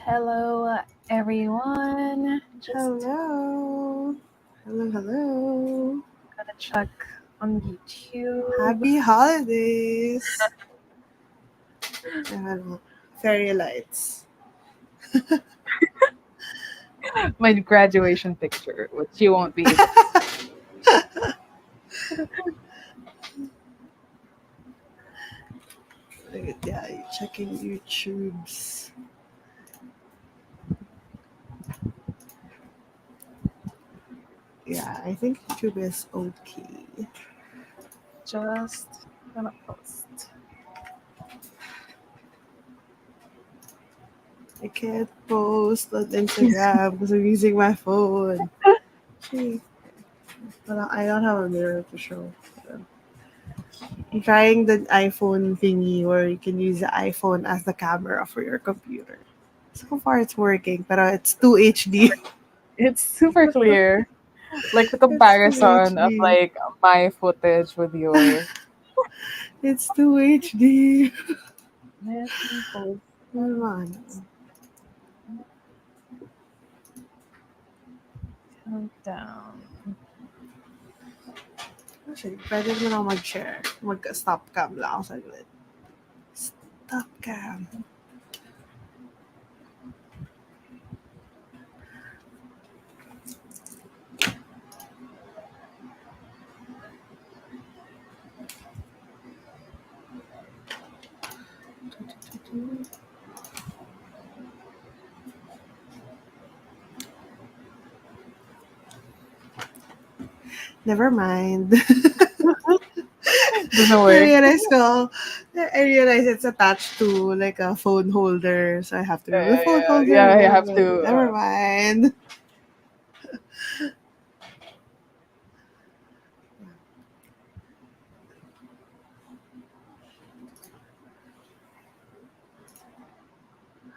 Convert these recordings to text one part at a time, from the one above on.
Hello, everyone. Just Hello. Hello. gonna check on YouTube. Happy holidays. Ano, fairy lights. My graduation picture, which you won't be able to Yeah, you're checking YouTubes. Yeah, I think YouTube is okay. just gonna post. I can't post on Instagram because I'm using my phone. Gee. Well, I don't have a mirror to show. I'm trying the iPhone thingy where you can use the iPhone as the camera for your computer. So far it's working, but it's too HD. It's super clear. Like the It's too comparison of HD. like my footage with yours. It's too HD. Let me post Naman. countdown. Actually, pwede mo na ako mag-share. Mag-stop cam lang ako saglit. Stop cam. Never mind. Doesn't I work. realized ko, I realized it's attached to like a phone holder, so I have to remove the phone holder. Yeah, you Blah, have blah, blah. to. Never mind.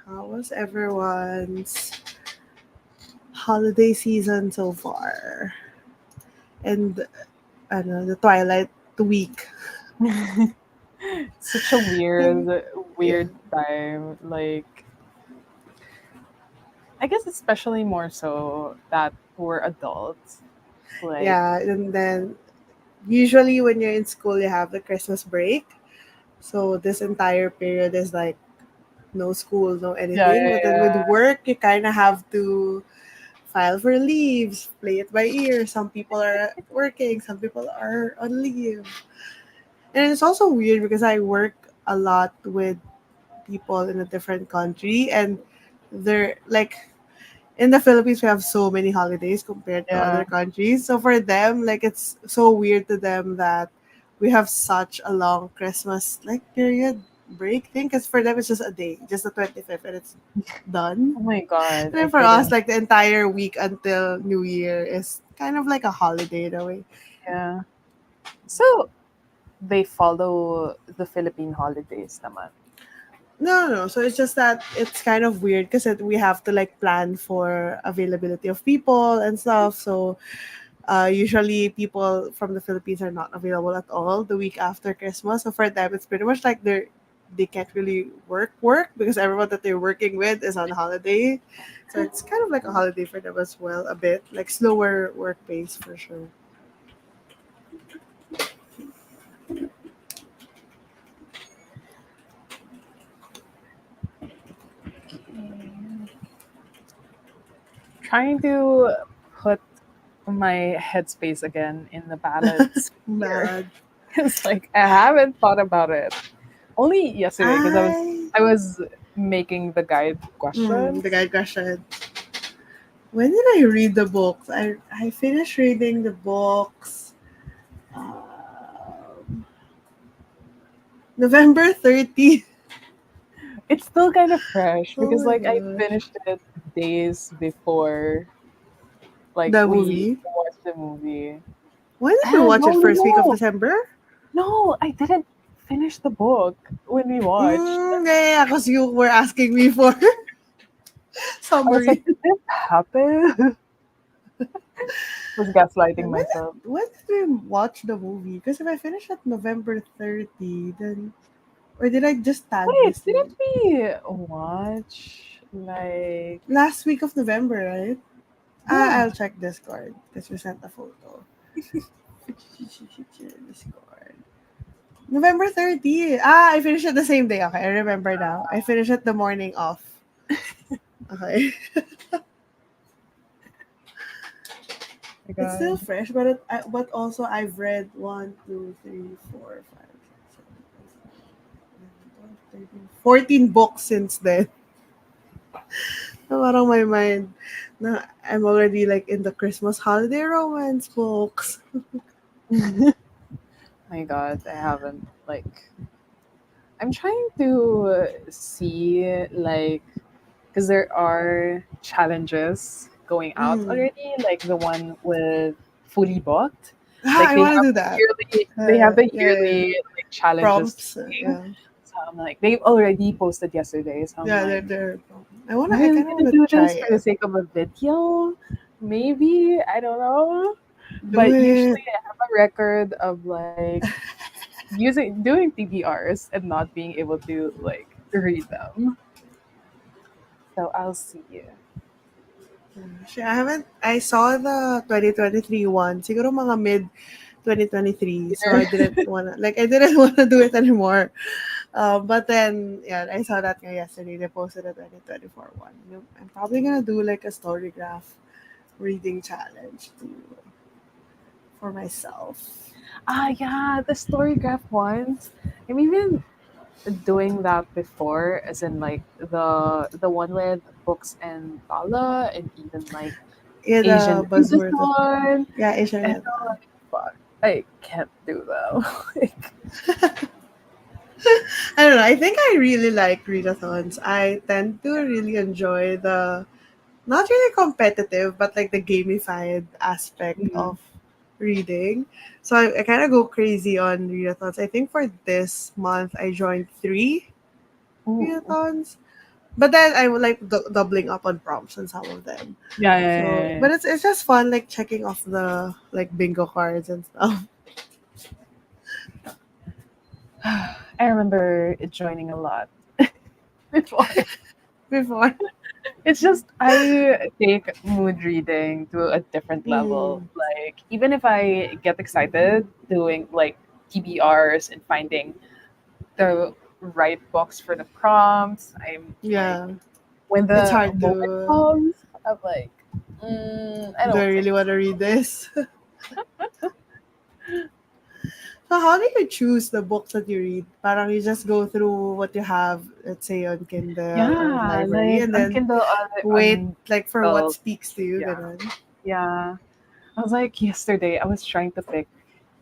How was everyone's holiday season so far? And the Twilight week. Such a And yeah. weird time. Like, I guess especially more so that we're adults. Like, Yeah, and then usually when you're in school you have the Christmas break. So this entire period is like no school, no yeah, anything. yeah, But then with yeah, work you kinda have to file for leaves, play it by ear. Some people are working, some people are on leave. And it's also weird because I work a lot with people in a different country, and they're like in the Philippines we have so many holidays compared to yeah. other countries. So for them, like it's so weird to them that we have such a long Christmas like period break thing, because for them it's just a day, just the 25th, and it's done. Oh my god, And I then for us, couldn't. like the entire week until New Year is kind of like a holiday in a way. Yeah. So they follow the Philippine holidays, naman. No. So it's just that it's kind of weird because we have to like plan for availability of people and stuff. So usually people from the Philippines are not available at all the week after Christmas. So for them, it's pretty much like they can't really work because everyone that they're working with is on holiday. So it's kind of like a holiday for them as well, a bit like slower work pace for sure. Trying to put my headspace again in the ballads here. Bad. It's like I haven't thought about it. Only yesterday because I I was making the guide the questions. guide question. When did I read the books? I finished reading the books November 30th. It's still kind of fresh Oh because my like I gosh. finished it days before like The we movie. watched the movie. When did you Ah, watch no, it? no, First week of no. December? No, I didn't finish the book when we watched. Yeah, because you were asking me for I was like, summary. did this happen? Was gaslighting When myself. did we watch the movie? Because if I finish at November 30, then or did I just tag Wait, this didn't thing? we watch Like, Last week of November, right? yeah. I'll check Discord because we sent a photo. Discord. November 30th. I finished it the same day. Okay, I remember now. I finished it the morning off. Okay. My It's still God. fresh, but also I've read 14 books since then. So parang my mind, na I'm already like in the Christmas holiday romance books. My God, I haven't like. I'm trying to see like because there are challenges going out Mm. already, like the one with fully booked. Like I want to do that. they have the Yeah, yeah. yearly like challenges Prompts. thing. Yeah, So I'm like, they've already posted yesterday. So I'm yeah. like, They're. am I I really kind of gonna wanna do try this for the it. sake of a video? Maybe I don't know. Do But it. usually I have a record of like doing TBRs and not being able to like read them. So I'll see you. I haven't. I saw the 2023 one. Siguro mga mid 2023. So I didn't wanna do it anymore. But then, yeah, I saw that yesterday. They posted a 2024 one. I'm probably gonna do like a story graph reading challenge for myself. Ah, yeah, the story graph ones. I'm even doing that before, as in like the one with books and Tala, and even like Yeah, Asian the buzzword. readathon. Yeah, Asian And read I'm one. like, fuck, I can't do that. Like, I don't know. I think I really like readathons. I tend to really enjoy the not really competitive, but like the gamified aspect mm, of reading. So I kind of go crazy on readathons. I think for this month I joined 3 ooh. readathons, but then I would like doubling up on prompts on some of them. Yeah, yeah, So, yeah, but it's just fun like checking off the like bingo cards and stuff. yeah. I remember joining a lot before. Before. It's just I take mood reading to a different level. Mm, Like even if I get excited doing like TBRs and finding the right books for the prompts, I'm like yeah, when it's the hard moment to. comes, I'm like, I Do I don't think really want to read this? So how do you choose the books that you read? Parang you just go through what you have, let's say on Kindle or yeah, library, like and on then Kindle wait on like for what Kindle, speaks to you, yeah, ganun. yeah. I was like yesterday I was trying to pick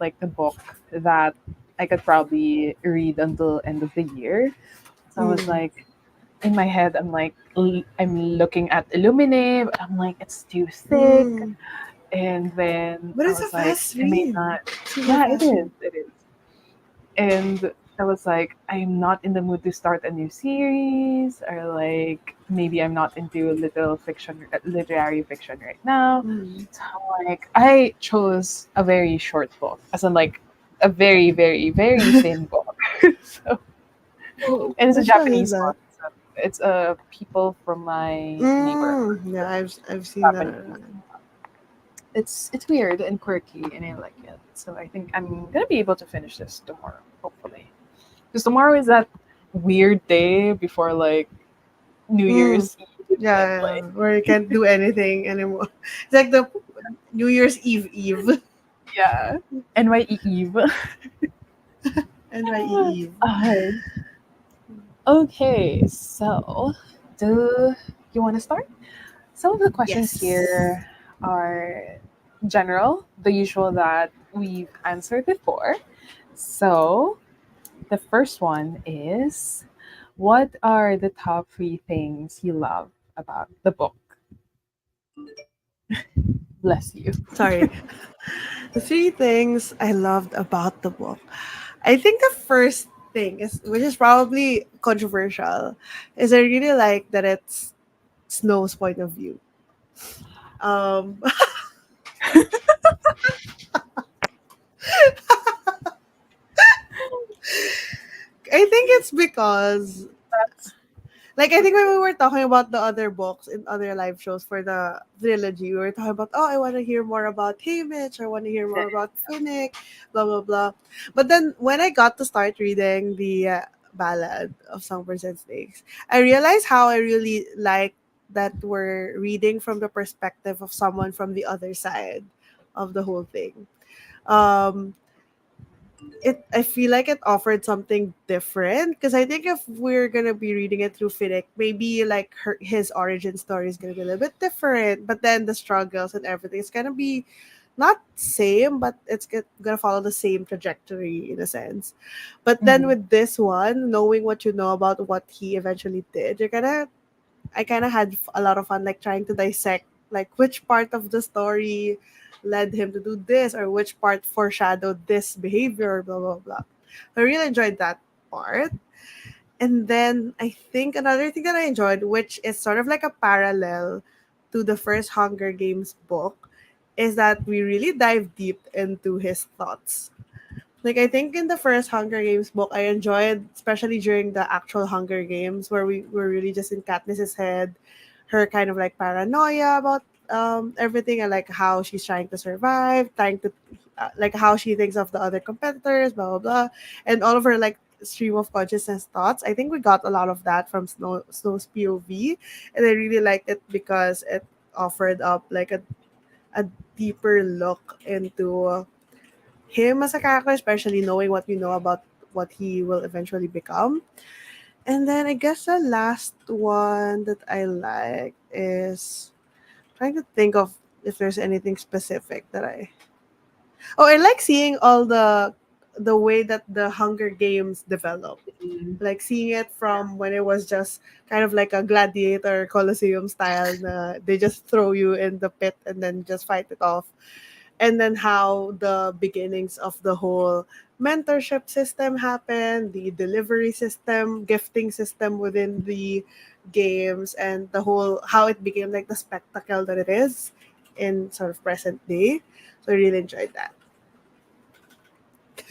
like the book that I could probably read until end of the year. So I was Mm. like in my head I'm like I'm looking at Illuminate, but I'm like it's too thick. Mm. And then But I it's a was like fast I may read. not. Super Yeah, it fast is. read. It is. And I was like, I'm not in the mood to start a new series, or like maybe I'm not into little fiction, literary fiction right now. Mm. So I'm like, I chose a very short book, as in like a very, very, very thin book. So, and it's a Which one is Japanese that? one. So it's people from my neighborhood. Mm. Yeah, I've seen that Japanese. online. It's weird and quirky, and I like it. So I think I'm gonna be able to finish this tomorrow, hopefully. Because tomorrow is that weird day before like New Mm. Year's Eve, Yeah, and yeah, like yeah, where you can't do anything anymore. It's like the New Year's Eve. yeah, NYE Eve. NYE Eve. Uh, okay, so do you want to start? Some of the questions Yes. here are general, the usual that we've answered before. So the first one is, what are the top three things you love about the book? Bless you. Sorry. The 3 things I loved about the book. I think the first thing is, which is probably controversial, is I really like that it's Snow's point of view. Um, I think it's because Like I think when we were talking about the other books in other live shows for the trilogy, we were talking about, oh, I want to hear more about Haymitch, I want to hear more about Finnick, blah blah blah. But then when I got to start reading the Ballad of Songbirds and Snakes, I realized how I really like that we're reading from the perspective of someone from the other side of the whole thing. Um, I feel like it offered something different because I think if we're gonna be reading it through Finnick, maybe like his origin story is gonna be a little bit different, but then the struggles and everything is gonna be not same, but it's gonna follow the same trajectory in a sense. But then Mhm. with this one, knowing what you know about what he eventually did, I kind of had a lot of fun, like trying to dissect like which part of the story led him to do this or which part foreshadowed this behavior, blah blah blah. I really enjoyed that part. And then I think another thing that I enjoyed, which is sort of like a parallel to the first Hunger Games book, is that we really dive deep into his thoughts. Like I think in the first Hunger Games book, I enjoyed, especially during the actual Hunger Games, where we were really just in Katniss's head, her kind of like paranoia about everything and like how she's trying to survive, trying to like how she thinks of the other competitors, blah blah blah, and all of her like stream of consciousness thoughts. I think we got a lot of that from Snow's POV, and I really liked it because it offered up like a deeper look into him as a character, especially knowing what we know about what he will eventually become. And then I guess the last one that I like is trying to think of if there's anything specific that I. Oh, I like seeing all the way that the Hunger Games develop. Mhm. Like seeing it from when it was just kind of like a gladiator coliseum style. They just throw you in the pit and then just fight it off, and then how the beginnings of the whole mentorship system happened, the delivery system, gifting system within the games, and the whole how it became like the spectacle that it is in sort of present day. So I really enjoyed that.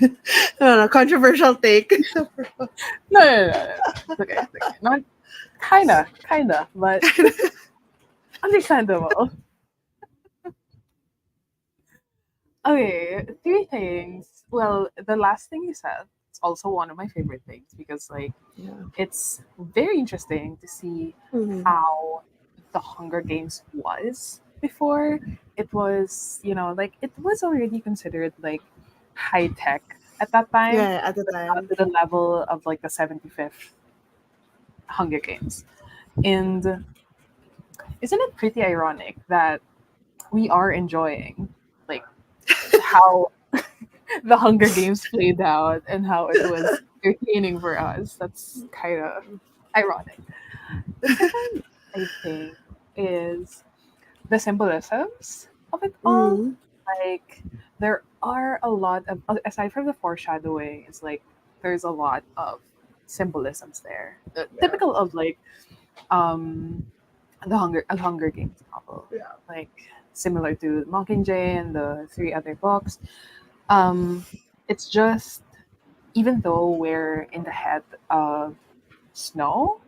I don't know, controversial take. No, no, no, no, no. It's okay. It's okay. Not kinda, but understandable. Okay, three things. Well, the last thing you said is also one of my favorite things because, like, Yeah. it's very interesting to see Mhm. how the Hunger Games was before. It was, like, it was already considered like high tech at that time, Yeah, at the but not time. to the level of like the 75th Hunger Games. And isn't it pretty ironic that we are enjoying like how the Hunger Games played out and how it was entertaining for us? That's kind of ironic. The second, I think, is the symbolisms of it all. Mhm. Like, there are a lot of, aside from the foreshadowing, it's like there's a lot of symbolisms there. Yeah. Typical of like um a Hunger Games novel, Yeah. like similar to Mockingjay and the three other books. Um, it's just even though we're in the head of snow,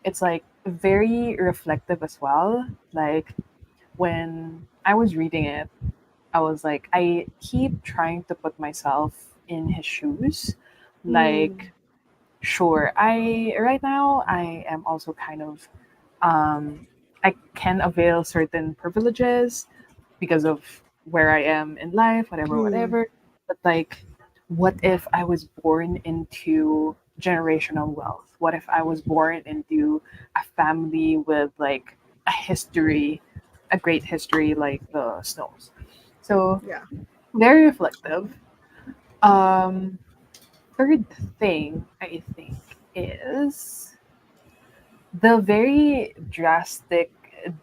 it's like very reflective as well. Like when I was reading it, I was like, I keep trying to put myself in his shoes. Mm. Like, sure, I right now I am also kind of um I can avail certain privileges because of where I am in life, whatever, Mm. whatever. But like, what if I was born into generational wealth? What if I was born into a family with like a history, a great history like the Snows? So Yeah. very reflective. Um, third thing I think is the very drastic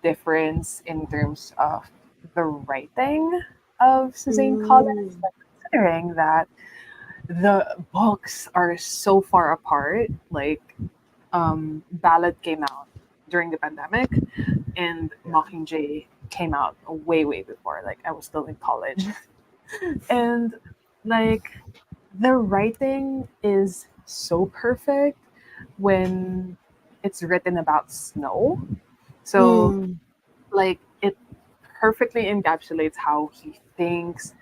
difference in terms of the writing of Suzanne Collins, Mm. like considering that the books are so far apart. Like, Ballad came out during the pandemic, and Yeah. Mockingjay came out way, way before. Like, I was still in college. And, like, the writing is so perfect when it's written about snow. So Mm. like it perfectly encapsulates how he thinks,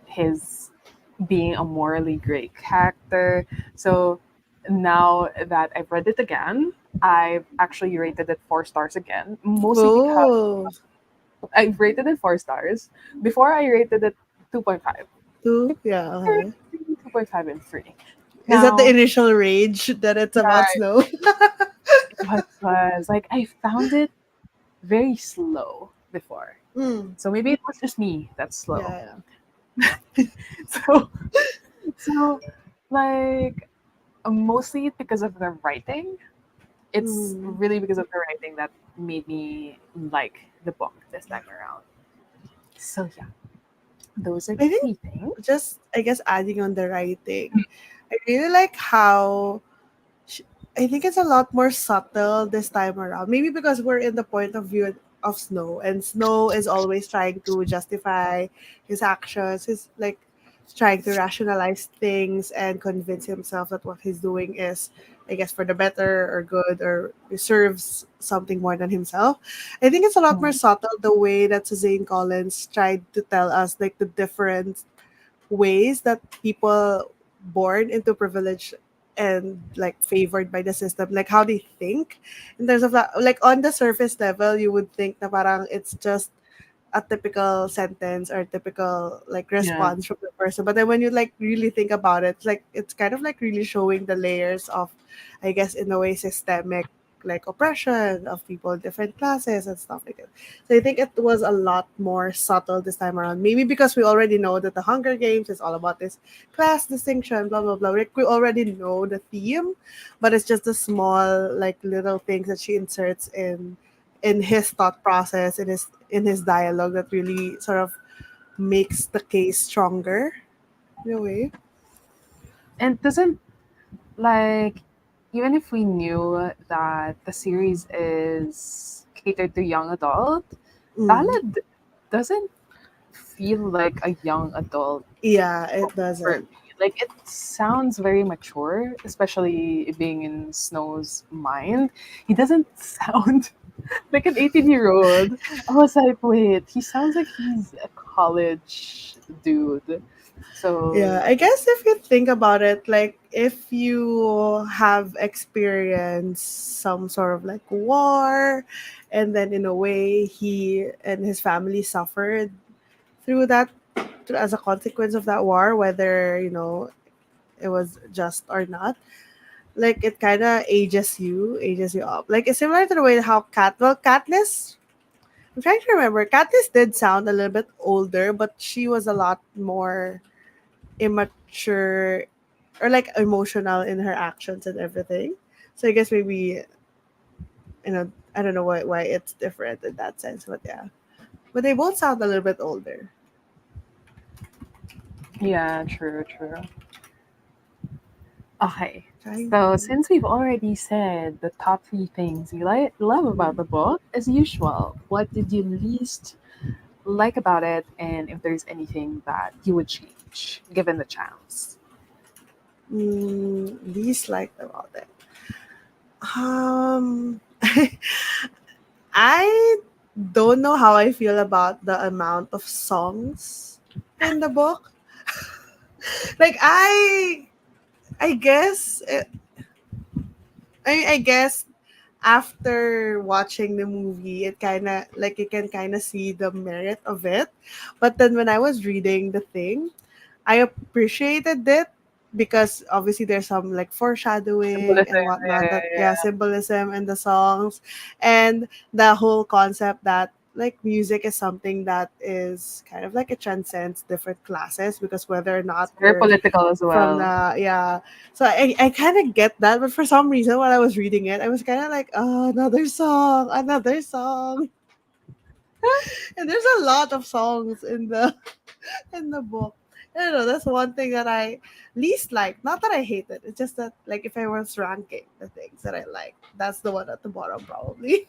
his being a morally great character. So now that I've read it again, I've actually rated it 4 stars again, mostly because Oh, I've rated it 4 stars. Before I rated it 2.5. two. Yeah. Okay. 2.5 and 3. Is that the Now, initial rage that it's about yeah, snow? it was like I found it very slow before. Mm. So maybe it was just me that's slow. Yeah. So, so like mostly because of the writing. Yeah. It's Mm. really because of the writing that made me like the book this time around. So yeah, those are the I think three things. just I guess adding on the writing, I really like how sh- I think it's a lot more subtle this time around. Maybe because we're in the point of view of Snow, and Snow is always trying to justify his actions. He's like trying to rationalize things and convince himself that what he's doing is, I guess, for the better or good or serves something more than himself. I think it's a lot more Mhm. subtle the way that Suzanne Collins tried to tell us like the different ways that people born into privilege and like favored by the system, like how they think in terms of that. Like on the surface level you would think na parang it's just a typical sentence or typical like Yeah, response from the person, but then when you like really think about it, like it's kind of like really showing the layers of, I guess, in a way, systemic like oppression of people in different classes and stuff like that. So I think it was a lot more subtle this time around, maybe because we already know that the Hunger Games is all about this class distinction, blah blah blah. Like we already know the theme, but it's just the small like little things that she inserts in his thought process, in his dialogue, that really sort of makes the case stronger in a way. and doesn't like even if we knew that the series is catered to young adult, Mm. Ballad doesn't feel like a young adult Yeah, it for doesn't. me. Like it sounds very mature, especially being in Snow's mind. He doesn't sound like an 18-year-old. I was like, wait, he sounds like he's a college dude. Yeah, So I guess if you think about it, like if you have experienced some sort of like war, and then in a way he and his family suffered through that, as a consequence of that war, whether it was just or not, like it kind of ages you up. Like it's similar to the way how Katniss. I'm trying to remember. Katniss did sound a little bit older, but she was a lot more immature or like emotional in her actions and everything. So I guess maybe I don't know why it's different in that sense, but yeah. But they both sound a little bit older. yeah, true, true. Okay. Trying So to. since we've already said the top three things you love about the book, as usual, what did you least like about it, and if there's anything that you would change given the chance? Least liked about it. I don't know how I feel about the amount of songs in the book. Like I guess I guess after watching the movie, it kind of like you can kind of see the merit of it. But then when I was reading the thing, I appreciated it because obviously there's some like foreshadowing Symbolism, and whatnot, yeah, that yeah, yeah, symbolism in the songs, and the whole concept that like music is something that is kind of like it transcends different classes, because whether or not it's very you're political as from well. the yeah, so I kind of get that, but for some reason while I was reading it I was kind of like, oh, another song. And there's a lot of songs in the in the book. I don't know, that's one thing that I least like. Not that I hate it, it's just that like if I was ranking the things that I like, that's the one at the bottom probably.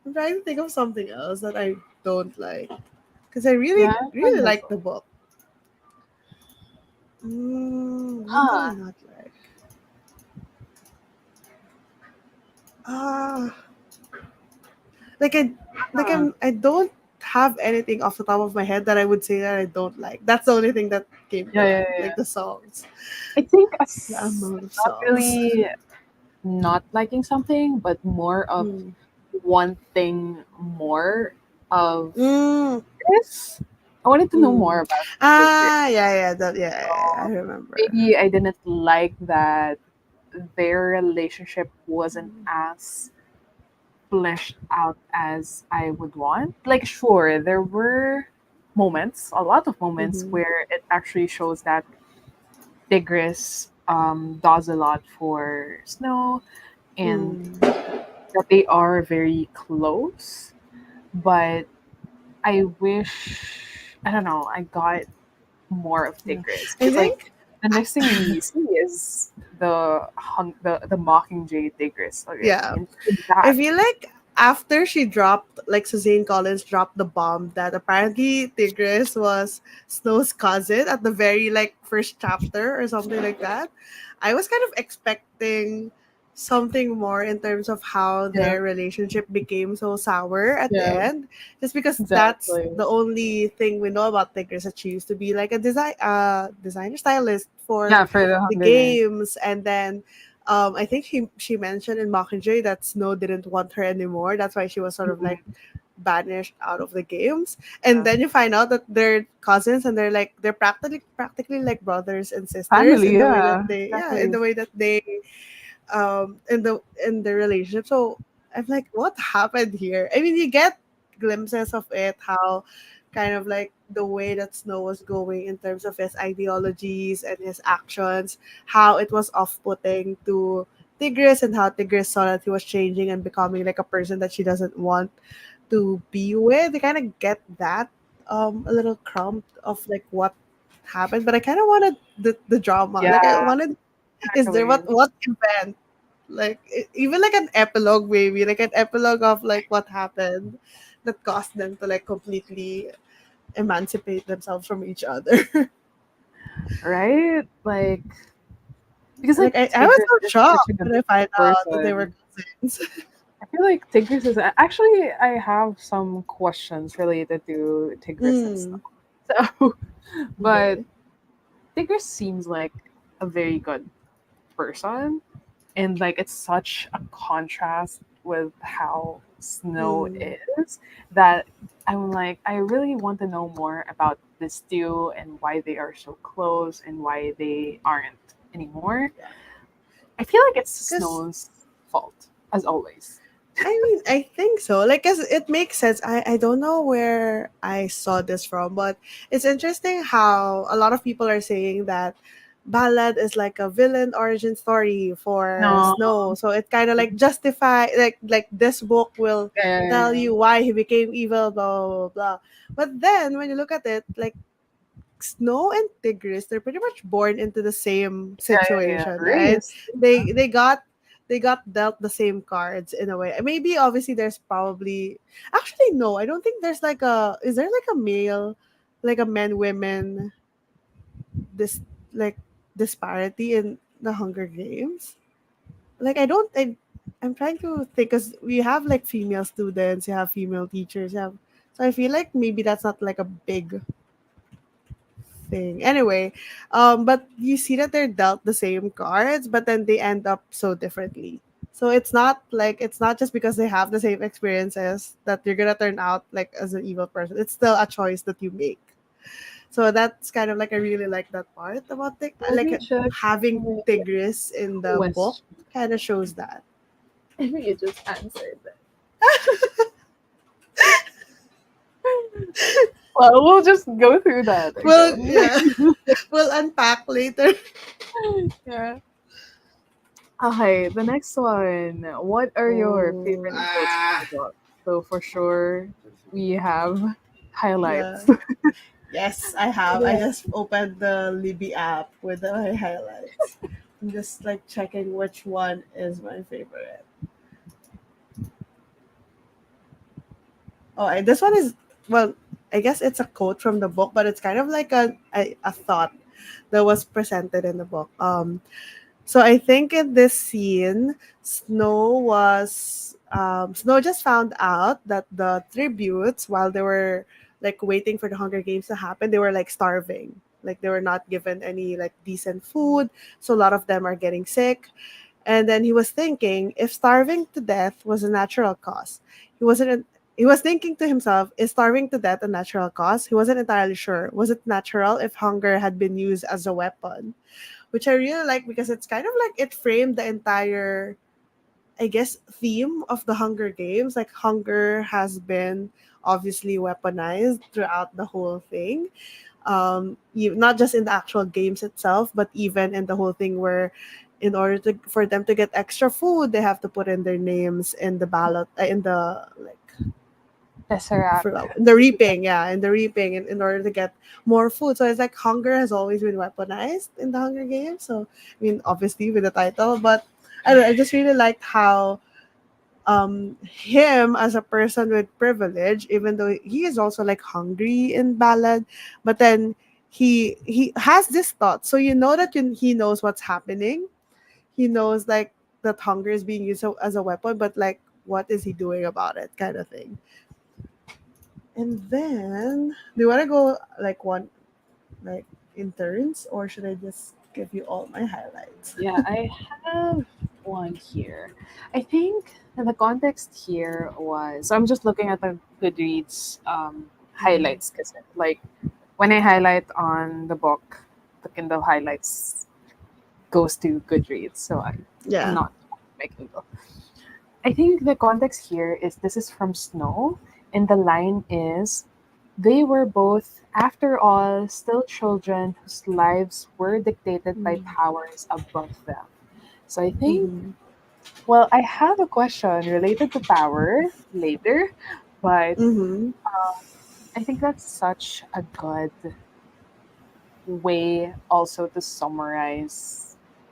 I'm trying to think of something else that I don't like, because I Yeah, really I really find as like well. the book. What do I Huh. not like? Ah, like Huh. I don't have anything off the top of my head that I would say that I don't like. That's the only thing that came to Yeah, yeah, mind. Like yeah. the songs, I think the as amount of not songs. really not liking something, but more of Mm. wanting more of Mm. this. I wanted to know more Mm. about Tigger. Ah, yeah, yeah, I So remember. maybe I didn't like that their relationship wasn't as fleshed out as I would want. Like, sure, there were moments, a lot of moments, Mm-hmm. where it actually shows that Tigris does a lot for Snow and Mm. that they are very close. But I wish, I don't know, I got more of Yeah, Tigris. I Because, like, think. the next thing we see is the Mockingjay Tigris already. Yeah, And I that, feel like after she dropped, like Suzanne Collins dropped the bomb that apparently Tigris was Snow's cousin at the very like first chapter or something like that, I was kind of expecting something more in terms of how yeah, their relationship became so sour at the yeah, end. Just because that's exactly. the only thing we know about Tigris, that she used to be like a designer stylist for Yeah, for the the Hunger Games. games, and then I think she mentioned in Mockingjay that Snow didn't want her anymore. That's why she was sort of like Mhm. banished out of the games. And Yeah. then you find out that they're cousins, and they're practically like brothers and sisters Family, in the way that yeah, they in exactly. the way that they in the relationship. So I'm like, what happened here? I mean, you get glimpses of it, how kind of like the way that Snow was going in terms of his ideologies and his actions, how it was off-putting to Tigris, and how Tigris saw that he was changing and becoming like a person that she doesn't want to be with. They kind of get that a little crumb of like what happened, but I kind of wanted the drama. Like I Yeah, wanted, is there exactly. what event, like even like an epilogue, maybe like an epilogue of like what happened that caused them to like completely emancipate themselves from each other. Right? Like, because, like, Like I was Tigris so is such shocked a good when I find out that they were person. cousins. I feel like Tigris is actually, I have some questions related to Tigris and Mm, stuff. So, but okay. Tigris seems like a very good person, and like it's such a contrast with how Snow Mm, is that I'm like, I really want to know more about this two and why they are so close and why they aren't anymore. yeah. I feel like it's Because Snow's fault, as always. I mean, I think so. Like, 'cause it makes sense. I don't know where I saw this from, but it's interesting how a lot of people are saying that Ballad is like a villain origin story for No, Snow. So it kind of like justify, like this book will yeah, yeah, tell yeah, you why he became evil, blah blah blah. Blah. But then when you look at it, like Snow and Tigris, they're pretty much born into the same yeah, yeah, yeah. situation, right? Race. They got dealt the same cards in a way. Maybe obviously there's probably, actually no, I don't think there's like a, is there like a male, like a men women this like disparity in the Hunger Games? Like I'm trying to think, because we have like female students, you have female teachers, you have, so I feel like maybe that's not like a big thing. Anyway, but you see that they're dealt the same cards, but then they end up so differently. So it's not just because they have the same experiences that you're gonna turn out like as an evil person. It's still a choice that you make. So that's kind of like I really like that part about Let like me check having my Tigris in the book question. kind of shows that. Maybe you just answered that. Well, we'll just go through that Well, again. yeah, we'll unpack later. Yeah. Okay, the next one. What are your Oh, favorite quotes from the book? So for sure, we have yeah. highlights. Yes, I have. I Yeah. just opened the Libby app with the highlights. I'm just like checking which one is my favorite. Oh, this one is, well, I guess it's a quote from the book, but it's kind of like a thought that was presented in the book. So I think in this scene, Snow just found out that the tributes, while they were like waiting for the Hunger Games to happen, they were like starving. Like they were not given any like decent food. So a lot of them are getting sick. And then he was thinking, if starving to death was a natural cause, he wasn't. He was thinking to himself, is starving to death a natural cause? He wasn't entirely sure. Was it natural if hunger had been used as a weapon? Which I really like because it's kind of like it framed the entire, I guess, theme of the Hunger Games. Like hunger has been obviously weaponized throughout the whole thing. Not just in the actual games itself, but even in the whole thing where in order to for them to get extra food, they have to put in their names in the ballot in the like I Tesseract. forgot in the reaping, yeah, in the reaping, in order to get more food. So it's like hunger has always been weaponized in the Hunger Games. So I mean, obviously with the title, but I don't know, I just really liked how him as a person with privilege, even though he is also like hungry in Ballad, but then he has this thought. So you know that he knows what's happening. He knows like that hunger is being used as a weapon, but like what is he doing about it, kind of thing. And then, do you want to go like one, like in turns, or should I just give you all my highlights? Yeah, I have one here. I think the context here was, so I'm just looking at the Goodreads Mm. highlights because like when I highlight on the book, the Kindle highlights goes to Goodreads, so I'm Yeah. not my Kindle. I think the context here is this is from Snow, and the line is, they were both, after all, still children whose lives were dictated by Mm. powers above them. So I think, Mm-hmm. well, I have a question related to power later, but Mm-hmm. I think that's such a good way also to summarize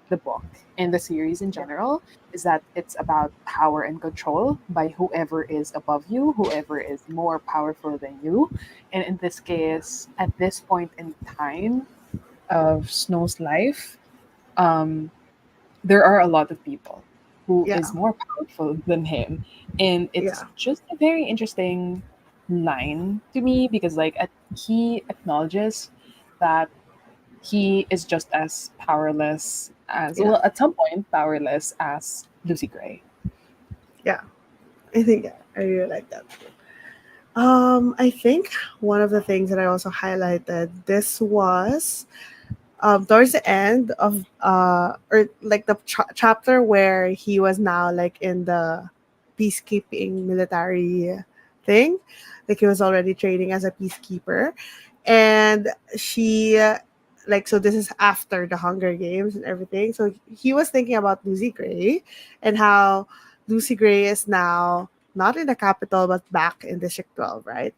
the book and the series in Yeah. general is that it's about power and control by whoever is above you, whoever is more powerful than you. And in this Yeah. case, at this point in time of Snow's life, um, there are a lot of people who Yeah. is more powerful than him. And it's Yeah. just a very interesting line to me because he acknowledges that he is just as powerless as, Yeah. well, at some point powerless as Lucy Gray. Yeah. I think yeah, I really like that. I think one of the things that I also highlighted this was towards the end of or like the chapter where he was now like in the peacekeeping military thing, like he was already training as a peacekeeper, and she like so this is after the Hunger Games and everything. So he was thinking about Lucy Gray and how Lucy Gray is now not in the capital but back in District 12, right?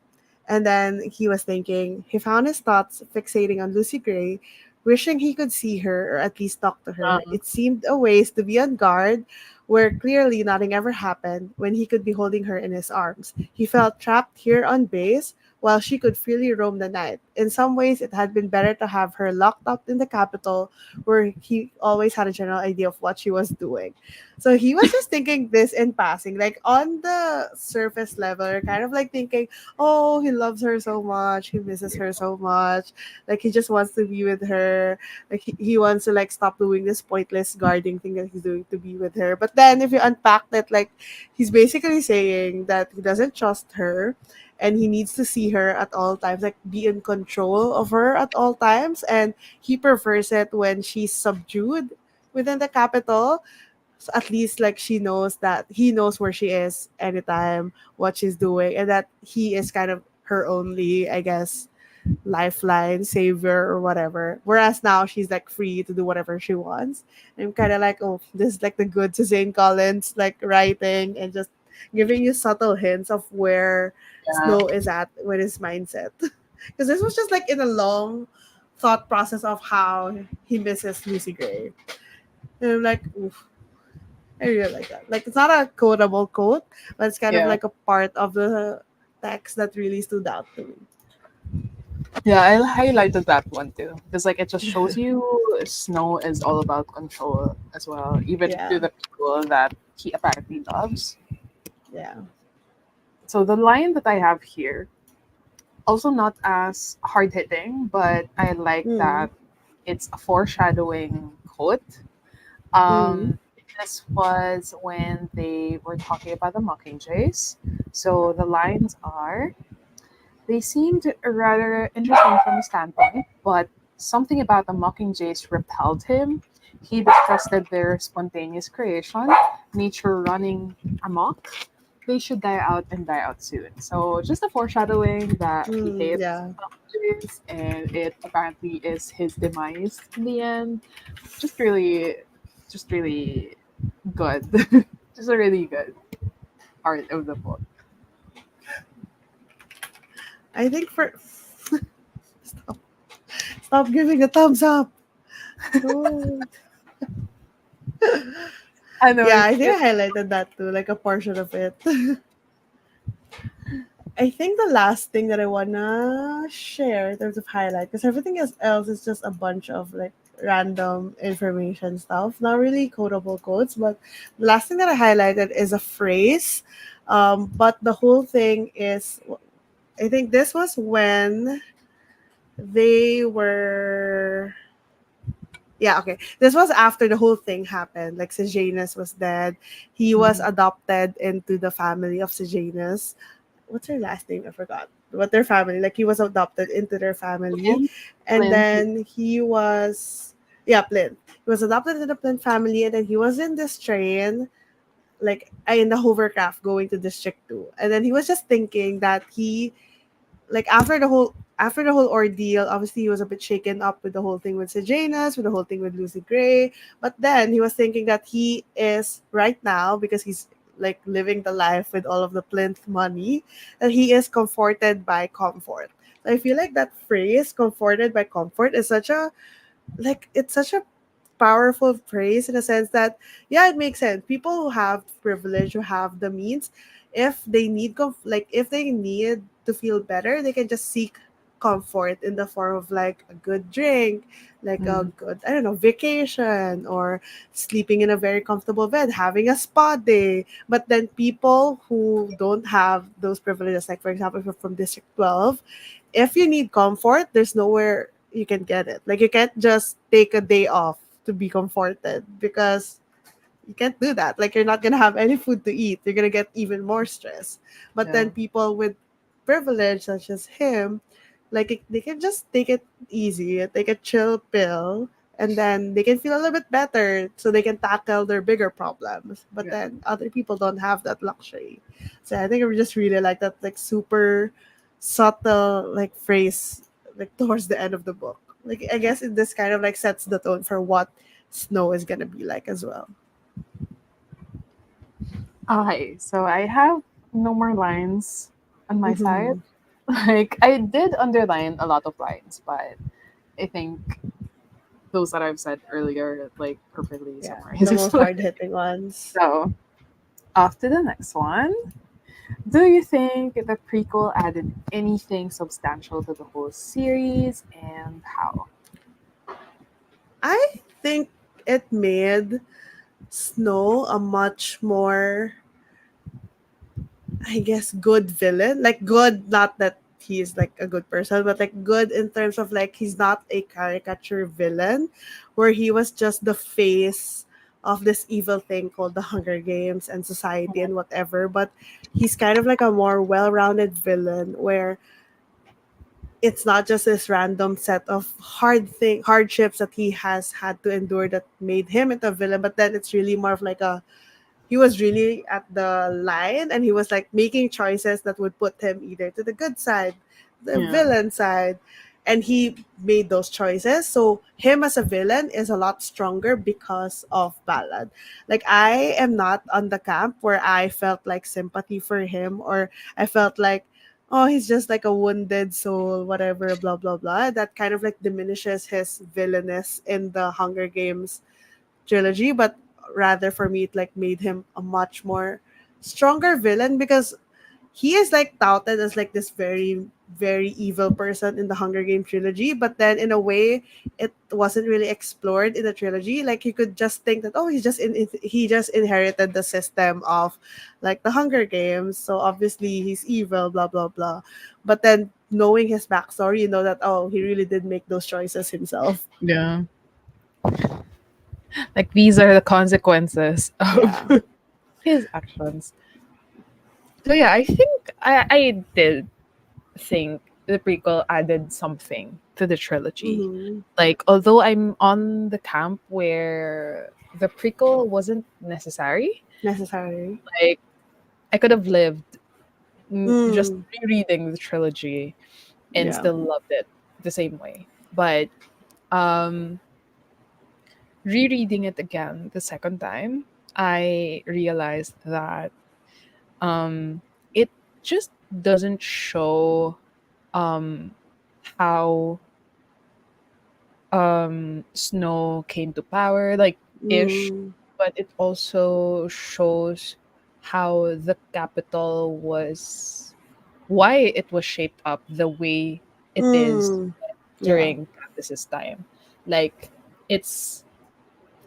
And then he was thinking, he found his thoughts fixating on Lucy Gray, wishing he could see her or at least talk to her. Um, It seemed a waste to be on guard, where clearly nothing ever happened when he could be holding her in his arms. He felt trapped here on base while she could freely roam the night. In some ways, it had been better to have her locked up in the capital, where he always had a general idea of what she was doing. So he was just thinking this in passing, like on the surface level, you're kind of like thinking, oh, he loves her so much, he misses her so much, like he just wants to be with her, like he wants to like stop doing this pointless guarding thing that he's doing to be with her. But then if you unpack that, like he's basically saying that he doesn't trust her and he needs to see her at all times, like be in control of her at all times, and he prefers it when she's subdued within the capital. So at least like she knows that he knows where she is anytime, what she's doing, and that he is kind of her only, I guess, lifeline, savior, or whatever. Whereas now she's like free to do whatever she wants. And I'm kind of like, oh, this is like the good Suzanne Collins like writing and just giving you subtle hints of where yeah, Snow is at with his mindset. Because this was just like in a long thought process of how he misses Lucy Gray. And I'm like, oof, I really like that. Like it's not a quotable quote, but it's kind of yeah. like a part of the text that really stood out to me. Yeah, I highlighted that one too because like it just shows you Snow is all about control as well, even Yeah. to the people that he apparently loves. Yeah. So the line that I have here, also not as hard hitting, but I like Mm. that it's a foreshadowing quote. Mm. This was when they were talking about the Mockingjays. So the lines are, they seemed rather interesting from a standpoint, but something about the Mockingjays repelled him. He distrusted their spontaneous creation, nature running amok. They should die out and die out soon. So just a foreshadowing that he Mm. hates Yeah. Mockingjays and it apparently is his demise in the end. Just really, just really good. Just a really good part of the book. I think for stop, stop giving a thumbs up. No. I know Yeah, I think it, I highlighted that too, like a portion of it. I think the last thing that I wanna share in terms of highlight, because everything else is just a bunch of like random information stuff, not really quotable quotes. But the last thing that I highlighted is a phrase. But the whole thing is, I think this was when they were. Yeah, okay. This was after the whole thing happened. Like Sejanus was dead. He was Mhm. adopted into the family of Sejanus. What's her last name? I forgot. What their family, like he was adopted into their family, Flint, and Flint, then he was, yeah, Plint. He was adopted into the Plint family, and then he was in this train, like in the hovercraft going to District 2, and then he was just thinking that he, like after the whole ordeal, obviously he was a bit shaken up with the whole thing with Sejanus, with the whole thing with Lucy Gray. But then he was thinking that he is right now, because he's like living the life with all of the plinth money, that he is comforted by comfort. So I feel like that phrase, comforted by comfort, is such a, like it's such a powerful phrase in a sense that, yeah, it makes sense. People who have privilege, who have the means, if they need like if they need to feel better, they can just seek comfort in the form of like a good drink, like a mm, good, I don't know, vacation, or sleeping in a very comfortable bed, having a spa day. But then people who don't have those privileges, like for example, if you're from District 12, if you need comfort, there's nowhere you can get it. Like you can't just take a day off to be comforted, because you can't do that. Like you're not gonna have any food to eat. You're gonna get even more stress. But yeah, then people with privilege, such as him, like they can just take it easy, take a chill pill, and then they can feel a little bit better, so they can tackle their bigger problems. But yeah, then other people don't have that luxury. So I think I just really like that, like super subtle like phrase, like towards the end of the book. Like I guess this kind of like sets the tone for what Snow is gonna be like as well. okay, so I have no more lines on my side. Mm-hmm. Like I did underline a lot of lines, but I think those that I've said earlier like perfectly Yeah, summarize the most it. hard hitting ones. So off to the next one. Do you think the prequel added anything substantial to the whole series, and how? I think it made Snow a much more, I guess, good villain. Like good, not that he's like a good person, but like good in terms of like he's not a caricature villain, where he was just the face of this evil thing called the Hunger Games and society and whatever. But he's kind of like a more well-rounded villain, where it's not just this random set of hardships that he has had to endure that made him into a villain, but then it's really more of like a, he was really at the line, and he was like making choices that would put him either to the good side, the Yeah, villain side, and he made those choices. So him as a villain is a lot stronger because of Ballad. Like I am not on the camp where I felt like sympathy for him, or I felt like, oh, he's just like a wounded soul, whatever, blah blah blah. That kind of like diminishes his villainous in the Hunger Games trilogy. But rather for me, it like made him a much more stronger villain, because he is like touted as like this very very evil person in the Hunger Game trilogy, but then in a way it wasn't really explored in the trilogy. Like you could just think that, oh, he just inherited the system of like the Hunger Games, so obviously he's evil, blah blah blah. But then knowing his backstory, you know that, oh, he really did make those choices himself. Yeah. Like these are the consequences of Yeah. his actions. So yeah, I did think the prequel added something to the trilogy. Mm-hmm. Like although I'm on the camp where the prequel wasn't necessary, Necessary. like I could have lived just Mm. rereading the trilogy and Yeah. still loved it the same way. But um rereading it again the second time, I realized that it just doesn't show um how Snow came to power, like ish, Mm. but it also shows how the capital was, why it was shaped up the way it is Mm. Yeah. during Candace's time. Like it's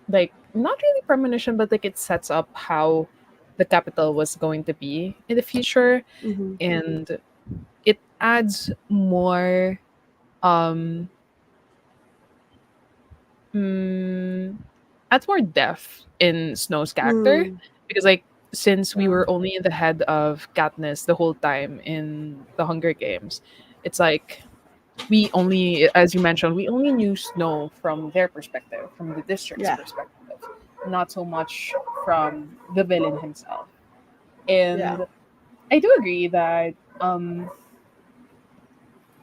like not really premonition, but like it sets up how the capital was going to be in the future, Mm-hmm. and it adds more um mm, adds more depth in Snow's character, Mm. because like since we Yeah. were only in the head of Katniss the whole time in the Hunger Games, it's like we only, as you mentioned, we only knew Snow from their perspective, from the district's Yeah. perspective, not so much from the villain himself. Yeah. And I do agree that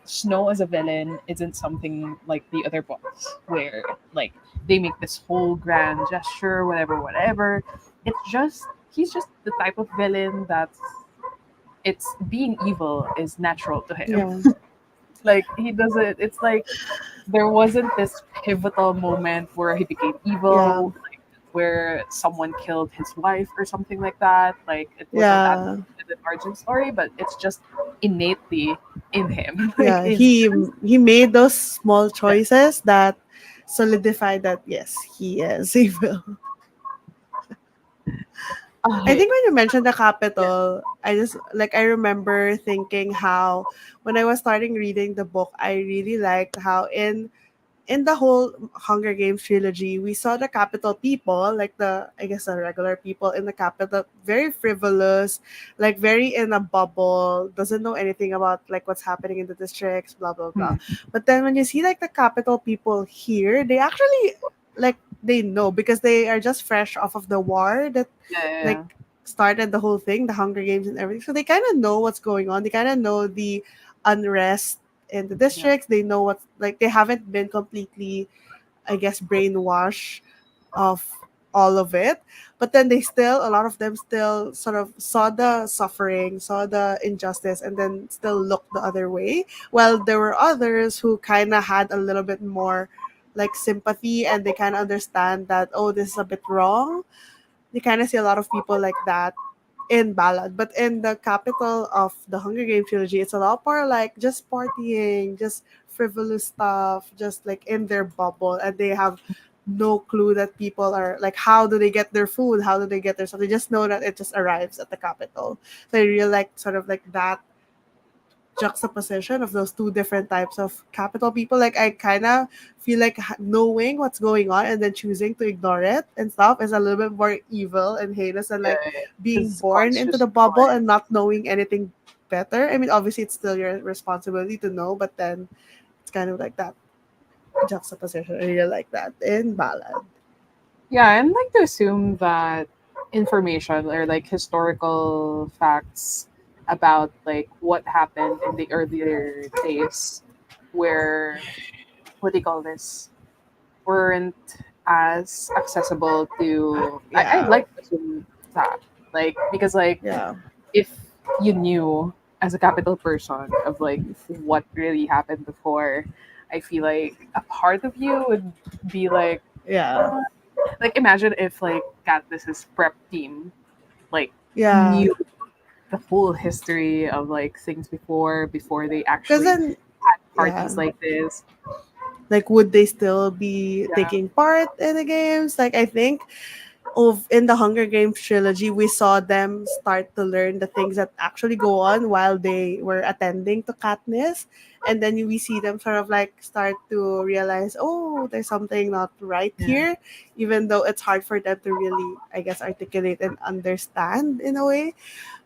Snow as a villain isn't something like the other books where like they make this whole grand gesture, whatever, whatever. It's just he's just the type of villain that's it's being evil is natural to him. Yeah. Like he doesn't. It's like there wasn't this pivotal moment where he became Yeah. evil, like where someone killed his wife or something like that. Like it wasn't that Yeah. the origin story, but it's just innately in him. Like Yeah. he's just He made those small yeah. choices that solidified that yes, he is evil. I I think when you mentioned the yeah. capital, I just like I remember thinking how when I was starting reading the book, I really liked how in the whole Hunger Games trilogy, we saw the capital people, like the I guess the regular people in the capital, very frivolous, like very in a bubble, doesn't know anything about like what's happening in the districts, blah blah blah. Hmm. But then when you see like the capital people here, they actually like they know because they are just fresh off of the war that Yeah, yeah, like yeah. started the whole thing, the Hunger Games and everything. So they kind of know what's going on. They kind of know the unrest in the Yeah. districts. They know what's like. They haven't been completely, I guess, brainwashed of all of it. But then they still, a lot of them still sort of saw the suffering, saw the injustice, and then still looked the other way. While there were others who kind of had a little bit more like sympathy and they kind of understand that, oh, this is a bit wrong. You kind of see a lot of people like that in Ballad, but in the capital of the Hunger Games trilogy, it's a lot more like just partying, just frivolous stuff, just like in their bubble, and they have no clue that people are like, how do they get their food? How do they get their stuff? They just know that it just arrives at the capital. So I really like sort of like that juxtaposition of those two different types of capital people. Like I kind of feel like knowing what's going on and then choosing to ignore it and stuff is a little bit more evil and heinous than like Yeah, being because born into conscious the bubble choice. and not knowing anything better. I mean, obviously it's still your responsibility to know, but then it's kind of like that juxtaposition. I really like that in Ballad. Yeah, I'd like to assume that information or like historical facts about like what happened in the earlier days where what do you call this weren't as accessible to I'd Yeah, like to assume that like because like yeah, if you knew as a capital person of like what really happened before, I feel like a part of you would be yeah, like imagine if like Katniss's prep team like yeah, knew the full history of like things before they Because actually then, had yeah, parties like this. like would they still be Yeah, taking part in the games? Like I think of in the Hunger Games trilogy, we saw them start to learn the things that actually go on while they were attending to Katniss, and then we see them sort of like start to realize, oh, there's something not right yeah. here, even though it's hard for them to really, I guess, articulate and understand in a way.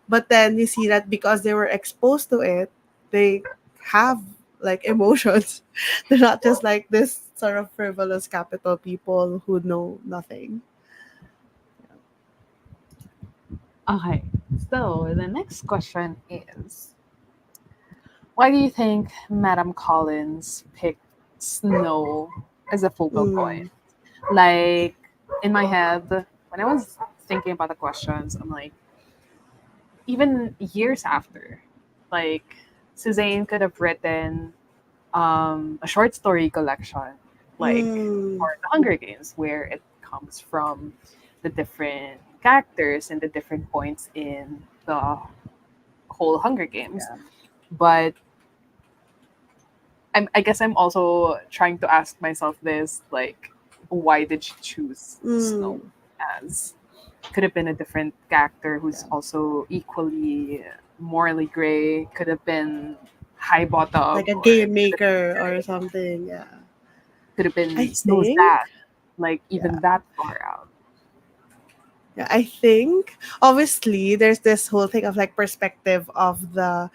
But then you see that because they were exposed to it, they have like emotions. They're not just like this sort of frivolous capital people who know nothing. Okay, so the next question is, why do you think Madame Collins picked snow as a focal point? Mm. Like, in my head, when I was thinking about the questions, I'm like, even years after, like, Suzanne could have written a short story collection, like Mm. for the Hunger Games, where it comes from the different characters and the different points in the whole Hunger Games. Yeah. But I guess I'm also trying to ask myself this, like, why did she choose Snow? Mm. As could have been a different character who's Yeah. also equally morally gray, could have been high bottom, Like a or game could have been maker or good, something. Yeah. could have I been Snow's think. dad, like Yeah. even that far out. Yeah. I think obviously there's this whole thing of like perspective of the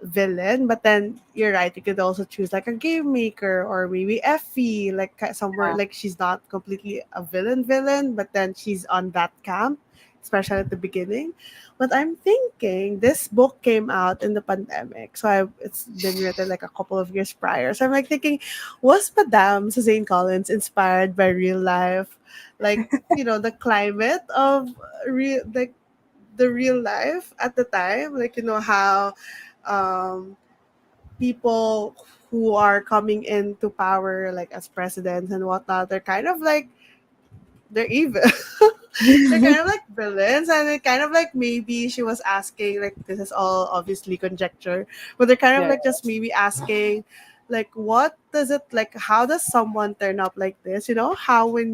villain, but then you're right, you could also choose like a game maker or maybe Effie, like somewhere Yeah. like she's not completely a villain, but then she's on that camp, especially at the beginning. But I'm thinking this book came out in the pandemic, so it's been written like a couple of years prior. So I'm like thinking, was Madame Suzanne Collins inspired by real life, like the climate of real like the real life at the time, like how um, people who are coming into power, like as presidents and whatnot, they're kind of like they're evil. They're kind of like villains, and it kind of like maybe she was asking, like this is all obviously conjecture, but they're kind of Yeah. like just maybe asking, like what does it like? How does someone turn up like this? How when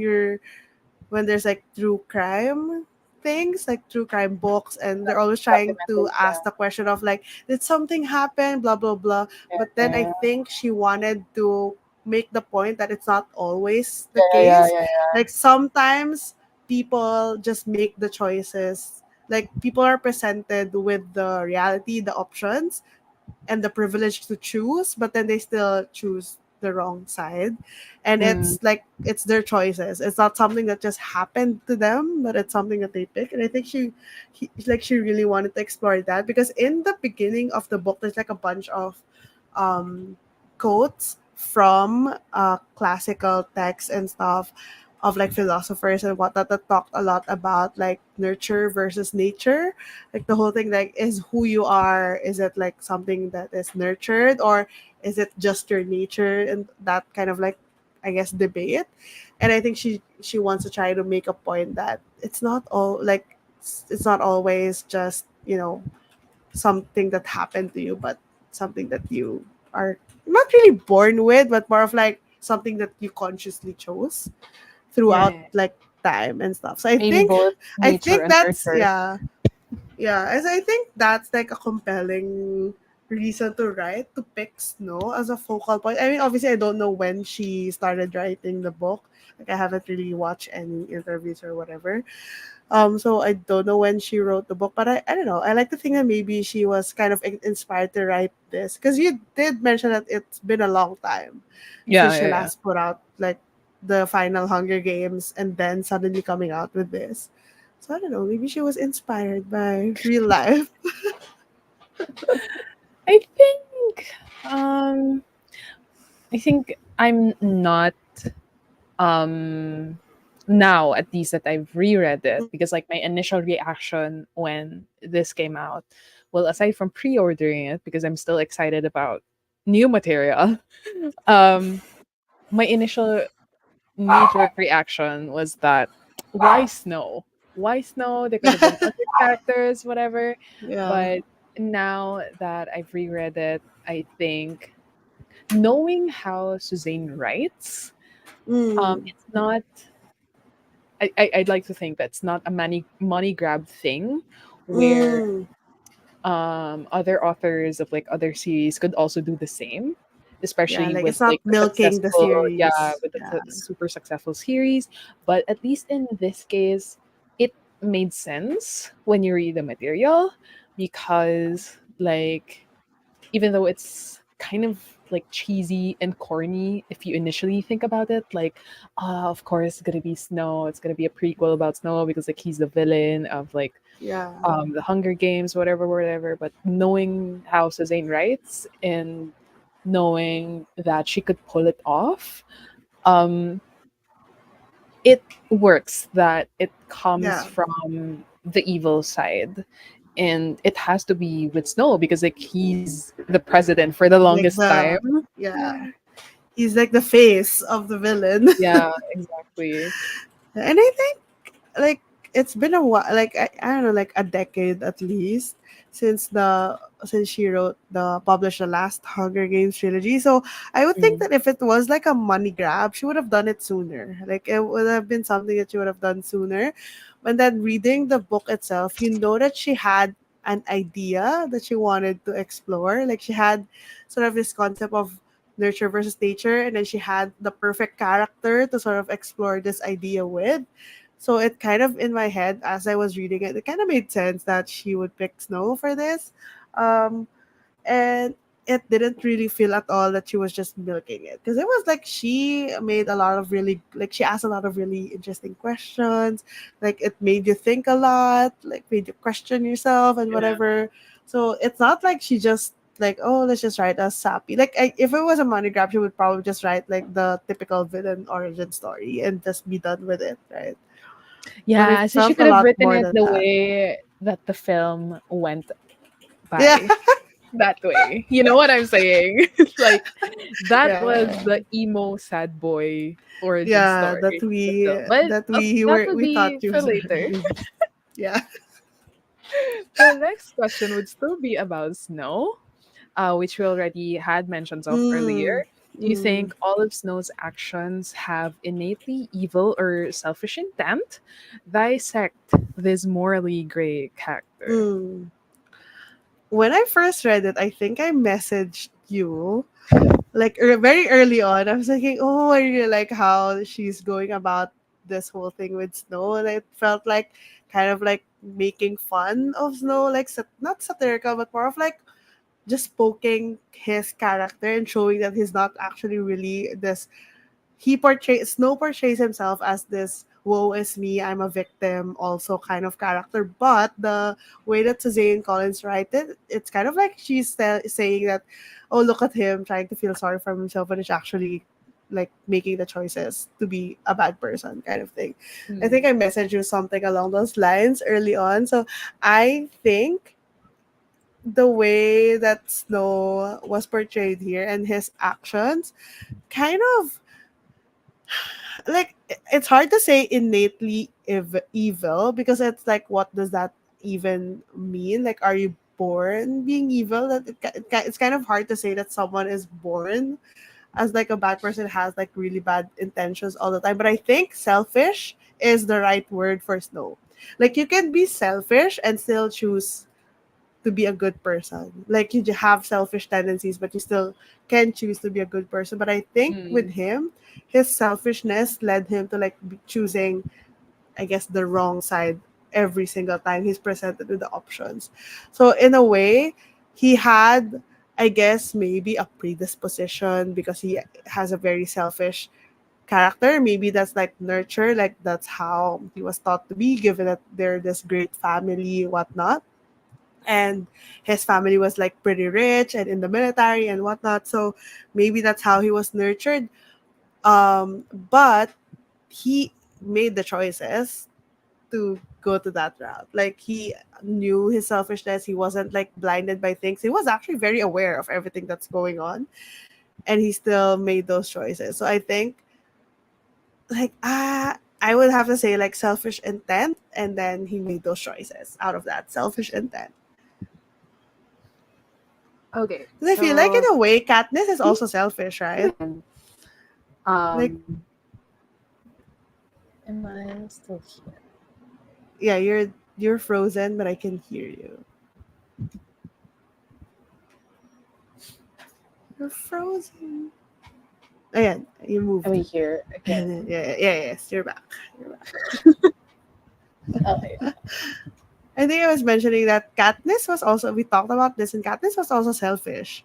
there's like true crime things, like true crime books, and they're always trying to Documentaries. ask the question of like, did something happen, blah blah blah. But then I Yeah. think she wanted to make the point that it's not always the Yeah. Yeah. case. Yeah. Yeah. Like sometimes people just make the choices, like people are presented with the reality, the options, and the privilege to choose, but then they still choose the wrong side. And Mm, it's their choices. It's not something that just happened to them, but it's something that they pick. And I think she really wanted to explore that, because in the beginning of the book there's like a bunch of um quotes from classical texts and stuff of like philosophers and whatnot that talked a lot about like nurture versus nature, like the whole thing, like is who you are, is it like something that is nurtured, or is it just your nature, and that kind of like, I guess, debate. And I think she wants to try to make a point that it's not all like it's not always just something that happened to you, but something that you are not really born with, but more of like something that you consciously chose yeah. throughout Yeah. like time and stuff. So I Maybe think both I nature think and that's nurture. yeah, as I think that's like a compelling reason to write, to pick Snow as a focal point. I mean, obviously, I don't know when she started writing the book. Like, I haven't really watched any interviews or whatever. So I don't know when she wrote the book, but I don't know. I like to think that maybe she was kind of inspired to write this, because you did mention that it's been a long time since Yeah. she Yeah. Yeah. last put out like the final Hunger Games, and then suddenly coming out with this. So I don't know. Maybe she was inspired by real life. I think. Um. I think I'm not um now, at least that I've reread it, because like my initial reaction when this came out, well, aside from pre-ordering it because I'm still excited about new material, um my initial knee-jerk reaction was that, why snow? why Snow? There could have been other characters, whatever. Yeah. But now that I've reread it, I think knowing how Suzanne writes, Mm. it's not. I'd like to think that's not a money grab thing, where Mm. other authors of like other series could also do the same, Yeah, especially like with it's not like a milking the successful, yeah, series. with a Yeah. super successful series. But at least in this case, it made sense when you read the material, because like, even though it's kind of like cheesy and corny if you initially think about it, like, of course it's gonna be Snow, it's gonna be a prequel about Snow because like he's the villain of like Yeah. the Hunger Games, whatever, whatever. But knowing how Suzanne writes and knowing that she could pull it off, um, it works that it comes Yeah. from the evil side. And it has to be with Snow because like he's the president for the Like longest the time. yeah. He's like the face of the villain. Yeah, exactly. And I think like it's been a while, like I don't know, like a decade at least since she wrote the published the last Hunger Games trilogy. So I would think Mm, that if it was like a money grab, she would have done it sooner. Like it would have been something that she would have done sooner. But then reading the book itself, you know that she had an idea that she wanted to explore. Like she had sort of this concept of nurture versus nature, and then she had the perfect character to sort of explore this idea with. So it kind of in my head as I was reading it, it kind of made sense that she would pick Snow for this. Um, and it didn't really feel at all that she was just milking it, because it was like she made a lot of really, like she asked a lot of really interesting questions. Like it made you think a lot, like made you question yourself and yeah. whatever. So it's not like she just like, oh, let's just write a sappy, like if it was a money grab, she would probably just write like the typical villain origin story and just be done with it, right? But it Yeah, so she felt a could have lot written more it than the that. way that the film went Yeah. by. That way. You know what I'm saying? Like that was Yeah. the emo sad boy origin Yeah, story of the film. But that that we would thought be you for was later. already. Yeah. The next question would still be about Snow, which we already had mentions of Mm, earlier. Do you mm, think all of Snow's actions have innately evil or selfish intent? Dissect this morally gray character. mm. When I first read it, I think I messaged you like very early on. I was thinking, oh, I really like how she's going about this whole thing with Snow, and it felt like kind of like making fun of Snow, like not satirical, but more of like just poking his character and showing that he's not actually really this. He portrays Snow portrays himself as this woe is me, I'm a victim also kind of character. But the way that Suzanne Collins write it, it's kind of like she's saying that, oh, look at him trying to feel sorry for himself, and it's actually like making the choices to be a bad person kind of thing. I think Mm, I messaged you something along those lines early on. So I think the way that Snow was portrayed here and his actions kind of like it's hard to say innately evil, because it's like what does that even mean? Like are you born being evil? That it's kind of hard to say that someone is born as like a bad person, has like really bad intentions all the time. But I think selfish is the right word for Snow. Like you can be selfish and still choose to be a good person. Like you have selfish tendencies, but you still can choose to be a good person. But I think with mm, him, his selfishness led him to like choosing, I guess, the wrong side every single time he's presented with the options. So in a way, he had, I guess, maybe a predisposition because he has a very selfish character. Maybe that's like nurture, like that's how he was taught to be, given that they're this great family, whatnot, and his family was like pretty rich and in the military and whatnot. So maybe that's how he was nurtured. But he made the choices to go to that route. Like he knew his selfishness. He wasn't like blinded by things. He was actually very aware of everything that's going on, and he still made those choices. So I think like I would have to say like selfish intent, and then he made those choices out of that selfish intent. Okay, Because I feel like in so a way, Katniss is he also selfish, right? and Like, am I still here? yeah, you're frozen, but I can hear you. You're frozen. Oh, yeah, you Am moved. I here Yeah, again? yes, you're back. You're back. Okay. I think I was mentioning that Katniss was also, we talked about this, and Katniss was also selfish,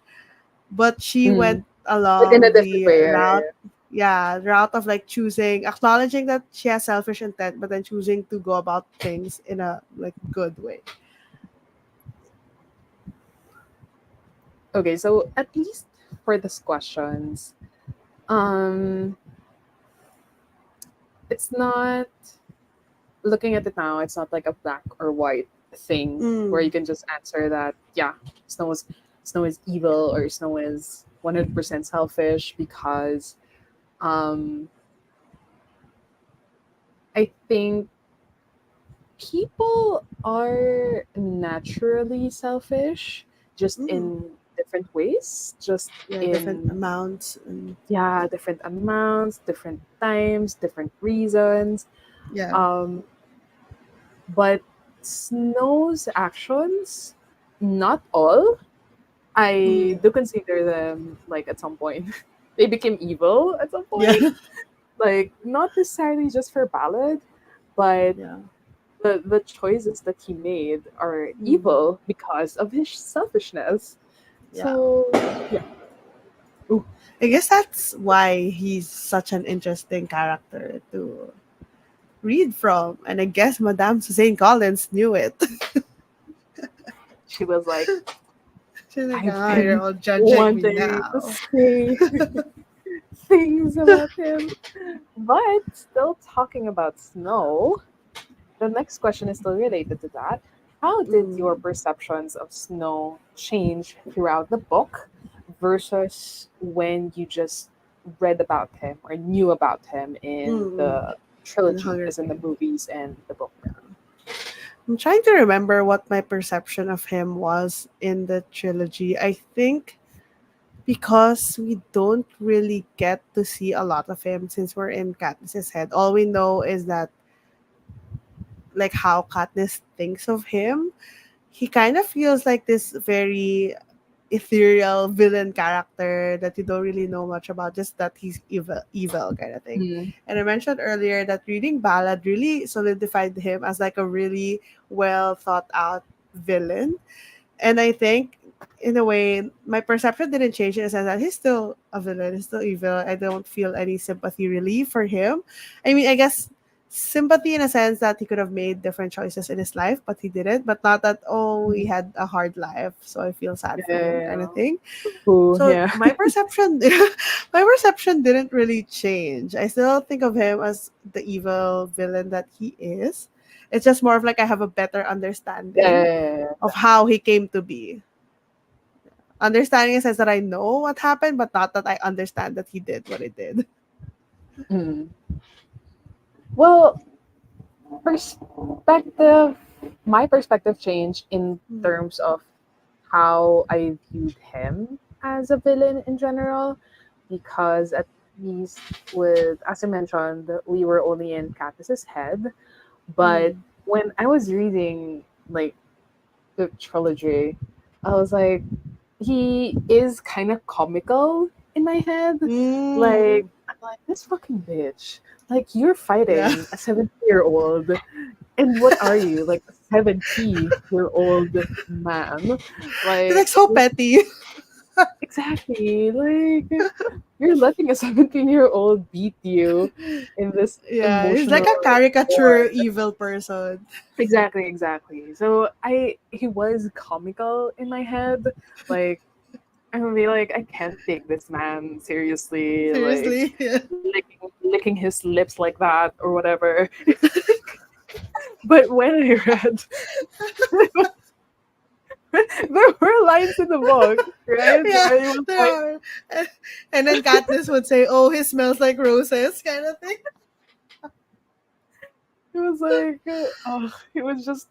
but she went Mm. But in a along different the way, route, right? yeah, route of like choosing, acknowledging that she has selfish intent, but then choosing to go about things in a like good way. Okay, so at least for these questions, um, it's not looking at it now. It's not like a black or white thing where Mm, you can just answer that. Yeah, Snow is Snow is evil or Snow is 100% selfish because um, I think people are naturally selfish, just mm. in different ways, just Yeah, different in amounts and yeah, different amounts, different times, different reasons. yeah. Um, but Snow's actions, not all, I Mm, do consider them like at some point they became evil at some yeah. point. Like not necessarily just for Ballad, but Yeah. the choices that he made are Mm, evil because of his selfishness. yeah. So yeah. Ooh. I guess that's why he's such an interesting character to read from. And I guess Madame Suzanne Collins knew it. She was like, She's like, I've ah, you're been all judging me wanting to now. say things about him. But still talking about Snow, the next question is still related to that. How did your Mm, perceptions of Snow change throughout the book versus when you just read about him or knew about him in mm. the And trilogy, Hunger as in the Games. movies and the book? I'm trying to remember what my perception of him was in the trilogy. I think because we don't really get to see a lot of him since we're in Katniss's head. All we know is that like how Katniss thinks of him. He kind of feels like this very ethereal villain character that you don't really know much about, just that he's evil kind of thing. Mm. And I mentioned earlier that reading Ballad really solidified him as like a really well thought out villain. And I think in a way my perception didn't change in the sense that he's still a villain, he's still evil. I don't feel any sympathy really for him. I mean, I guess sympathy in a sense that he could have made different choices in his life, but he didn't. But not that, oh, he had a hard life, so I feel sad for him kind of Yeah. thing. Ooh, So yeah. my perception my perception didn't really change. I still think of him as the evil villain that he is. It's just more of like I have a better understanding Yeah. of how he came to be. Understanding says that I know what happened, but not that I understand that he did what he did. Mm. Well, perspective, my perspective changed in Mm, terms of how I viewed him as a villain in general, because at least with, as I mentioned, we were only in Katniss's head, but mm, when I was reading like the trilogy, I was like, he is kind of comical in my head. Like, mm, I'm like, this fucking bitch. Like, you're yeah. fighting a 70-year-old, and what are you? Like a 70-year-old man. He's Like, like so petty. exactly. Like, you're letting a 17-year-old beat you in this Yeah, he's like emotional a caricature war. evil person. Exactly, exactly. So he was comical in my head. Like, I would be like, I can't take this man seriously. Like, Seriously. Yeah. licking his lips like that or whatever. But when I read, there were lines in the book, right? Yeah, Where he was there like, are. And then Katniss would say, oh, he smells like roses, kind of thing. It was like, oh, it was just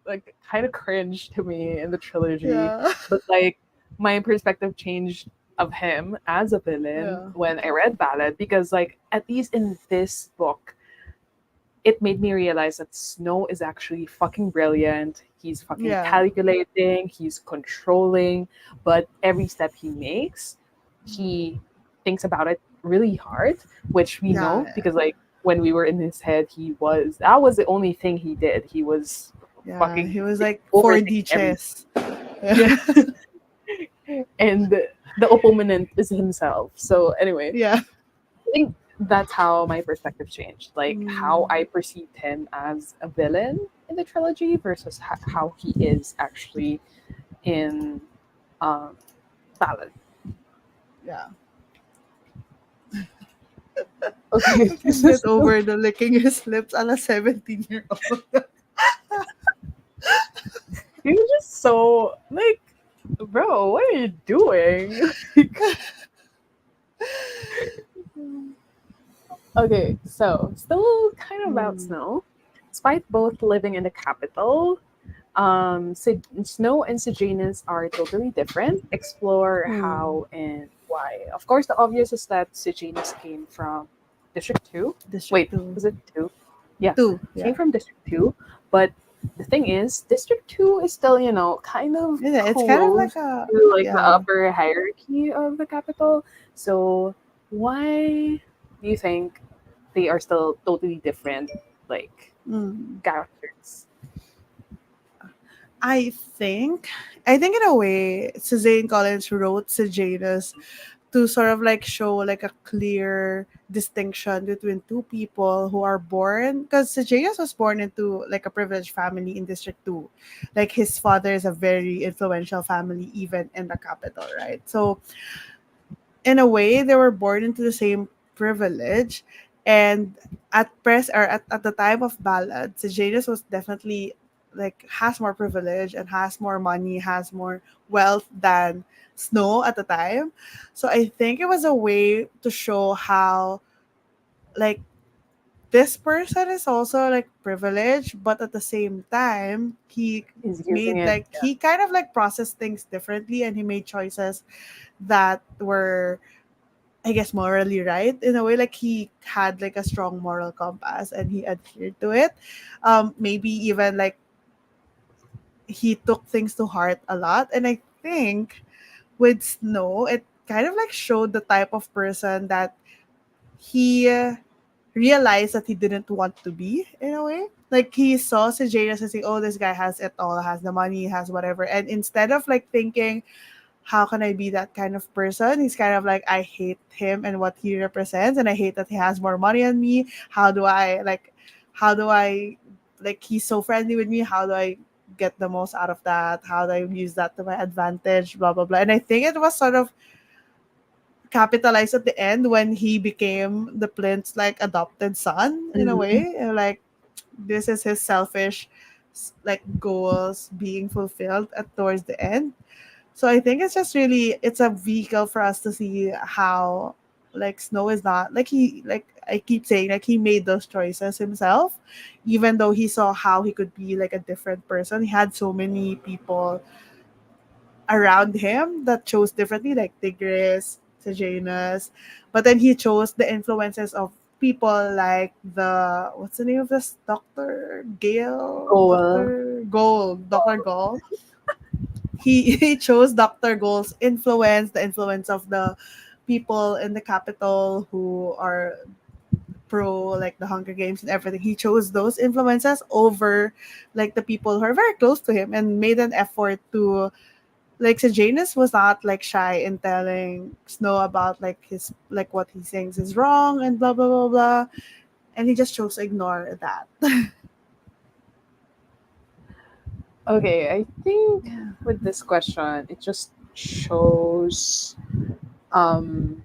like kind of cringe to me in the trilogy. Yeah. But like my perspective changed of him as a villain Yeah. when I read Ballad because like at least in this book, it made me realize that Snow is actually fucking brilliant. He's fucking Yeah. calculating, he's controlling, but every step he makes, he thinks about it really hard, which we know Yeah. because like when we were in his head, he was that was the only thing he did. He was Yeah. fucking He was like 4D overthinking everything. chess. Yeah. And the opponent is himself. So anyway, Yeah. I think that's how my perspective changed. Like how Mm, I perceived him as a villain in the trilogy versus how he is actually in um, Ballad. yeah. Okay, I can get over the licking his lips on a 17-year-old. you're just so like, bro, what are you doing? Okay, so still kind of about Mm, Snow. Despite both living in the capital, Snow and Sejanus are totally different. Explore mm. how and why. Of course, the obvious is that Sejanus came from District 2. District Wait, 2. was it 2? Yeah, 2. came Yeah. from District 2. But the thing is, District 2 is still, kind of Yeah. It's kind of like close a. to like the Yeah. upper hierarchy of the capital. So, why do you think they are still totally different, like, Mm. characters? I think, I think in a way, Suzanne Collins wrote Sejanus to sort of like show like a clear distinction between two people who are born, because Sejanus was born into like a privileged family in District 2. Like his father is a very influential family even in the capital, right? So in a way they were born into the same privilege, and at the time of Ballad, Sejanus was definitely like has more privilege and has more money, has more wealth than Snow at the time. So I think it was a way to show how like this person is also like privileged, but at the same time He's using made it. like he kind of like processed things differently, and he made choices that were, I guess, morally right in a way. Like he had like a strong moral compass and he adhered to it. Maybe even like he took things to heart a lot. And I think with Snow, it kind of like showed the type of person that he realized that he didn't want to be in a way. Like he saw Sejanus and say, "Oh, this guy has it all, has the money, has whatever." And instead of like thinking, how can I be that kind of person? He's kind of like, I hate him and what he represents, and I hate that he has more money than me. How do I, like, he's so friendly with me. How do I get the most out of that? How do I use that to my advantage? Blah, blah, blah. And I think it was sort of capitalized at the end when he became the Flint's, like, adopted son in a Mhm. way. And, like, this is his selfish, like, goals being fulfilled at towards the end. So I think it's just really it's a vehicle for us to see how like Snow is not like he like I keep saying like he made those choices himself, even though he saw how he could be like a different person. He had so many people around him that chose differently, like Tigris, Sejanus, but then he chose the influences of people like the what's the name of this Goal. Doctor Gold, Doctor Gold. He chose Dr. Gold's influence, the influence of the people in the capital who are pro like the Hunger Games and everything. He chose those influences over like the people who are very close to him and made an effort to like Sejanus was not like shy in telling Snow about like his like what he thinks is wrong and blah blah blah blah. And he just chose to ignore that. Okay, I think with this question, it just shows um,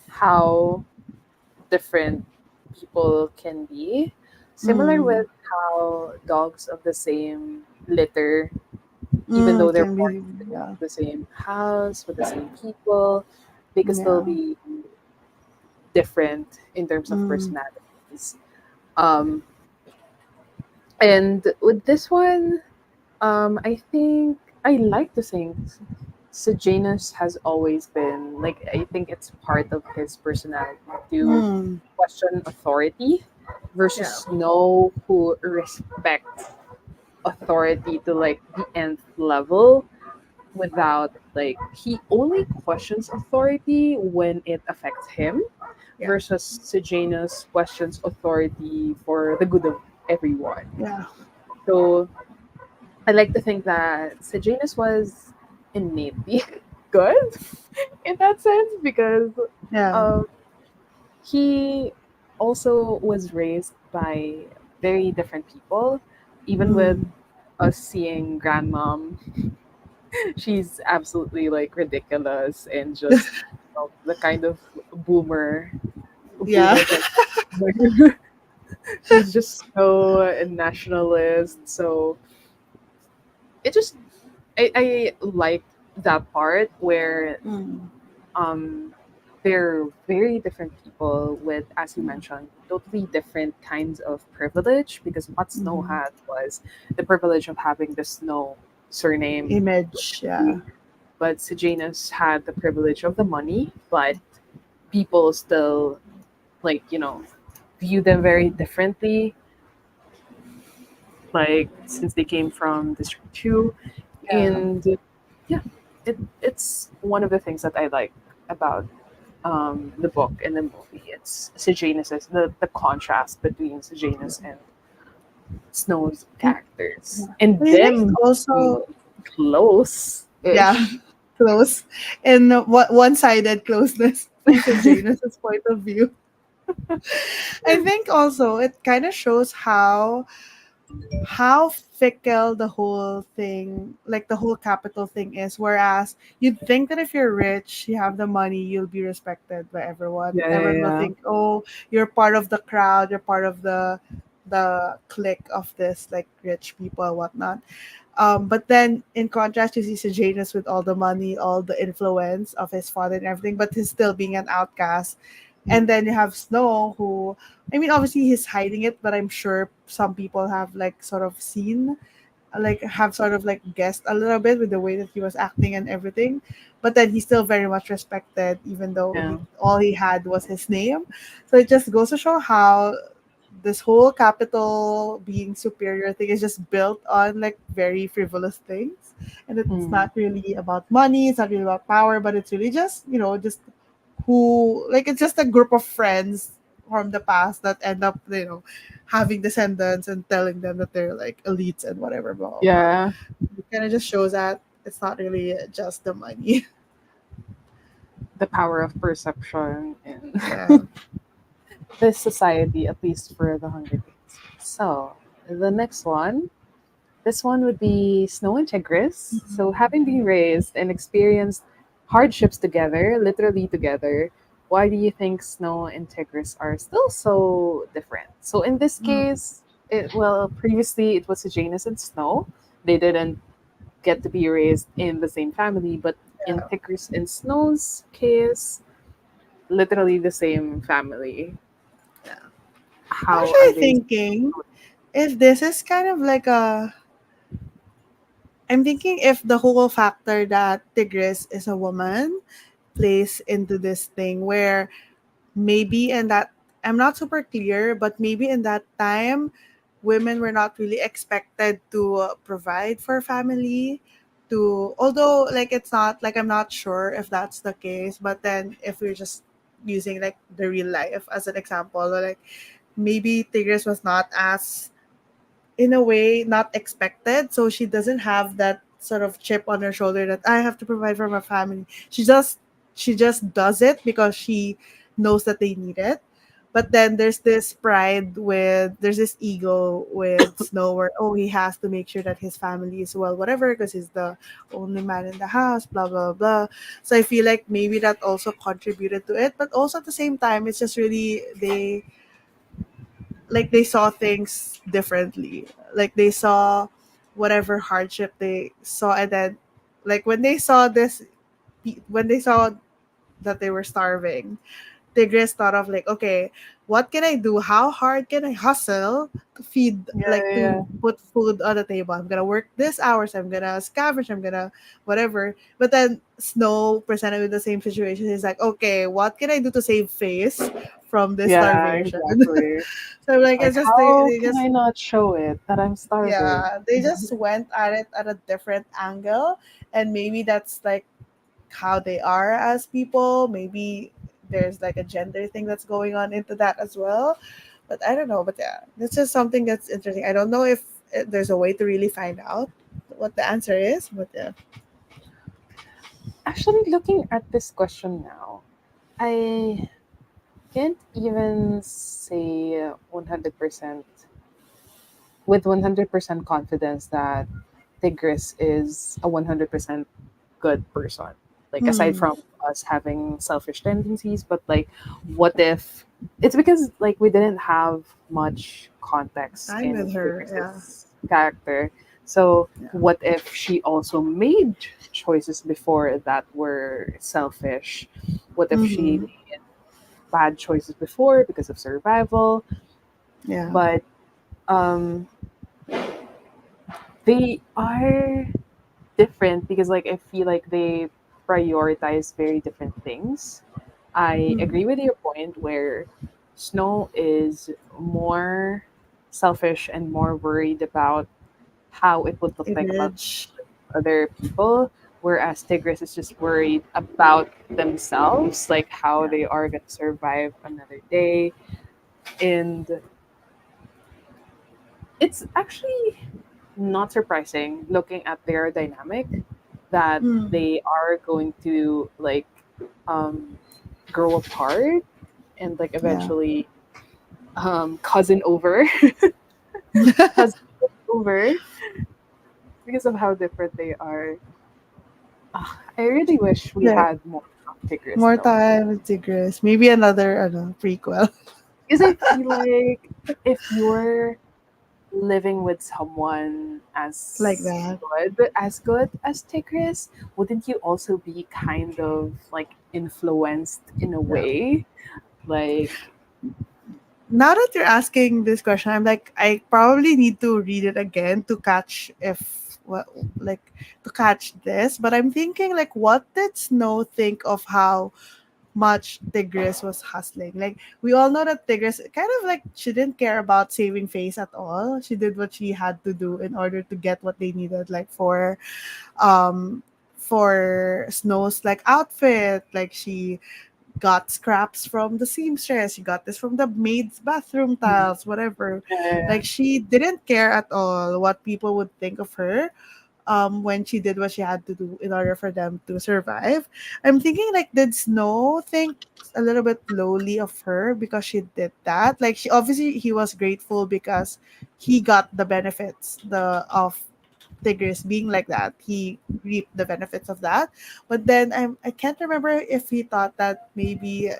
how different people can be. Similar Mm. with how dogs of the same litter, even though they're Can born be in yeah. the same house with the same people, they can still Yeah. be different in terms of Mm. personalities. Um, And with this one, I think I like to think Sejanus has always been like, I think it's part of his personality to Mm, question authority versus yeah. Snow, who respects authority to like the nth level without like, he only questions authority when it affects him Yeah. versus Sejanus questions authority for the good of everyone. Yeah. So I like to think that Sejanus was innately good in that sense because Yeah. um, he also was raised by very different people. Even with Mm, us seeing grandmom, she's absolutely like ridiculous and just, the kind of boomer yeah. kind of she's just so a nationalist. So it just, I like that part where Mm, um they're very different people with, as you mentioned, totally different kinds of privilege, because what Snow mm. had was the privilege of having the Snow surname, Image. Yeah. but Sejanus had the privilege of the money, but people still, like, view them very differently, like since they came from District 2. Yeah. And yeah, it's one of the things that I like about the book and the movie. It's Sejanus's, the contrast between Sejanus and Snow's And, characters yeah. and I think them being also, close yeah, ish. close and one-sided closeness from Janus's point of view. I think also it kind of shows how fickle the whole thing, like the whole capital thing is. Whereas you'd think that if you're rich, you have the money, you'll be respected by everyone. Yeah, yeah, Everyone will yeah. think, oh, you're part of the crowd, you're part of the clique of this like rich people and whatnot. But then in contrast, you see Sejanus with all the money, all the influence of his father and everything, but he's still being an outcast. And then you have Snow, who, I mean, obviously he's hiding it, but I'm sure some people have like sort of seen, like have sort of like guessed a little bit with the way that he was acting and everything. But then he's still very much respected, even though Yeah. all he had was his name. So it just goes to show how this whole capital being superior thing is just built on like very frivolous things, and it's Mm. not really about money, it's not really about power, but it's really just, just who, like, it's just a group of friends from the past that end up, having descendants and telling them that they're like elites and whatever, blah blah blah. Yeah, It kind of just shows that it's not really just the money. the power of perception in Yeah. this society, at least for the Hunger Games. So the next one, this one would be Snow and Tigris. So, having been raised and experienced hardships together, literally together, why do you think Snow and Tigris are still so different? So, in this Mm, case, previously it was Janus and Snow. They didn't get to be raised in the same family, but in yeah. Tigris and Snow's case, literally the same family. Yeah. I'm How are actually they? thinking if this is kind of like a I'm thinking if the whole factor that Tigris is a woman plays into this thing where maybe in that, I'm not super clear, but maybe in that time women were not really expected to provide for family, to, although like it's not like, I'm not sure if that's the case, but then if we're just using like the real life as an example, or like maybe Tigris was not as, in a way, not expected, so she doesn't have that sort of chip on her shoulder that I have to provide for my family. She just does it because she knows that they need it. But then there's this ego with Snow where, oh, he has to make sure that his family is well, whatever, because he's the only man in the house, blah blah blah. So I feel like maybe that also contributed to it, but also at the same time it's just really, they saw things differently. Like they saw whatever hardship they saw, and then like when they saw that they were starving, Tigris thought of like, okay, what can I do? How hard can I hustle to feed, Yeah, like yeah, to put food on the table? I'm gonna work this hours. I'm gonna scavenge. I'm gonna whatever. But then Snow presented with the same situation. He's like, okay, what can I do to save face from this yeah, starvation? exactly. So like Like, it's just they, how they can just I not show it that I'm starving? yeah, they just went at it at a different angle, and maybe that's like how they are as people. Maybe there's like a gender thing that's going on into that as well. But I don't know. But yeah, that's just something that's interesting. I don't know if there's a way to really find out what the answer is. But yeah. Actually, looking at this question now, I can't even say 100% with 100% confidence that Tigris is a 100% good person. Like, aside Hmm. from us having selfish tendencies, but like, what if it's because like we didn't have much context I'm with in her. Yeah. Tigris's character. So, Yeah. what if she also made choices before that were selfish? What if she Mm-hmm. made bad choices before because of survival? Yeah. But um they are different because like I feel like they prioritize very different things. I Mm-hmm. agree with your point where Snow is more selfish and more worried about how it would look like about Image. other people, whereas Tigris is just worried about themselves, like how Yeah. they are gonna survive another day. And it's actually not surprising looking at their dynamic that Mm. they are going to like um grow apart and like Yeah. eventually cousin over cousin over because of how different they are. I really wish we There. had more of Tigris More though, time with Tigris. Maybe another prequel. because I feel like if you're living with someone Like that. as good as Tigris, wouldn't you also be kind of like influenced in a Yeah. way? Like, Now that you're asking this question, I'm like, I probably need to read it again to catch if what like to catch this. But I'm thinking like, what did Snow think of how much Tigris was hustling? Like we all know that Tigris kind of like she didn't care about saving face at all. She did what she had to do in order to get what they needed, like um for Snow's like outfit. Like she got scraps from the seamstress. She got this from the maid's bathroom mm, tiles, whatever. yeah, Like she didn't care at all what people would think of her when she did what she had to do in order for them to survive. I'm thinking like did Snow think a little bit lowly of her because she did that? Like she obviously he was grateful because he got the benefits the of Tigris being like that. He reaped the benefits of that. But then I can't remember if he thought that maybe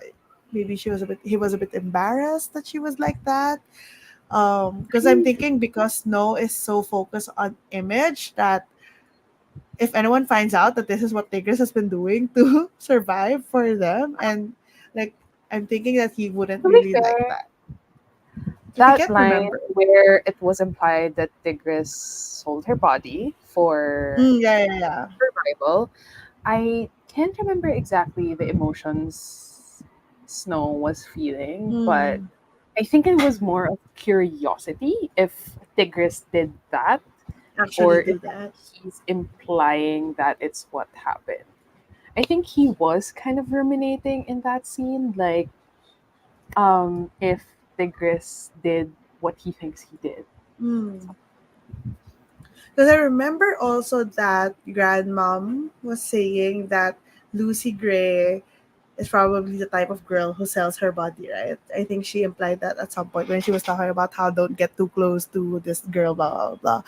she was a bit he was a bit embarrassed that she was like that. Because I'm thinking because Snow is so focused on image that if anyone finds out that this is what Tigris has been doing to survive for them, and like I'm thinking that he wouldn't to be really like fair, that. But I that can't line remember. where it was implied that Tigris sold her body for Yeah, yeah, yeah. survival, I can't remember exactly the emotions Snow was feeling, but Mm, I think it was more of curiosity if Tigris did that actually or if do that. he's implying that it's what happened. I think he was kind of ruminating in that scene, like if Tigris did what he thinks he did. Mm. Because I remember also that grandmom was saying that Lucy Gray is probably the type of girl who sells her body, right? I think she implied that at some point when she was talking about how don't get too close to this girl, blah, blah, blah.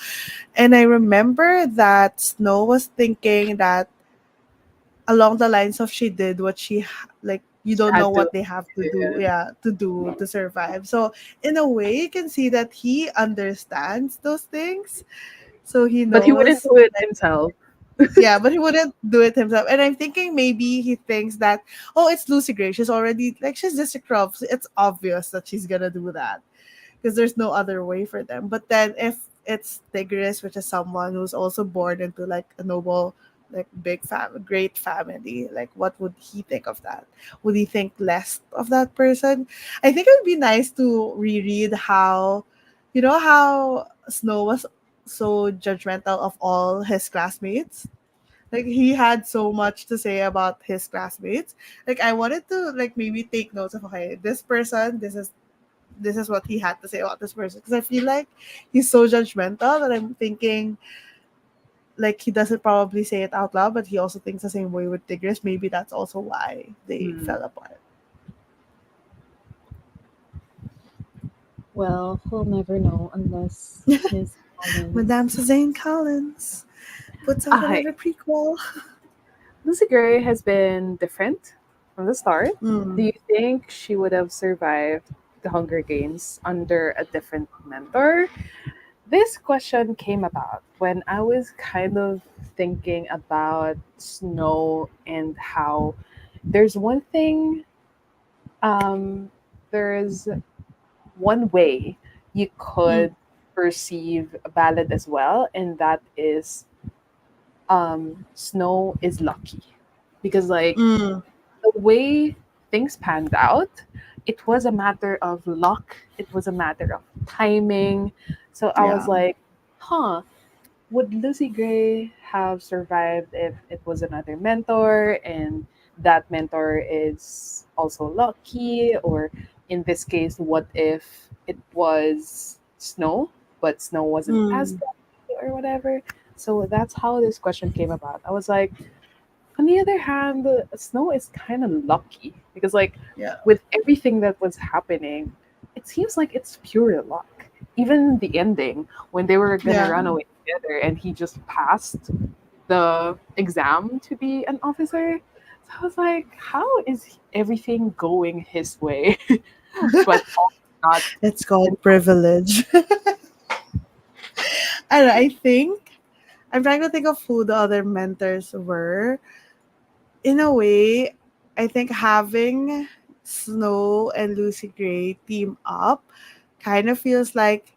And I remember that Snow was thinking that along the lines of she did what like you She don't know had to, what they have to do, yeah, to do to survive. So in a way you can see that he understands those things, so he but he wouldn't knows do it like himself. Yeah, but he wouldn't do it himself. And I'm thinking maybe he thinks that, oh, it's Lucy Gray. She's already like she's just a crop. It's obvious that she's gonna do that because there's no other way for them. But then if it's Tigris, which is someone who's also born into like a noble, like great family, like what would he think of that? Would he think less of that person? I think it would be nice to reread how, you know, how Snow was so judgmental of all his classmates. Like he had so much to say about his classmates. Like I wanted to like maybe take notes of, okay, this person, this is what he had to say about this person, because I feel like he's so judgmental that I'm thinking like he doesn't probably say it out loud, but he also thinks the same way with Tigris. Maybe that's also why they Hmm. fell apart. Well, we'll never know unless Miss Madame Collins. Suzanne Collins puts out Ah, another prequel. Lucy Gray has been different from the start. Do Mm. you think she would have survived the Hunger Games under a different mentor? This question came about when I was kind of thinking about Snow and how there's one thing, um, there's one way you Mm. could perceive a ballad as well, and that is Snow is lucky. Because, like, Mm. the way things panned out, it was a matter of luck, it was a matter of timing. So I was Yeah. like, huh, would Lucy Gray have survived if it was another mentor and that mentor is also lucky? Or in this case, what if it was Snow, but Snow wasn't as Mm. lucky or whatever? So that's how this question came about. I was like, on the other hand, Snow is kind of lucky because, like, Yeah. with everything that was happening, it seems like it's pure luck. Even the ending, when they were gonna Yeah. run away together and he just passed the exam to be an officer. So I was like, how is everything going his way? But also not. It's called privilege. I don't know, I think I'm trying to think of who the other mentors were. In a way, I think having Snow and Lucy Gray team up kind of feels like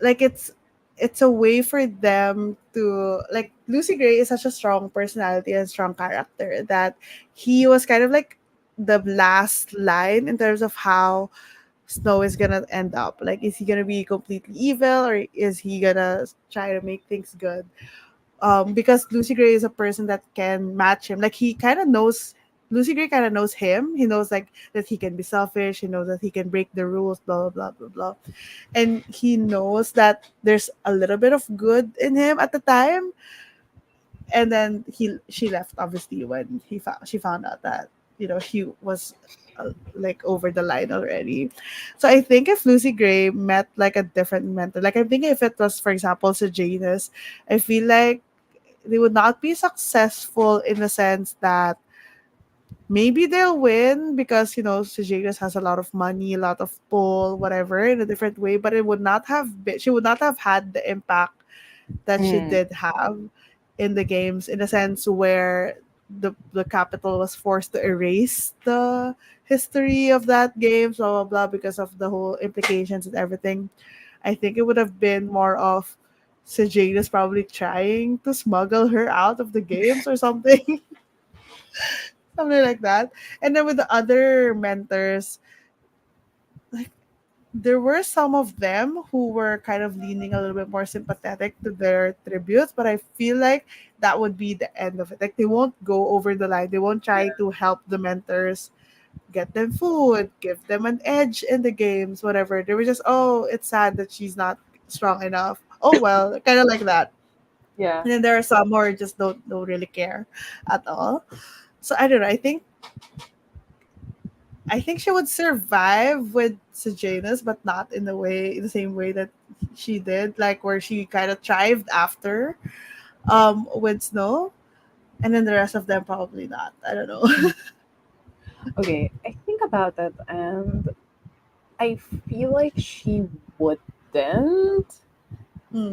it's a way for them to like Lucy Gray is such a strong personality and strong character that he was kind of like the last line in terms of how Snow is gonna end up. Like, is he gonna be completely evil or is he gonna try to make things good? Because Lucy Gray is a person that can match him. Like he kind of knows Lucy Gray kind of knows him. He knows like that he can be selfish. He knows that he can break the rules. Blah blah blah blah blah. And he knows that there's a little bit of good in him at the time. And then she left obviously when she found out that he was like over the line already. So I think if Lucy Gray met like a different mentor, like I'm thinking if it was for example Sejanus, I feel like they would not be successful in the sense that maybe they'll win because Sejanus has a lot of money, a lot of pull, whatever, in a different way, but it would not have been, she would not have had the impact that she Mm, did have in the games, in a sense where the capital was forced to erase the history of that game, blah blah blah, because of the whole implications and everything. I think it would have been more of Sejanus probably trying to smuggle her out of the games or something, something like that. And then with the other mentors, like there were some of them who were kind of leaning a little bit more sympathetic to their tributes, but I feel like that would be the end of it. Like they won't go over the line. They won't try to help the mentors, get them food, give them an edge in the games, whatever. They were just, oh, it's sad that she's not strong enough. Oh well, kind of like that. yeah. And then there are some who are just don't really care at all. So I don't know. I think she would survive with Sejanus, but not the same way that she did, like where she kind of thrived after with Snow, and then the rest of them probably not. I don't know. Mhm. Okay, I think about that and I feel like she wouldn't.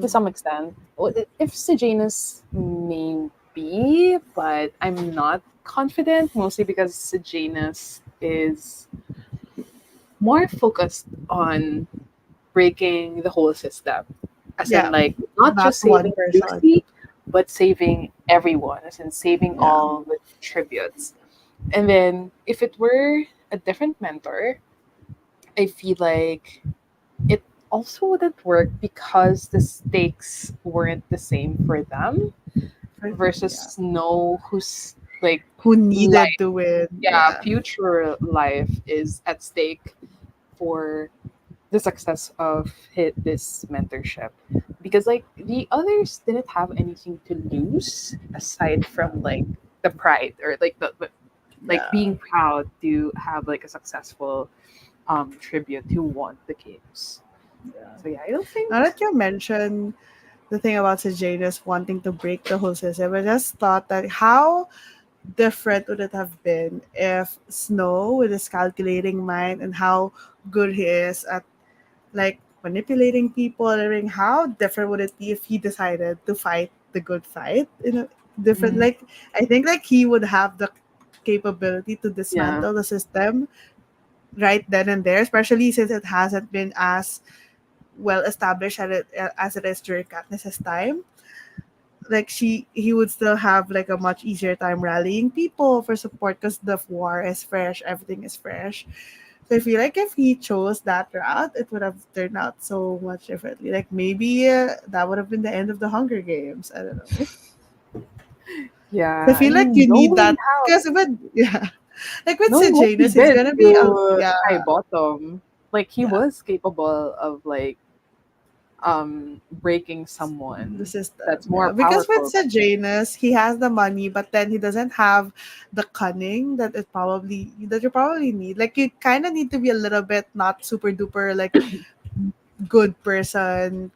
to Hmm. some extent. Well, if Sejanus may be, but I'm not confident, mostly because Sejanus is more focused on breaking the whole system. As in, Yeah, like, not not just one saving person. Lucy, but saving everyone, as in saving Yeah. all the tributes. And then, if it were a different mentor, I feel like it also wouldn't work because the stakes weren't the same for them versus Yeah. Snow, who's like Who needed life, to win? yeah, Yeah. future life is at stake for the success of this mentorship, because like the others didn't have anything to lose aside from like the pride, or like like Yeah. being proud to have like a successful tribute who won the games. Yeah. So yeah, I don't think. Now that you mentioned the thing about Sejanus wanting to break the whole system, I just thought that how different would it have been if Snow, with his calculating mind and how good he is at like manipulating people and everything, how different would it be if he decided to fight the good fight in a different, Mm, like, I think like he would have the capability to yeah. dismantle the system right then and there, especially since it hasn't been as well established as it is during Katniss's time. Like he would still have like a much easier time rallying people for support because the war is fresh, everything is fresh. So I feel like if he chose that route, it would have turned out so much differently. Like maybe that would have been the end of the Hunger Games. I don't know. So I Yeah, I feel like mean, you need that because with yeah, like with knowing what he Sejanus, it's did gonna be a to yeah, High Bottom, like he yeah, was capable of like breaking the someone system. that's Yeah, more because with powerful than him. Sejanus, he has the money, but then he doesn't have the cunning that you probably need. Like you kind of need to be a little bit not super duper like good person,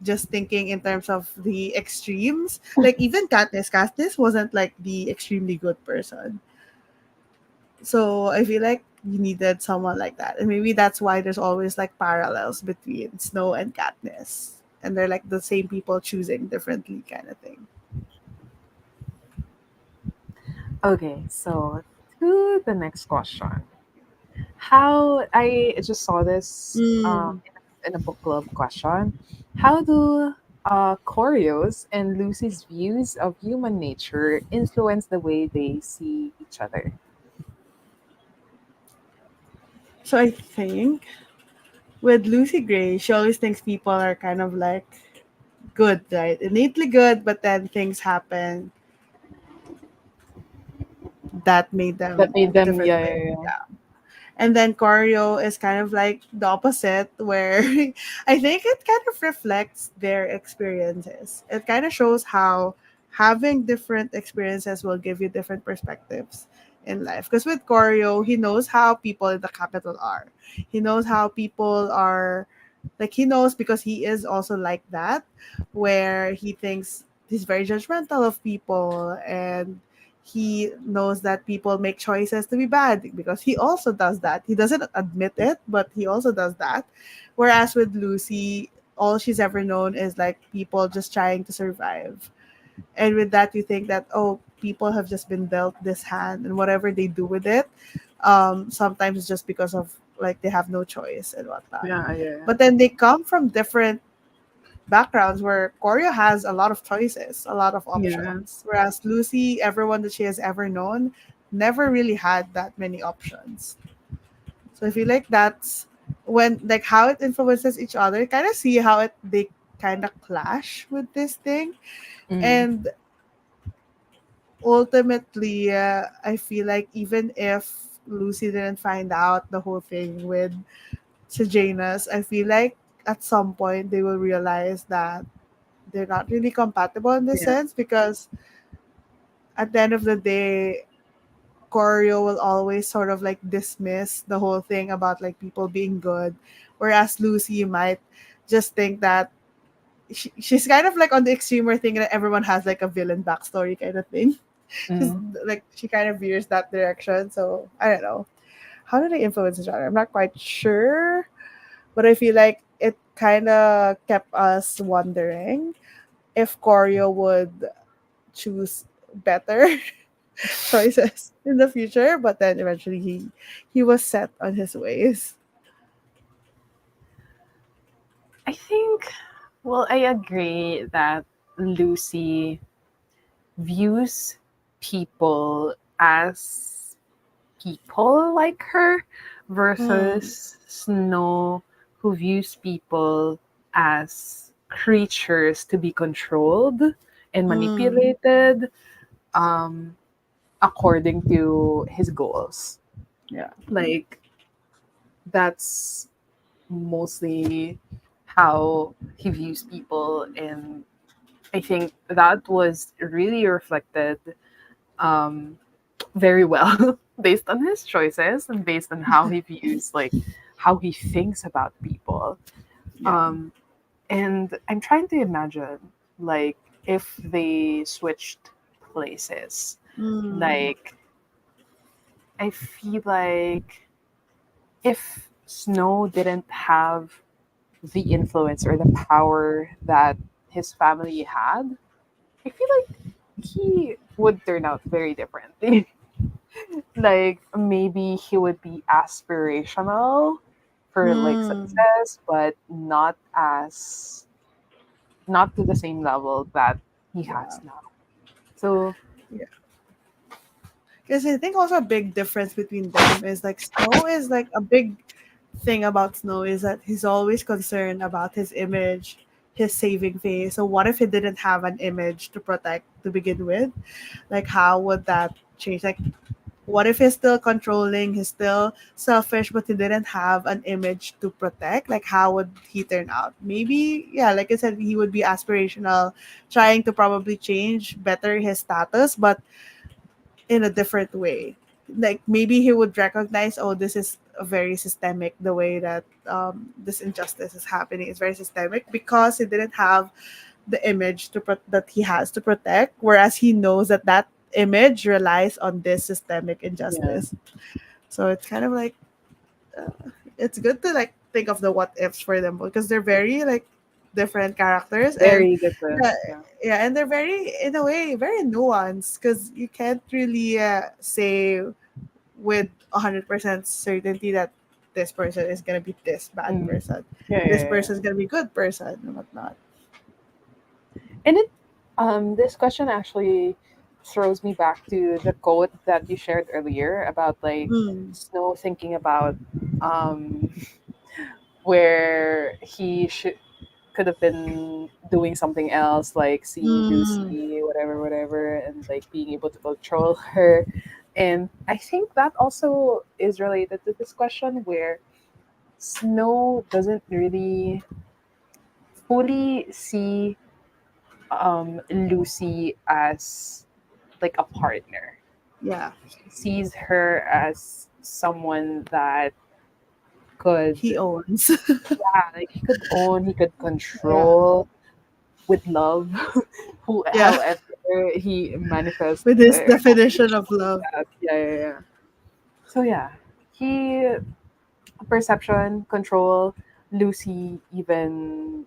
just thinking in terms of the extremes. Like even Katniss wasn't like the extremely good person. So I feel like you needed someone like that. And maybe that's why there's always like parallels between Snow and Katniss. And they're like the same people choosing differently kind of thing. Okay, so to the next question. How I just saw this Mm. in a book club question. How do Corio's and Lucy's views of human nature influence the way they see each other? So I think with Lucy Gray, she always thinks people are kind of like good, right? Innately good, but then things happen that made That them made them, different yeah, ways. yeah, yeah. And then Choreo is kind of like the opposite, where I think it kind of reflects their experiences. It kind of shows how having different experiences will give you different perspectives in life. Because with Choreo, he knows how people in the capital are. He knows how people are, like, he knows because he is also like that, where he thinks he's very judgmental of people, and he knows that people make choices to be bad because he also does that. He doesn't admit it, but he also does that. Whereas with Lucy, all she's ever known is like people just trying to survive. And with that, you think that, oh, people have just been dealt this hand, and whatever they do with it, sometimes it's just because of like they have no choice and whatnot. Yeah, yeah, But then they come from different backgrounds where Korea has a lot of choices, a lot of yeah. options. Whereas Lucy, everyone that she has ever known, never really had that many options. So I feel like that's when like how it influences each other. Kind of see how it they kind of clash with this thing, Mm, and ultimately, I feel like even if Lucy didn't find out the whole thing with Sejanus, I feel like at some point they will realize that they're not really compatible in this yeah. sense because at the end of the day, Corio will always sort of like dismiss the whole thing about like people being good, whereas Lucy might just think that she's kind of like on the extremer thing that everyone has like a villain backstory kind of thing. She's Mm. like she kind of veers that direction. So I don't know. How do they influence each other? I'm not quite sure, but I feel like it kind of kept us wondering if Koryo would choose better choices in the future, but then eventually he was set on his ways. I think, well, I agree that Lucy views people as people like her Mm, versus Snow, who views people as creatures to be controlled and mm, manipulated um, according to his goals. yeah. Like, that's mostly how he views people. And I think that was really reflected um, very well based on his choices and based on how he views, like, how he thinks about people. Yeah. Um, and I'm trying to imagine, like, if they switched places. Mm, Like, I feel like if Snow didn't have the influence or the power that his family had, I feel like he would turn out very differently. Like maybe he would be aspirational for like mm, success, but not to the same level that he yeah. has now. So Yeah. Because I think also a big difference between them is like Snow is like a big thing about Snow is that he's always concerned about his image, his saving face. So what if he didn't have an image to protect to begin with? Like how would that change? Like what if he's still controlling, he's still selfish, but he didn't have an image to protect? Like how would he turn out? Maybe, yeah, like I said, he would be aspirational, trying to probably change, better his status, but in a different way. Like maybe he would recognize, oh, this is a very systemic. The way that this injustice is happening is very systemic because he didn't have the image that he has to protect, whereas he knows that that image relies on this systemic yeah, injustice. So it's kind of like it's good to like think of the what ifs for them because they're very like different characters and very different. yeah, Yeah, yeah, and they're very in a way very nuanced because you can't really say with 100% certainty that this person is gonna be this bad mm. person, Yeah, this yeah, yeah. person is gonna be good person and whatnot. And this question actually throws me back to the quote that you shared earlier about like Mm, Snow thinking about um where he should could have been doing something else, like seeing mm, Lucy, whatever, whatever, and like being able to control her. And I think that also is related to this question where Snow doesn't really fully see Lucy as like a partner. yeah, He sees her as someone that he could, owns. yeah, like he could own, he could Yeah, control with love. Who, yeah, however, he manifests with his definition of emotions love. as. Yeah, yeah, yeah. So yeah, he perception, control. Lucy even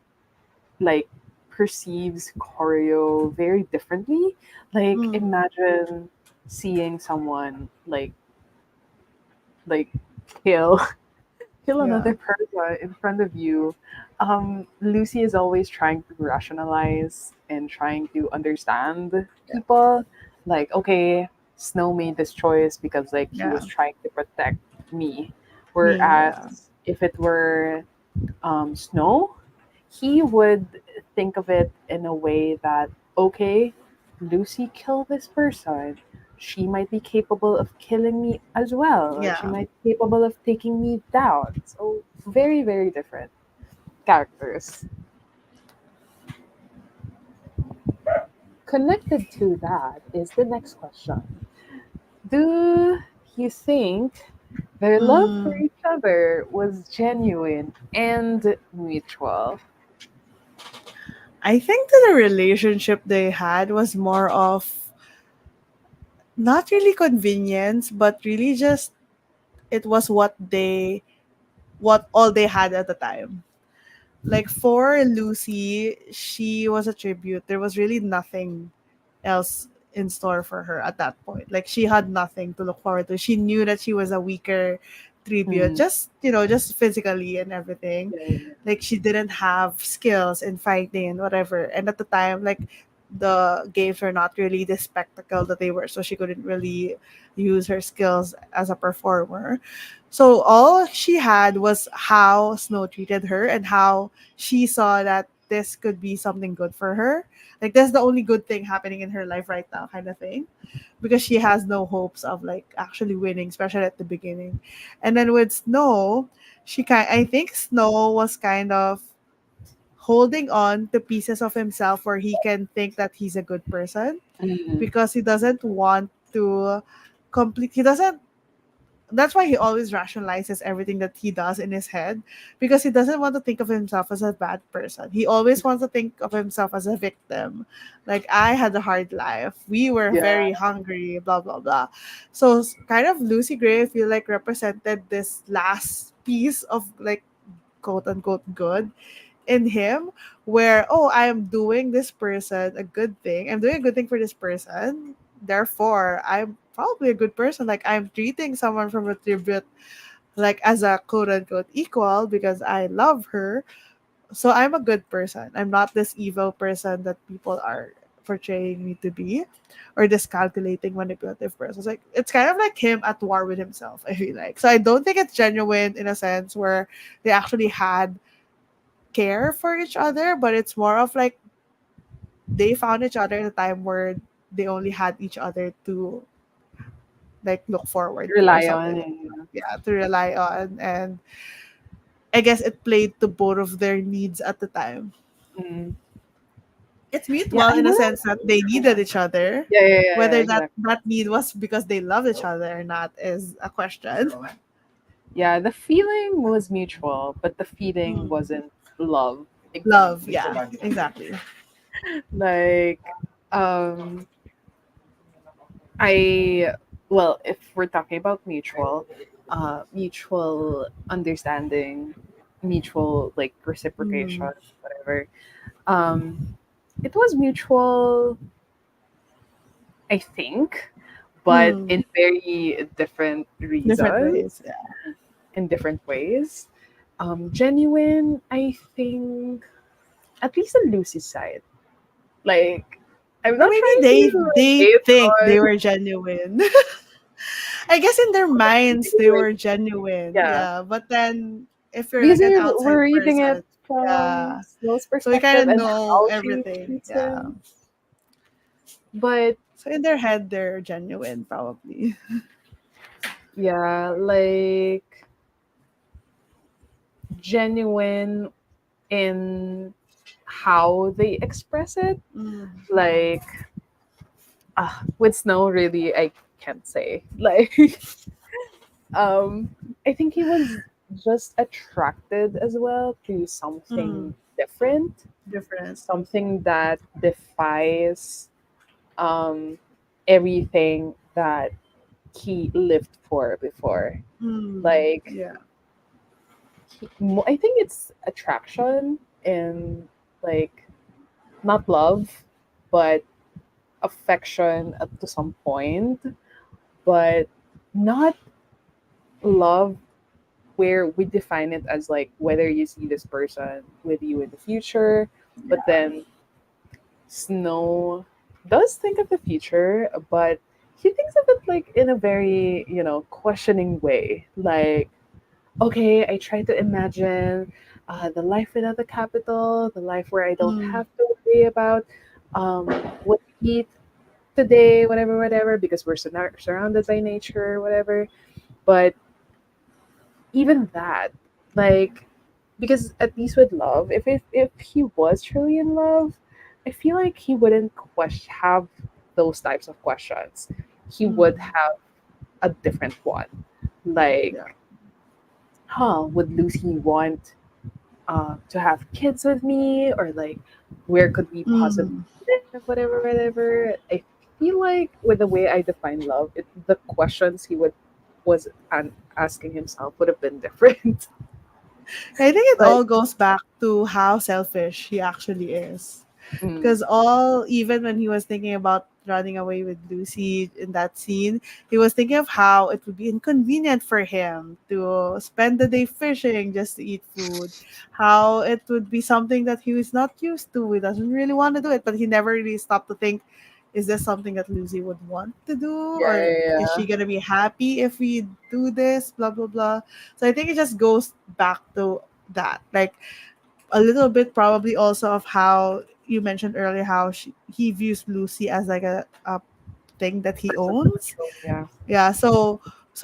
like perceives choreo very differently. Like Mm, imagine seeing someone like kill kill yeah, another person in front of you. Lucy is always trying to rationalize and trying to understand yeah, people. Like, okay, Snow made this choice because like he yeah, was trying to protect me. me, Whereas yeah, if it were Snow, he would think of it in a way that, okay, Lucy killed this person. She might be capable of killing me as well. She yeah. might be capable of taking me down. So, very, very different characters. Connected to that is the next question. Do you think their love for Mm, each other was genuine and mutual? I think that the relationship they had was more of not really convenience, but really just it was what all they had at the time. like for Lucy, she was a tribute. There was really nothing else in store for her at that point. Like she had nothing to look forward to. She knew that she was a weaker tribute, Mm. just just physically and everything. Yeah. Like she didn't have skills in fighting and whatever. And at the time, like the games were not really the spectacle that they were, so she couldn't really use her skills as a performer. So all she had was how Snow treated her and how she saw that this could be something good for her. Like that's the only good thing happening in her life right now, kind of thing. Because she has no hopes of like actually winning, especially at the beginning. And then with Snow, I think Snow was kind of holding on to pieces of himself where he can think that he's a good person Mm. because he doesn't want to he doesn't that's why he always rationalizes everything that he does in his head because he doesn't want to think of himself as a bad person. He always wants to think of himself as a victim. Like, I had a hard life. We were Yeah. very hungry, blah, blah, blah. So, kind of Lucy Gray, I feel like, represented this last piece of, like, quote unquote good in him where, oh, I'm doing this person a good thing. I'm doing a good thing for this person. Therefore, I'm probably a good person. Like, I'm treating someone from a tribute like as a quote unquote equal because I love her. So I'm a good person. I'm not this evil person that people are portraying me to be or this calculating manipulative person. It's kind of like him at war with himself, I feel like. So I don't think it's genuine in a sense where they actually had care for each other, but it's more of like they found each other at a time where they only had each other to like look forward to or Rely something on. like that. Yeah, to rely on. And I guess it played to both of their needs at the time. Mm. It's Yeah, mutual I in a wouldn't. sense that they needed each other. Yeah, Whether exactly. that need was because they love each other or not is a question. Yeah, the feeling was mutual, but the feeling Mm. wasn't love Love, exactly. yeah, exactly. Like, um, I well, if we're talking about mutual understanding, mutual like reciprocation, Mm. whatever. Um, it was mutual, I think, but Mm. in very different Different reasons, ways, yeah. in different ways. Genuine, I think, at least on Lucy's side. Like, I'm Or not maybe trying to they hate think on. they were genuine. I guess in their minds they Like, were genuine, yeah, yeah. But then if you're because like an outside we're reading it person, from yeah. Snow's So we kind perspective of and know how she everything, treats yeah. him. But So in their head they're genuine, probably. yeah, like genuine in how they express it. Mm. Like, with Snow, really, I can't say. Like, I think he was just attracted as well to Mm. something different, Different. something that defies um, everything that he lived for before. Mm. Like, Yeah. I think it's attraction and like not love, but affection up to some point, but not love where we define it as like whether you see this person with you in the future, but Yeah. then Snow does think of the future, but he thinks of it like in a very, questioning way. Like, okay, I try to imagine the life without the capital, the life where I don't Mm. have to worry about what we eat today, whatever, whatever, because we're surrounded by nature, whatever. But even that, like, because at least with love, if he was truly in love, I feel like he wouldn't have those types of questions. He would Mm. have a different one. Yeah. Like, would Lucy want to have kids with me, or like, where could we possibly Mm. live, whatever, whatever. I feel like with the way I define love, the questions he was asking himself would have been different. I think it But all goes back to how selfish he actually is. mm, Because all, even when he was thinking about running away with Lucy in that scene, he was thinking of how it would be inconvenient for him to spend the day fishing just to eat food, how it would be something that he was not used to. He doesn't really want to do it, but he never really stopped to think, is this something that Lucy would want to do? yeah, Or is yeah, she going to be happy if we do this? Blah, blah, blah. So I think it just goes back to that. Like, a little bit probably also of how you mentioned earlier how he views Lucy as like a thing that he person to owns. control. Yeah. Yeah, so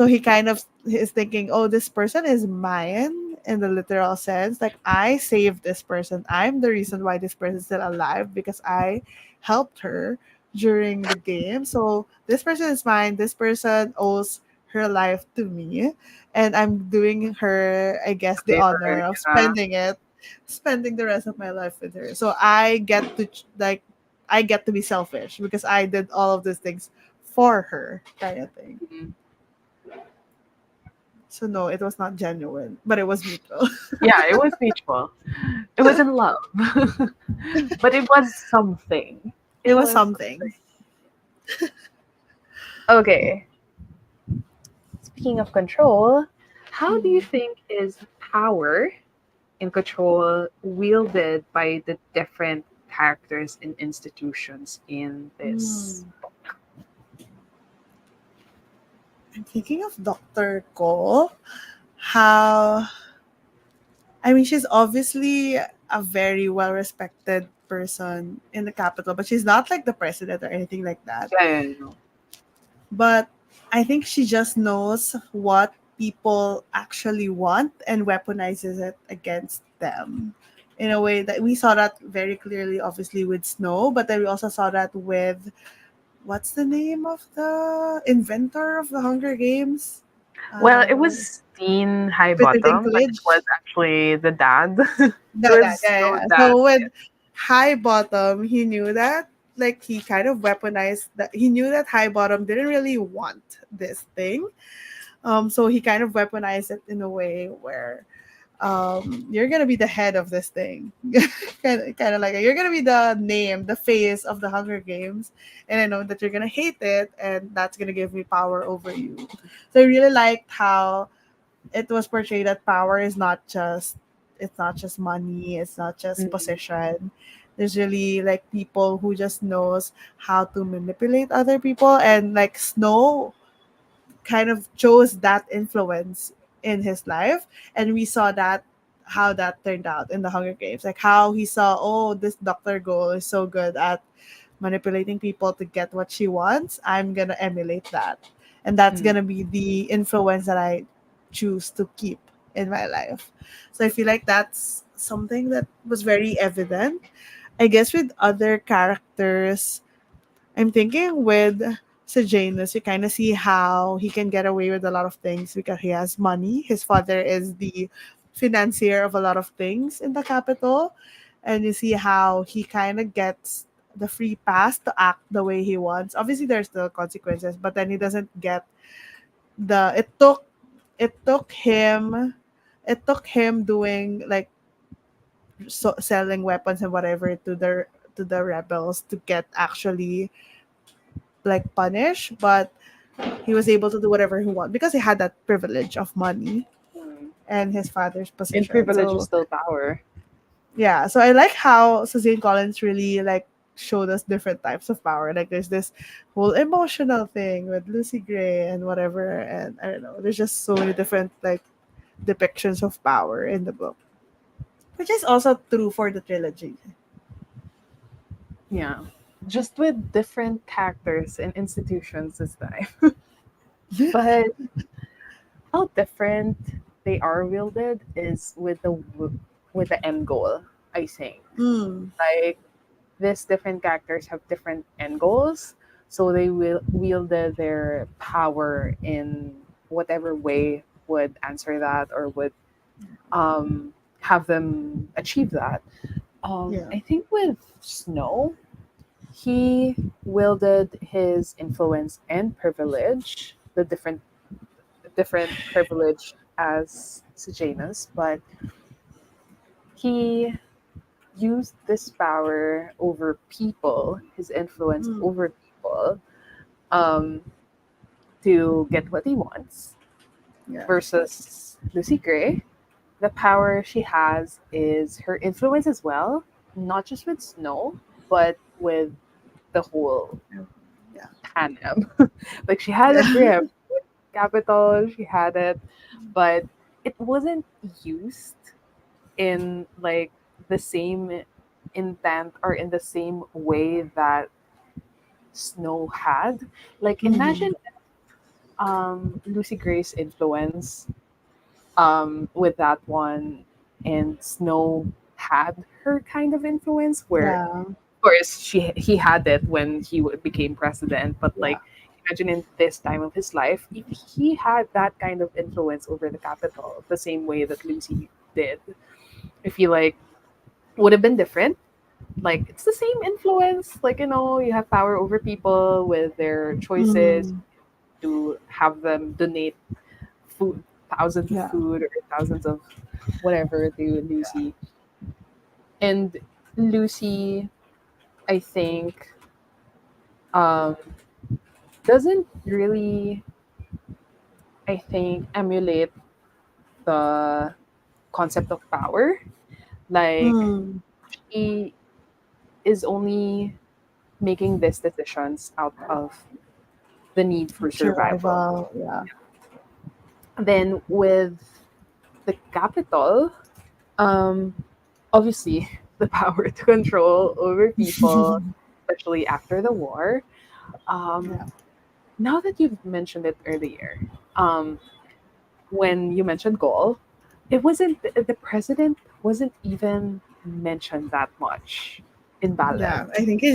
he kind of is thinking, oh, this person is mine in the literal sense. Like, I saved this person. I'm the reason why this person is still alive because I helped her during the game. So this person is mine. This person owes her life to me, and I'm doing her, I guess, the Favor. honor of Yeah. spending the rest of my life with her. So I get to like I get to be selfish because I did all of these things for her, kind of thing. Mm. So no, it was not genuine, but it was mutual. Yeah, it was mutual. It wasn't love, but it was something. It It was was something. something. Okay. Speaking of control, how do you Mm. think is power and control wielded by the different characters and institutions in this Mm. book? I'm thinking of Dr. Cole. How, I mean, she's obviously a very well respected person in the capital, but she's not like the president or anything like that. Yeah, yeah, yeah. But I think she just knows what people actually want and weaponizes it against them in a way that we saw that very clearly, obviously, with Snow, but then we also saw that with what's the name of the inventor of the Hunger Games? Well, it Uh, was Dean Peter Highbottom, but it was Dinklage. actually the dad. It That, was yeah, no yeah. dad. So with High Bottom, he knew that, like, he kind of weaponized that. He knew that High Bottom didn't really want this thing. So he kind of weaponized it in a way where you're gonna be the head of this thing, kind of like you're gonna be the name, the face of the Hunger Games, and I know that you're gonna hate it, and that's gonna give me power over you. So I really liked how it was portrayed that power is not just, it's not just money, it's not just Mm, possession. There's really like people who just knows how to manipulate other people, and like Snow kind of chose that influence in his life, and we saw that how that turned out in the Hunger Games, like how he saw, oh, this Dr. Goal is so good at manipulating people to get what she wants. I'm gonna emulate that, and that's mm. gonna be the influence that I choose to keep in my life. So I feel like that's something that was very evident. I guess with other characters, I'm thinking with Sejanus, you kind of see how he can get away with a lot of things because he has money. His father is the financier of a lot of things in the capital. And you see how he kind of gets the free pass to act the way he wants. Obviously, there's still consequences, but then he doesn't get the. It took him. It took him doing like selling weapons and whatever to the rebels to get actually like punished, but he was able to do whatever he wanted because he had that privilege of money Mm. and his father's And position. privilege is So still power. yeah, so I like how Suzanne Collins really like showed us different types of power. Like there's this whole emotional thing with Lucy Gray and whatever, and I don't know. There's just so many different like depictions of power in the book, which is also true for the trilogy. Yeah. Just with different characters and institutions this time. But how different they are wielded is with the end goal, I think. Mm, Like these different characters have different end goals, so they will wielded their power in whatever way would answer that or would have them achieve that. yeah. I think with Snow, he wielded his influence and privilege, the different privilege as Sejanus, but he used this power over people, his influence Mm. over people, um, to get what he wants. Yeah. Versus Lucy Gray, the power she has is her influence as well, not just with Snow, but with the whole Yeah. Panem. Like she had a Yeah. grip, capital, she had it, but it wasn't used in like the same intent or in the same way that Snow had. Like Mhm. imagine Lucy Gray's influence with that one, and Snow had her kind of influence where Yeah. of course he had it when became president, but Yeah. like imagine in this time of his life if he had that kind of influence over the capital the same way that Lucy did, I feel like would have been different. Like it's the same influence, like you have power over people with their choices Mm. to have them donate food, thousands of Yeah. food or thousands of whatever to Lucy. And Lucy, I think, um, doesn't really, I think, emulate the concept of power. Like, Mm. she is only making these decisions out of the need for survival. Survival. Yeah. Then with the capital, um, obviously the power to control over people, especially after the war. Um, Yeah. Now that you've mentioned it earlier, um, when you mentioned goal, it wasn't the president wasn't even mentioned that much in Yeah. ballad. I think he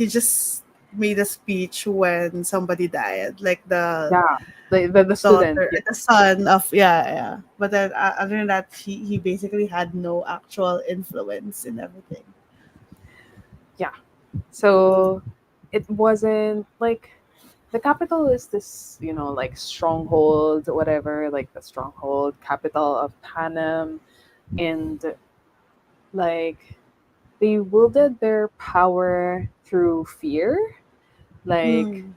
just made a speech when somebody died, like the Yeah, the student. daughter, Yeah, the son of, yeah, yeah. But then other than that, he basically had no actual influence in everything. yeah. So it wasn't like the capital is this, like stronghold, whatever, like the stronghold capital of Panem, and like they wielded their power through fear, like Mm.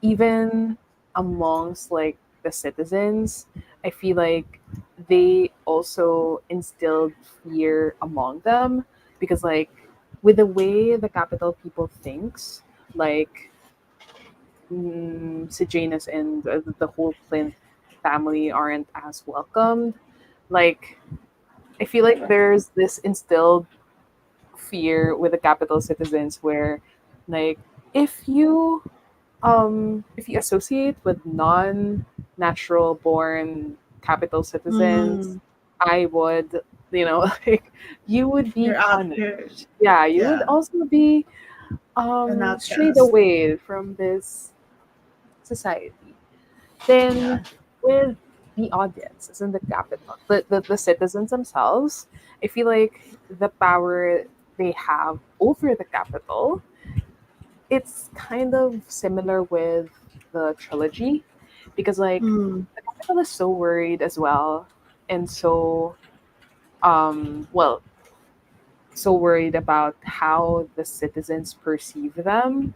even amongst like the citizens. I feel like they also instilled fear among them because like with the way the capital people thinks, like Sejanus and the whole Flint family aren't as welcomed. Like I feel like there's this instilled fear with the capital citizens where like if you if you associate with non-natural born capital citizens, Mm. I would, like you would be You're out here. punished. Yeah, you would Yeah. also be An strayed outcast. away from this society. Then Yeah. with the audiences in the capital, the citizens themselves, I feel like the power they have over the capital, it's kind of similar with the trilogy because like Mm. the capital is so worried as well and so well so worried about how the citizens perceive them.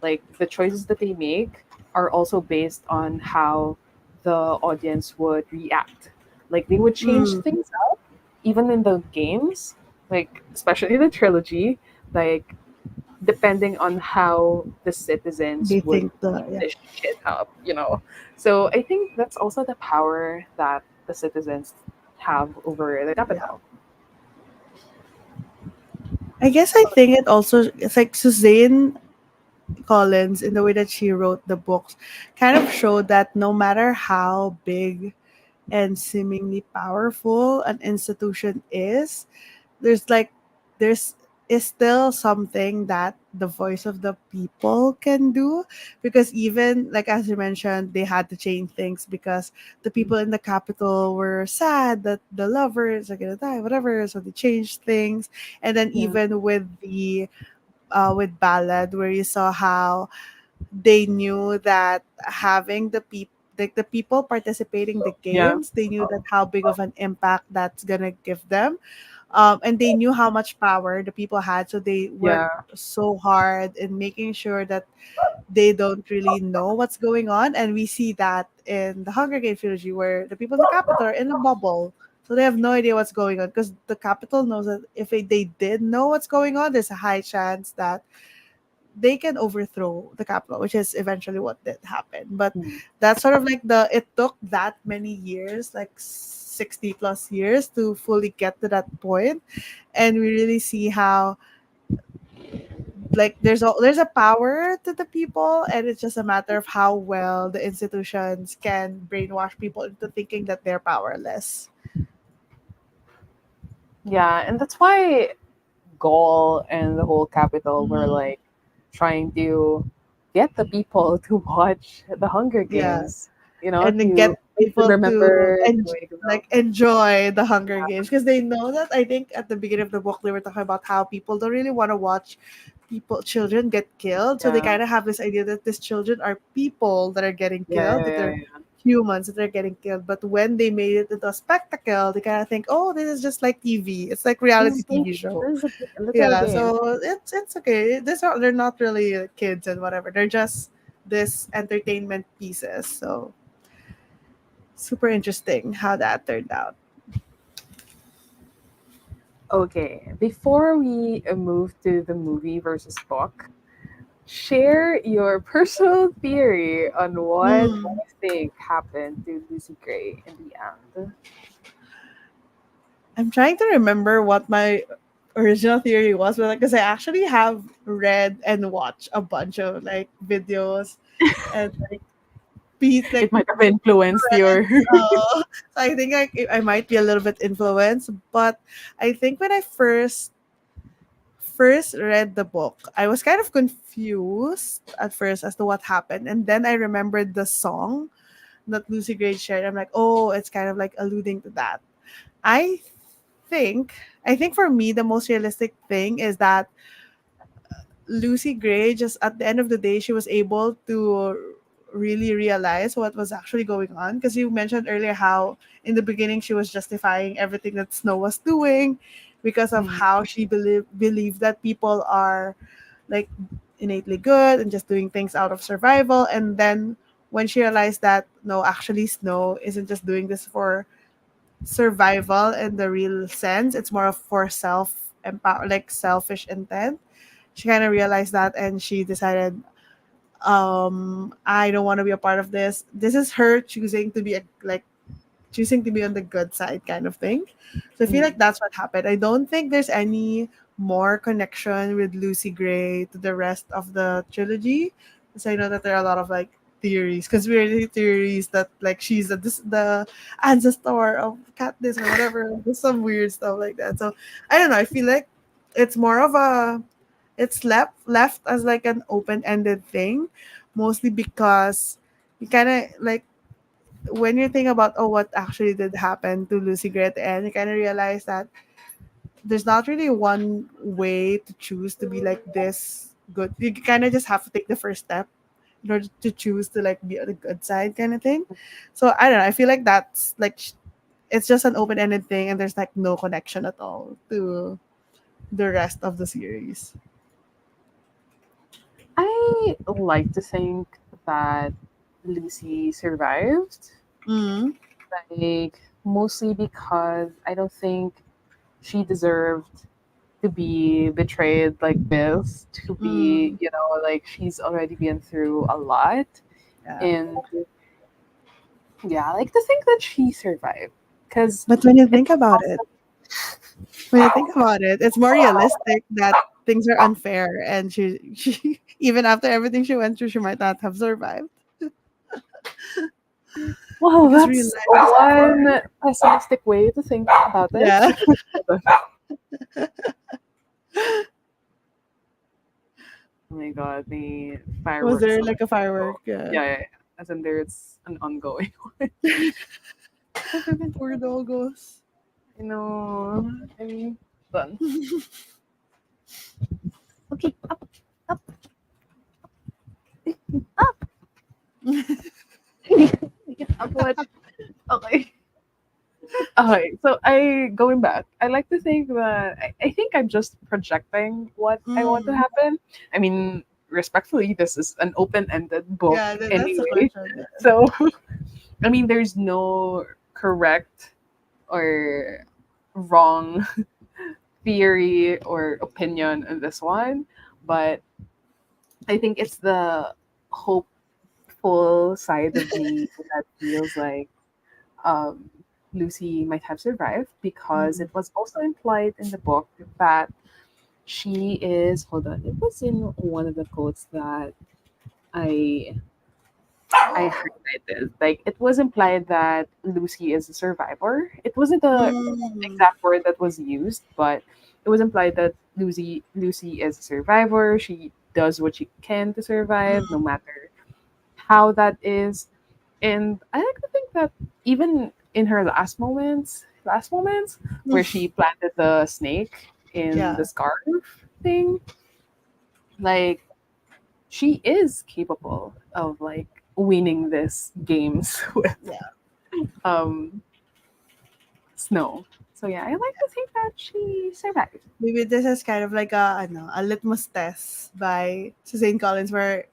Like the choices that they make are also based on how the audience would react. Like they would change Mm. things up even in the games, like especially the trilogy, like depending on how the citizens They would think the, eat yeah. this shit up. So I think that's also the power that the citizens have over the Yeah. capital. I guess I think it's like Suzanne Collins, in the way that she wrote the books, kind of showed that no matter how big and seemingly powerful an institution is, there's like there's is still something that the voice of the people can do, because even like as you mentioned, they had to change things because the people in the capital were sad that the lovers are gonna die, whatever, so they changed things. And then Yeah. even with Ballad, where you saw how they knew that having like the people participating the Yeah. games, they knew that how big of an impact that's gonna give them, and they knew how much power the people had, so they worked Yeah. so hard in making sure that they don't really know what's going on. And we see that in the Hunger Games trilogy, where the people in the capital are in a bubble. So they have no idea what's going on, because the capital knows that if they did know what's going on, there's a high chance that they can overthrow the capital, which is eventually what did happen. But Mm. that's sort of like it took that many years, like 60 plus years, to fully get to that point. And we really see how like there's a power to the people, and it's just a matter of how well the institutions can brainwash people into thinking that they're powerless. Yeah, and that's why Gaul and the whole capital were Mhm. like trying to get the people to watch the Hunger Yeah, Games, and then to get make them people to remember, to make them. like enjoy the Hunger Games, because they know that, I think at the beginning of the book they were talking about how people don't really want to watch children get killed, so they Yeah, kind of have this idea that these children are people that are getting yeah, killed, yeah, that yeah, they're yeah. humans that are getting killed. But when they made it into a spectacle, they kind of think, oh, this is just like TV, it's like This reality is like TV show. this is a literal Yeah, game. so it's okay. They're not really kids and whatever, they're just this entertainment pieces. So super interesting how that turned out. Okay, before we move to the movie versus book, share your personal theory on what Hmm. you think happened to Lucy Gray in the end. I'm trying to remember what my original theory was, but because I actually have read and watched a bunch of like videos and like It like might have influenced your. so I think I might be a little bit influenced. But I think when I first read the book, I was kind of confused at first as to what happened, and then I remembered the song that Lucy Gray shared. I'm like, oh, it's kind of like alluding to that. I I think for me the most realistic thing is that Lucy Gray, just at the end of the day, she was able to really realize what was actually going on. Because you mentioned earlier how in the beginning she was justifying everything that Snow was doing because of Mm, how she believed that people are like innately good and just doing things out of survival. And then when she realized that no, actually Snow isn't just doing this for survival in the real sense, it's more of for like selfish intent. She kind of realized that, and she decided, I don't want to be a part of this. This is her choosing to be choosing to be on the good side kind of thing. So I feel like mm. that's what happened. I don't think there's any more connection with Lucy Gray to the rest of the trilogy, because I know that there are a lot of like theories, conspiracy theories that like she's the ancestor of Katniss or whatever. There's some weird stuff like that. So I don't know. I feel like it's more of a it's left as like an open ended thing, mostly because you kind of like when you think about what actually did happen to Lucy Gray at the end, you kind of realize that there's not really one way to choose to be like this good. You kind of just have to take the first step in order to choose to like be on the good side kind of thing. So I don't know. I feel like that's like it's just an open ended thing, and there's like no connection at all to the rest of the series. I like to think that Lucy survived, Mm. like mostly because I don't think she deserved to be betrayed like this, to be, Mm. like she's already been through a lot. Yeah. And yeah, I like to think that she survived because But when you it's think about it, it's more realistic that things are unfair, and she even after everything she went through, she might not have survived well, because real that's life is unfair. one pessimistic way to think about it. Yeah. Oh my god, the Was fireworks there are like a firework? so Yeah. yeah, yeah, yeah. As in there's an ongoing one. Poor doggos. You know, I mean, done. Okay, up, up, up. What? Okay. Okay. So I going back. I like to think that I think I'm just projecting what I want to Mm. happen. I mean, respectfully, this is an open-ended book Yeah, that's the anyway. question. So I mean, there's no correct or wrong theory or opinion in this one, but I think it's the hopeful side of me that feels like um, Lucy might have survived because Mm. it was also implied in the book that she is. Hold on, it was in one of the quotes that I I highlighted. Like it was implied that Lucy is a survivor. It wasn't the Mm. exact word that was used, but it was implied that Lucy is a survivor. She does what she can to survive, no Mm. matter how that is. And I like to think that even in her last moments where she planted the snake in the Yeah, scarf thing, like she is capable of like winning this games with yeah. um Snow. So yeah, I like to think that she survived. Maybe this is kind of like a litmus test by Suzanne Collins, where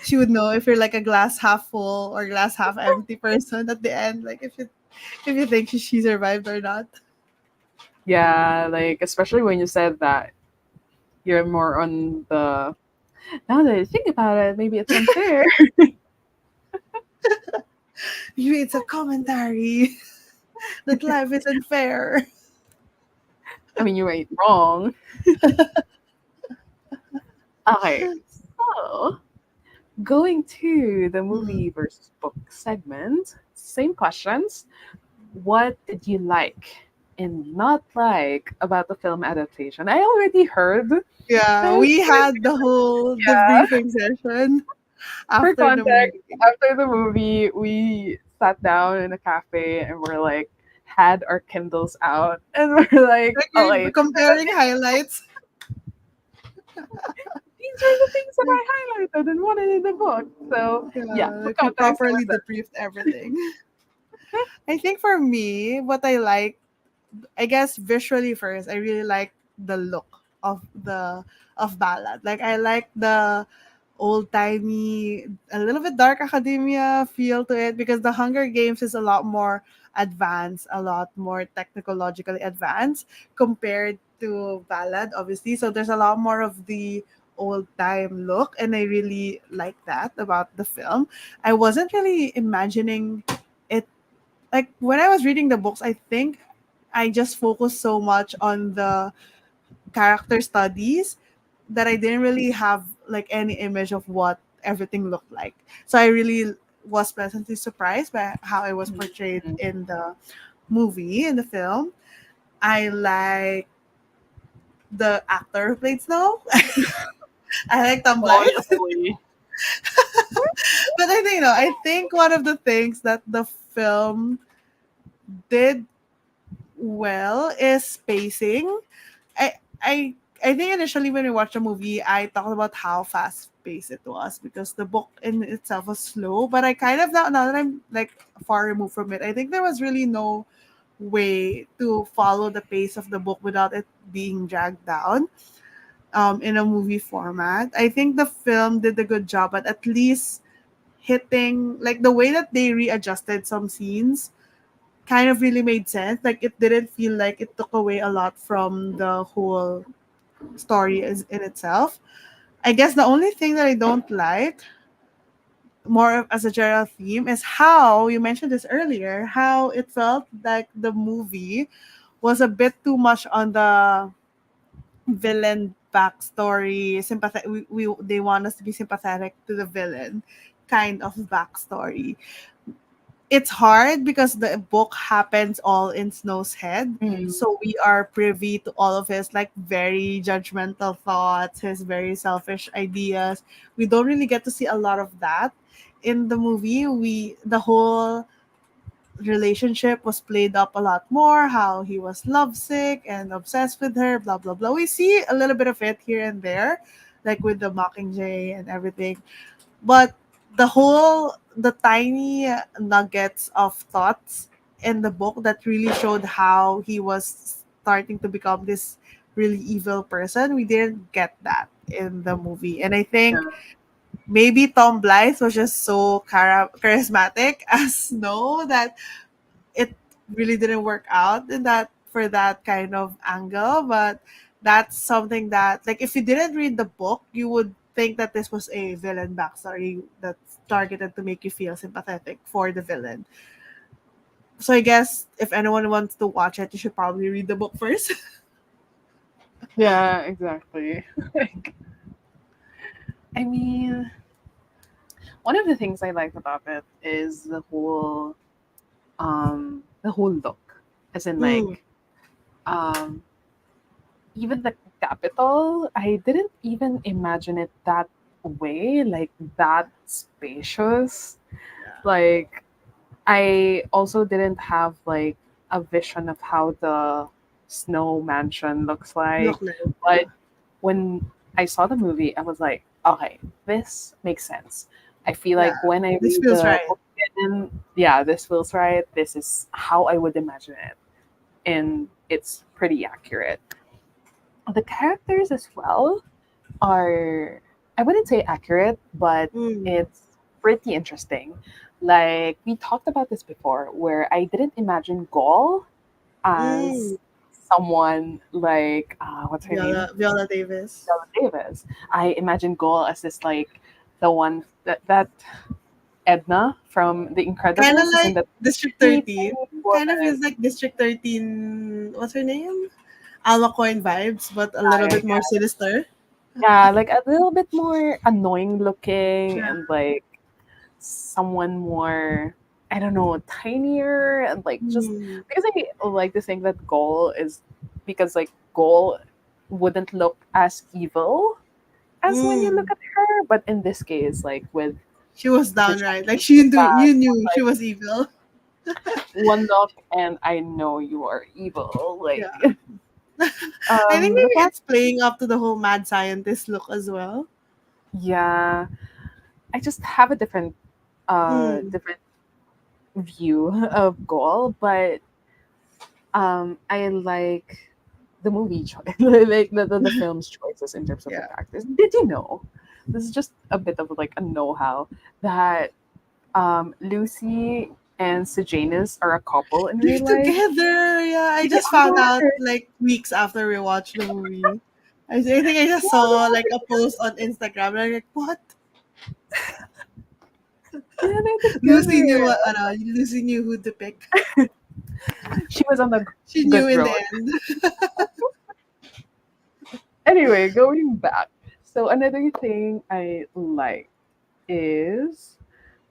she would know if you're like a glass half full or glass half empty person at the end, like if you think she survived or not. Yeah, like especially when you said that you're more on the now that I think about it, maybe it's unfair. Maybe it's a commentary that life isn't fair. I mean you ain't wrong. Okay. So going to the Mm. movie versus book segment, same questions. What did you like and not like about the film adaptation? I already heard Yeah, this. we had the whole Yeah. debriefing session For after the context, movie. after the movie, we sat down in a cafe and we're like, had our Kindles out, and we're like, Like oh, we're wait, comparing highlights. these are the things that I highlighted and wanted in the book. So, yeah, Yeah, for like we context, it properly was debriefed everything. I think for me, what I like, I guess visually first, I really like the look of Ballad. Like I like the old timey, a little bit dark academia feel to it because the Hunger Games is a lot more advanced, a lot more technologically advanced compared to Ballad, obviously. So there's a lot more of the old time look, and I really like that about the film. I wasn't really imagining it, like when I was reading the books, I think I just focused so much on the character studies that I didn't really have like any image of what everything looked like. So I really was pleasantly surprised by how it was portrayed Mhm. in the movie, in the film. I like the actor who played Snow. I like Tom Blythe. Obviously. But I think, I think one of the things that the film did well is spacing. I I I think initially when we watched the movie, I talked about how fast paced it was because the book in itself was slow. But I kind of now that I'm like far removed from it, I think there was really no way to follow the pace of the book without it being dragged down in a movie format. I think the film did a good job at least hitting like the way that they readjusted some scenes kind of really made sense. Like it didn't feel like it took away a lot from the whole story is in itself. I guess the only thing that I don't like, more as a general theme, is how you mentioned this earlier, how it felt like the movie was a bit too much on the villain backstory. Sympathetic, they want us to be sympathetic to the villain kind of backstory. It's hard because the book happens all in Snow's head. Mm. So we are privy to all of his like very judgmental thoughts, his very selfish ideas. We don't really get to see a lot of that in the movie. The whole relationship was played up a lot more, how he was lovesick and obsessed with her, blah blah blah. We see a little bit of it here and there, like with the Mockingjay and everything. But the tiny nuggets of thoughts in the book that really showed how he was starting to become this really evil person. We didn't get that in the movie, and I think Yeah. maybe Tom Blythe was just so charismatic as Snow that it really didn't work out in that for that kind of angle. But that's something that, like, if you didn't read the book, you would think that this was a villain backstory that's targeted to make you feel sympathetic for the villain. So I guess if anyone wants to watch it, you should probably read the book first. Yeah, exactly. Like, I mean, one of the things I liked about it is the whole look. As in Mm, like um even the capital, I didn't even imagine it that way, like that spacious. yeah. Like I also didn't have like a vision of how the snow mansion looks like. Look like, But when I saw the movie, I was like, okay, this makes sense. I feel yeah. like when I This read feels the right. book again, yeah, this feels right. This is how I would imagine it. And it's pretty accurate. The characters as well are, I wouldn't say accurate, but Mm, it's pretty interesting. Like we talked about this before, where I didn't imagine Gaul mm. as someone like what's her name, Viola Davis. Stella Davis. I imagined Gaul as this like the one that Edna from The Kind of Incredibles is in like that District teeny 13. tiny Kind of woman. feels like District 13. What's her name? Alma Coin vibes, but a little Yeah, bit more sinister. yeah, like a little bit more annoying looking Yeah. and like someone more, I don't know, tinier and like just Hmm. because I like to think that Goal is because like Goal wouldn't look as evil as when you look Mm. at her, but in this case, like with She was the downright like Chinese, that you was knew she like was evil. one look and I know you are evil. Like Yeah. I think the maybe fact, it's playing up to the whole mad scientist look as well. yeah, I just have a Mm. different view of Goal, but I like the movie choice, like the film's choices in terms of the Yeah. characters. Did you know? This is just a bit of like a know-how that Lucy and Sejanus are a couple in They're real life. together. Yeah, I They just found out are. like weeks after we watched the movie. I think I just Yeah, saw like a post on Instagram. And I'm like, what? they're Lucy knew together. what. Lucy knew who to pick. She was on the She knew good in the road. end. Anyway, going back. So another thing I like is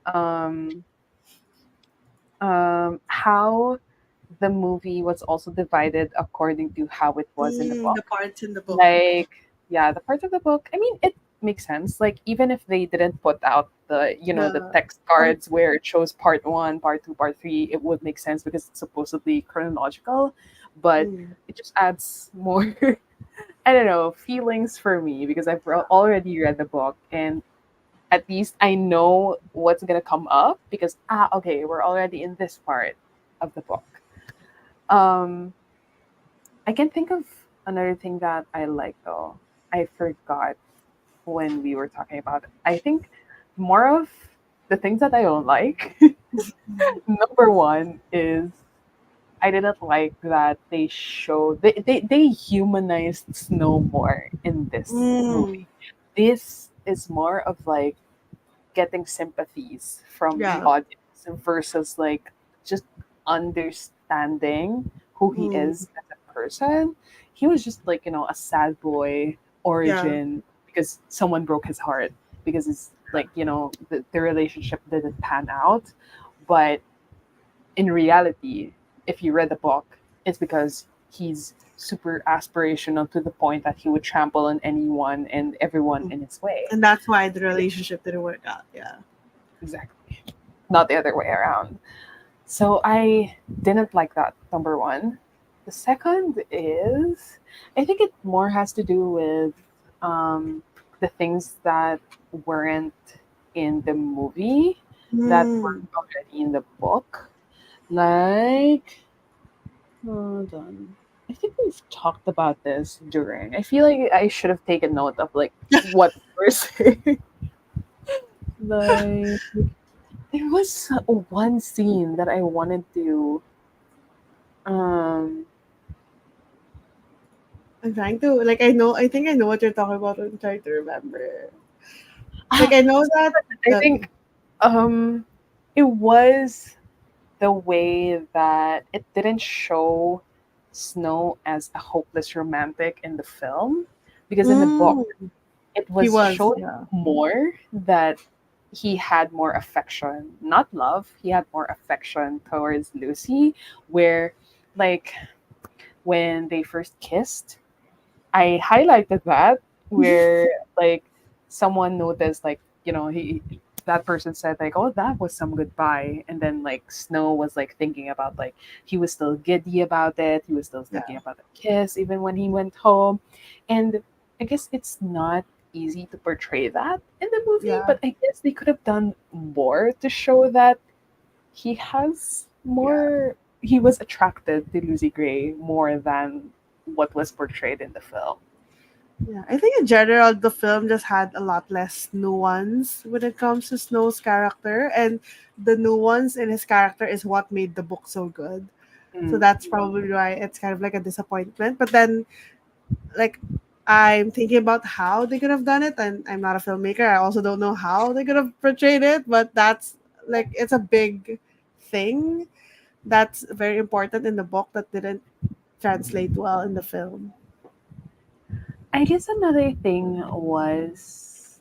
um how the movie was also divided according to how it was in the The book. parts in the book. Like, yeah, the parts of the book, I mean, it makes sense. Like, even if they didn't put out the The text part. cards where it shows part one, part two, part three, it would make sense because it's supposedly chronological. But Mm, it just adds more, I don't know, feelings for me because I've yeah. already read the book and at least I know what's gonna come up because okay, we're already in this part of the book. Um, I can think of another thing that I like though. I forgot when we were talking about it. I think more of the things that I don't like. Number one is I didn't like that they humanized Snow more in this Mm, movie. This is more of like getting sympathies from the yeah. audience versus like just understanding who he Mm, is as a person. He was just like, a sad boy yeah. origin because someone broke his heart because it's like, the relationship didn't pan out. But in reality, if you read the book, it's because he's super aspirational to the point that he would trample on anyone and everyone Mm. in his way. And that's why the relationship didn't work out. Yeah. Exactly. Not the other way around. So I didn't like that, number one. The second is, I think it more has to do with um, the things that weren't. in the movie that were Mm. already in the book. Like, hold on. I think we've talked about this during. I feel like I should have taken note of like what we're saying. Like, there was one scene that I wanted to. Um, I'm trying to like I know I think I know what you're talking about. I'm trying to remember. Like ah, I know that I think um, it was the way that it didn't show Snow as a hopeless romantic in the film, because in the book mm, it he was was, shown yeah. more that he had more affection, not love, he had more affection towards Lucy, where like when they first kissed, I highlighted that, where like someone noticed, like, he, that person said like, oh, that was some goodbye, and then like Snow was like thinking about, like, he was still giddy about it, he was still thinking Yeah. about the kiss even when he went home. And I guess it's not easy to portray that in the movie, Yeah. but I guess they could have done more to show that he has Yeah. more, he was attracted to Lucy Gray more than what was portrayed in the film. Yeah. I think in general the film just had a lot less nuance when it comes to Snow's character, and the nuance in his character is what made the book so good. So Mm. that's probably why it's kind of like a disappointment. But then like I'm thinking about how they could have done it, and I'm not a filmmaker. I also don't know how they could have portrayed it, but that's like it's a big thing that's very important in the book that didn't translate well in the film. I guess another thing was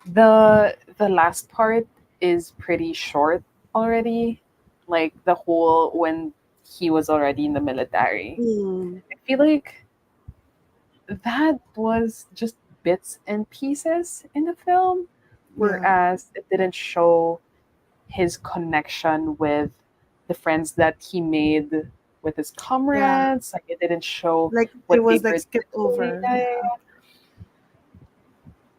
the last part is pretty short already. Like the whole when he was already in the military. Mm, I feel like that was just bits and pieces in the film, yeah, whereas it didn't show his connection with the friends that he made with his yeah. comrades. Like it didn't show Like it what they was like were skipped doing. over. Yeah.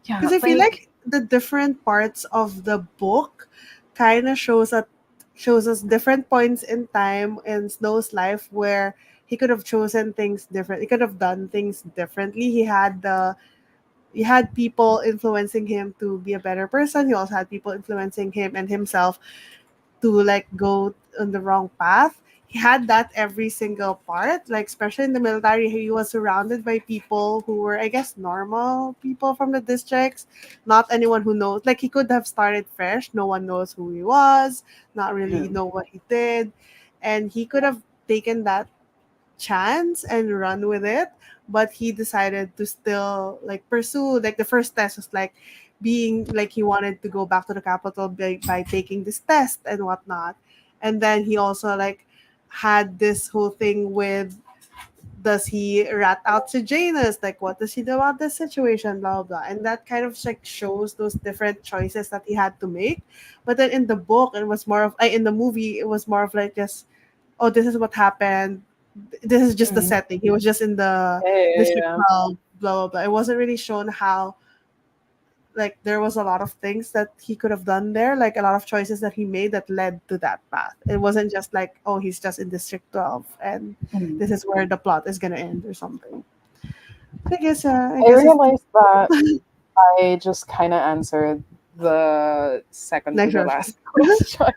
Yeah, Because I feel like like the different parts of the book kind of shows us different points in time in Snow's life where he could have chosen things different. He could have done things differently. He had people influencing him to be a better person. He also had people influencing him and himself to like go on the wrong path. He had that every single part, like especially in the military, he was surrounded by people who were, I guess, normal people from the districts, not anyone who knows. Like he could have started fresh, no one knows who he was, not really mm, know what he did, and he could have taken that chance and run with it, but he decided to still like pursue. Like the first test was like being like he wanted to go back to the capital by taking this test and whatnot, and then he also like had this whole thing with, does he rat out to Janus, like what does he do about this situation, blah blah blah. And that kind of like shows those different choices that he had to make. But then in the book it was more of in the movie it was more of like just, oh, this is what happened. This is just the mm, setting. He was just in the yeah, yeah, district yeah. 12, blah blah blah. It wasn't really shown how like there was a lot of things that he could have done there, like a lot of choices that he made that led to that path. It wasn't just like, oh, he's just in district 12 and Mm. this is where the plot is gonna end or something. I I guess it's realized that I just kind of answered the second to next the version. last question,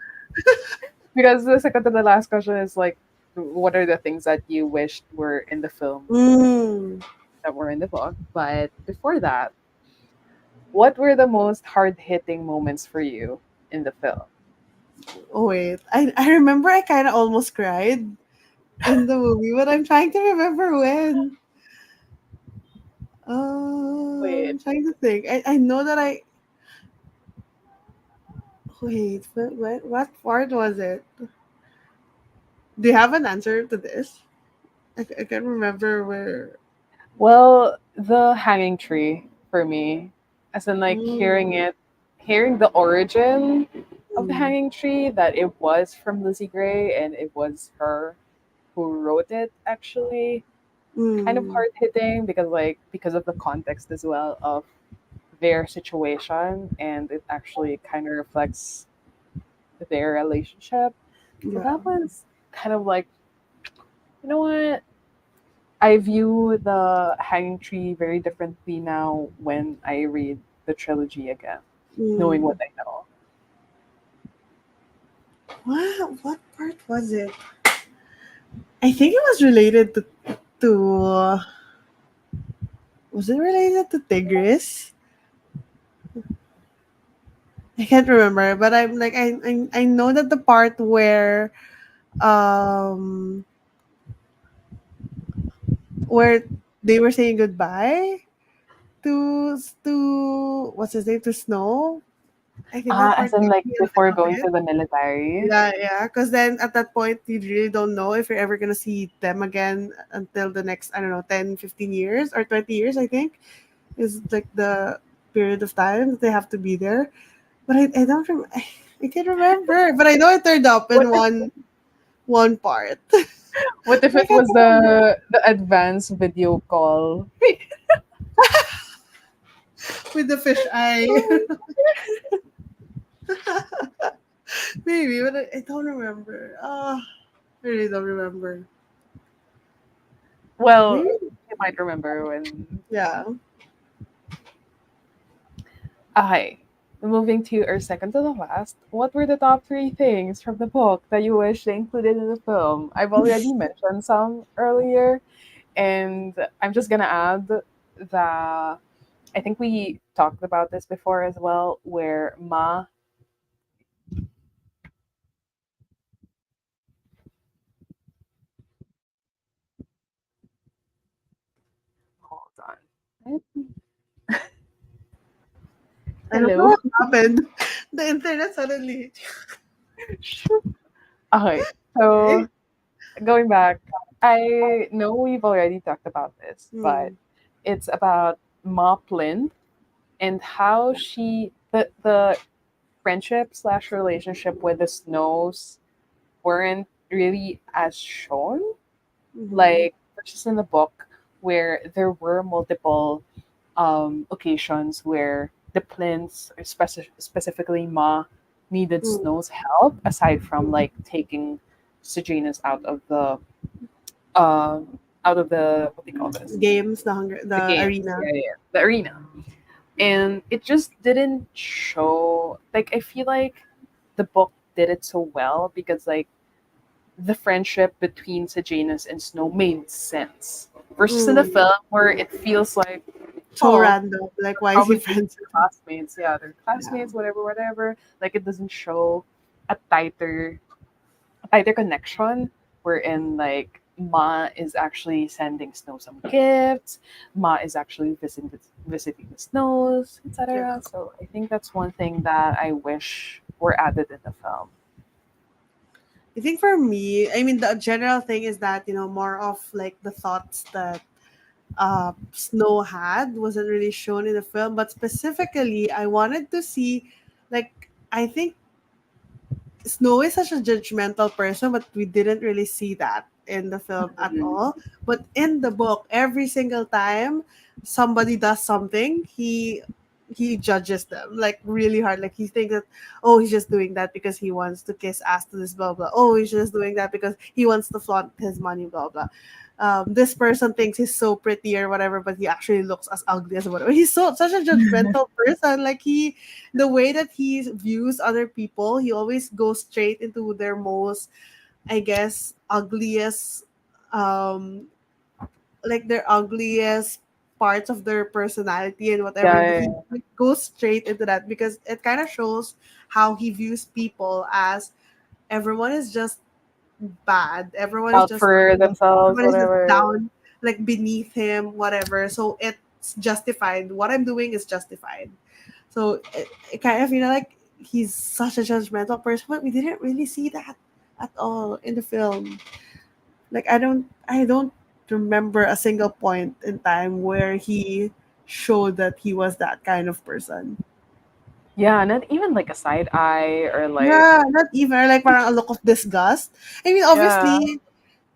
because the second to the last question is like, what are the things that you wished were in the film Mm. that were in the book? But before that, what were the most hard hitting moments for you in the film? Oh wait, I remember I kind of almost cried in the movie, but I'm trying to remember when. Wait, I'm trying to think. I know that I wait. What part was it? Do you have an answer to this? I can't remember where. well, the hanging tree for me, as in like hearing Mm, it, hearing the origin of the mm, hanging tree, that it was from Lucy Gray and it was her who wrote it actually, kind of mm, hard hitting, because like because of the context as well of their situation, and it actually kind of reflects their relationship. So Yeah. that was kind of like, you know what? I view the Hanging Tree very differently now when I read the trilogy again, knowing what Mm. I know. What part was it? I think it was related to was it related to Tigris? I can't remember, but I'm like I know that the part um where they were saying goodbye to what's his name, to Snow. I think that As part in, gave like, me a before little going bit. to the military. Yeah, yeah. Because then at that point, you really don't know if you're ever gonna see them again until the next, I don't know, 10, 15 years or 20 years. I think is like the period of time that they have to be there. But I don't I can't remember. But I know it turned up What in if one part. what if I it can't was remember. the advanced video call? With the fish eye. Maybe, but I don't remember. I really don't remember. Well, Maybe, you might remember when. yeah. Hi. Moving to our second to the last, what were the top three things from the book that you wish they included in the film? I've already mentioned some earlier, and I'm just gonna add that I think we talked about this before as well, where Ma, hold on. I don't know Hello. what happened. The internet suddenly. Okay, Okay. so going back, I know we've already talked about this, but Hmm. it's about Ma Plin and how the friendship slash relationship with the Snows weren't really as shown, Hmm. like versus in the book where there were multiple occasions where the Plins, or specifically Ma, needed Hmm. Snow's help aside from like taking Sejanus out of the, what do you call this, Games, the the games, arena. yeah, yeah, the arena. And it just didn't show, like, I feel like the book did it so well because, like, the friendship between Sejanus and Snow made sense versus in the Mm. film where it feels like, So oh, random. Like, why is he probably just friends with him? classmates. Yeah, they're Yeah. classmates, whatever, whatever. Like, it doesn't show a tighter connection wherein, like, Ma is actually sending Snow some gifts. Ma is actually visiting the Snows, Yeah. etc. So I think that's one thing that I wish were added in the film. I think for me, I mean, the general thing is that, more of like the thoughts that Snow had wasn't really shown in the film, but specifically, I wanted to see, like, I think Snow is such a judgmental person, but we didn't really see that in the film at Mhm. all. But in the book, every single time somebody does something, he judges them like really hard. Like he thinks that, oh, he's just doing that because he wants to kiss ass to this blah blah. Oh, he's just doing that because he wants to flaunt his money blah blah. This person thinks he's so pretty or whatever, but he actually looks as ugly as whatever. He's such a judgmental person. Like the way that he views other people, he always goes straight into their most, I guess, ugliest, um, like their ugliest parts of their personality and whatever. Yeah, And yeah, he yeah. like, goes straight into that because it kind of shows how he views people as everyone is just bad. Everyone is Out just for ugly. themselves, Everyone is just whatever. down, like beneath him, whatever. So it's justified. What I'm doing is justified. So it kind of, like he's such a judgmental person, but we didn't really see that at all in the film. Like I don't remember a single point in time where he showed that he was that kind of person. Yeah, not even like a side eye or like, Yeah, not even like parang a look of disgust. I mean, yeah, obviously,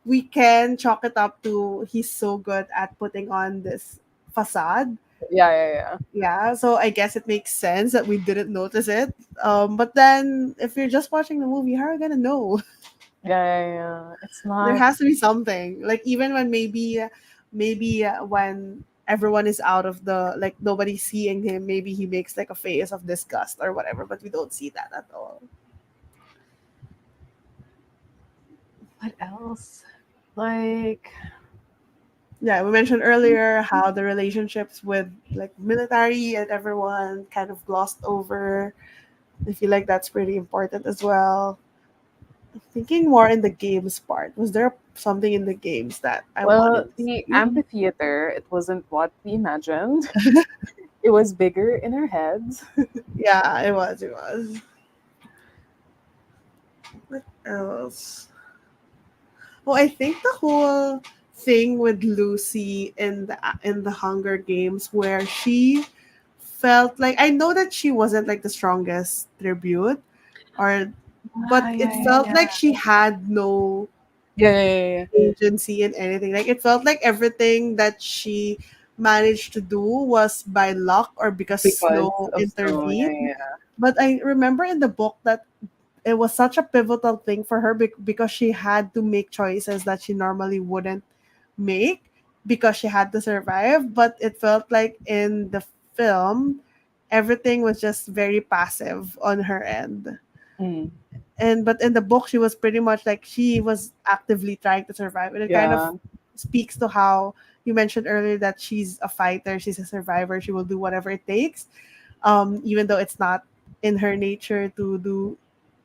we can chalk it up to he's so good at putting on this facade, Yeah, yeah, yeah. Yeah, so I guess it makes sense that we didn't notice it. But then if you're just watching the movie, how are you gonna know? Yeah, yeah, yeah. It's There not. has to be something. Like even when maybe when everyone is out of the like nobody's seeing him, maybe he makes like a face of disgust or whatever, but we don't see that at all. What else? Like, Yeah, we mentioned earlier how the relationships with like military and everyone kind of glossed over. I feel like that's pretty important as well. Thinking more in the games part, was there something in the games that I well, wanted to the see? amphitheater, it wasn't what we imagined. It was bigger in our heads. Yeah, it was. It was. What else? Well, I think the whole thing with Lucy in the Hunger Games, where she felt like I know that she wasn't like the strongest tribute, or but Ah, it yeah, yeah, felt yeah. like she had no Yeah, yeah, yeah, yeah. agency in anything. Like it felt like everything that she managed to do was by luck or because Because Snow of snow. Yeah, intervened. yeah, But I remember in the book that it was such a pivotal thing for her because she had to make choices that she normally wouldn't make because she had to survive. But it felt like in the film, everything was just very passive on her end. yeah. Mm, And but in the book, she was pretty much like she was actively trying to survive, and it kind of yeah. speaks to how you mentioned earlier that she's a fighter, she's a survivor, she will do whatever it takes, even though it's not in her nature to do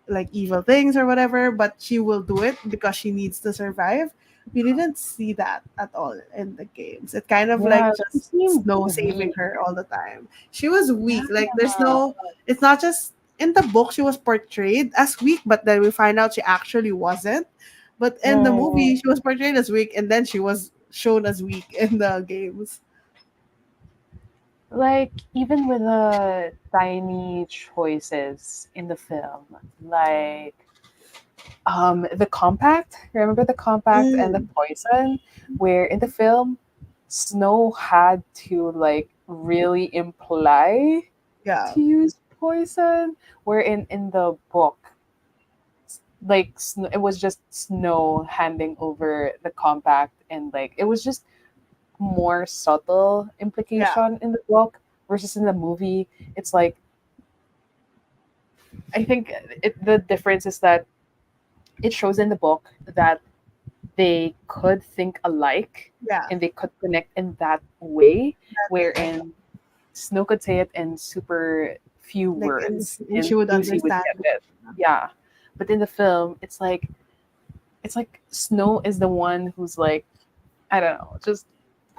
like evil things or whatever, but she will do it because she needs to survive. We didn't see that at all in the games. It kind of Yeah, like she just seemed Snow saving weak. her all the time. She was Yeah. weak. Like there's no, it's not just in the book she was portrayed as weak, but then we find out she actually wasn't. But in the Mm, movie, she was portrayed as weak, and then she was shown as weak in the games. like even with the tiny choices in the film, like the compact. Remember the compact and the Mm, poison, where in the film, Snow had to like really imply yeah, to use poison, where in the book, like it was just Snow handing over the compact, and like it was just more subtle yeah, implication in the book versus in the movie. It's like I think the difference is that it shows in the book that they could think alike yeah. and they could connect in that way, That makes sense. wherein Snow could say it in super few Like, words and she and would Lucy would understand. get it. Yeah. But in the film, it's like Snow is the one who's like, I don't know, just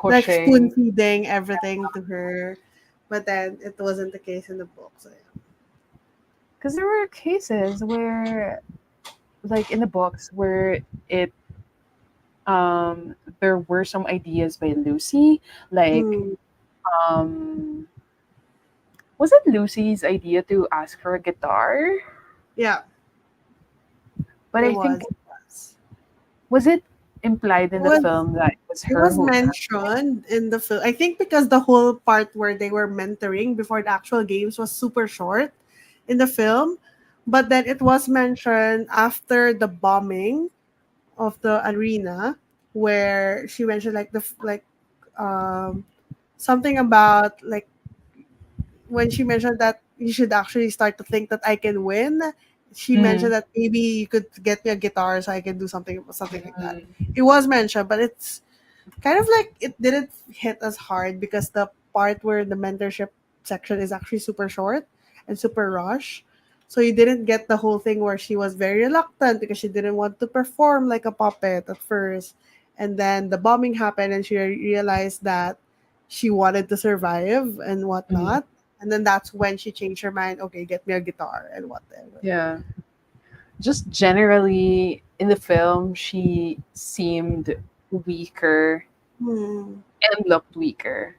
Like spoon pushing. feeding everything to her, but then it wasn't the case in the book. So yeah. Because there were cases where, like in the books, where it there were some ideas by Lucy, like Mm, um was it Lucy's idea to ask for a guitar? yeah, But it I think was. It was. was it implied It in the was. film that it was It her was who asked? mentioned in the film. I think because the whole part where they were mentoring before the actual games was super short in the film, but then it was mentioned after the bombing of the arena, where she mentioned like um something about like when she mentioned that you should actually start to think that I can win, she mentioned Mm, that maybe you could get me a guitar so I can do something like that. mm, It was mentioned, but it's kind of like it didn't hit as hard because the part where the mentorship section is actually super short and super rush. So you didn't get the whole thing where she was very reluctant because she didn't want to perform like a puppet at first. And then the bombing happened and she realized that she wanted to survive and mm. whatnot. And then that's when she changed her mind. Okay, get me a guitar and whatever. Yeah. Just generally in the film, she seemed weaker Hmm. and looked weaker.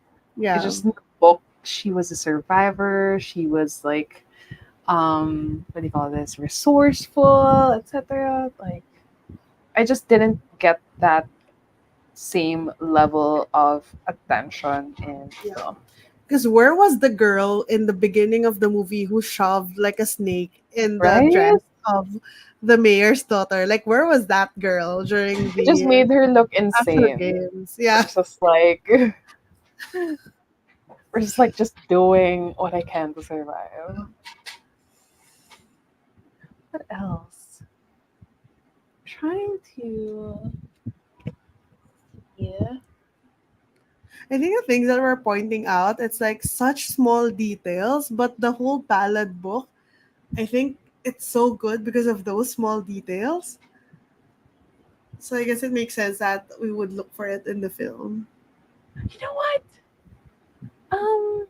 It's Yeah. just in the book, she was a survivor. She was like, what do you call this? Resourceful, etc. Like, I just didn't get that same level of attention in Yeah. film. Because where was the girl in the beginning of the movie who shoved like a snake in the Right? dress of the mayor's daughter? Like, where was that girl during It just the made her look after insane. games? Yeah. Versus like versus like just doing what I can to survive. What else? Trying to yeah. I think the things that we're pointing out, it's like such small details, but the whole ballad book, I think it's so good because of those small details. So I guess it makes sense that we would look for it in the film. You know what? Um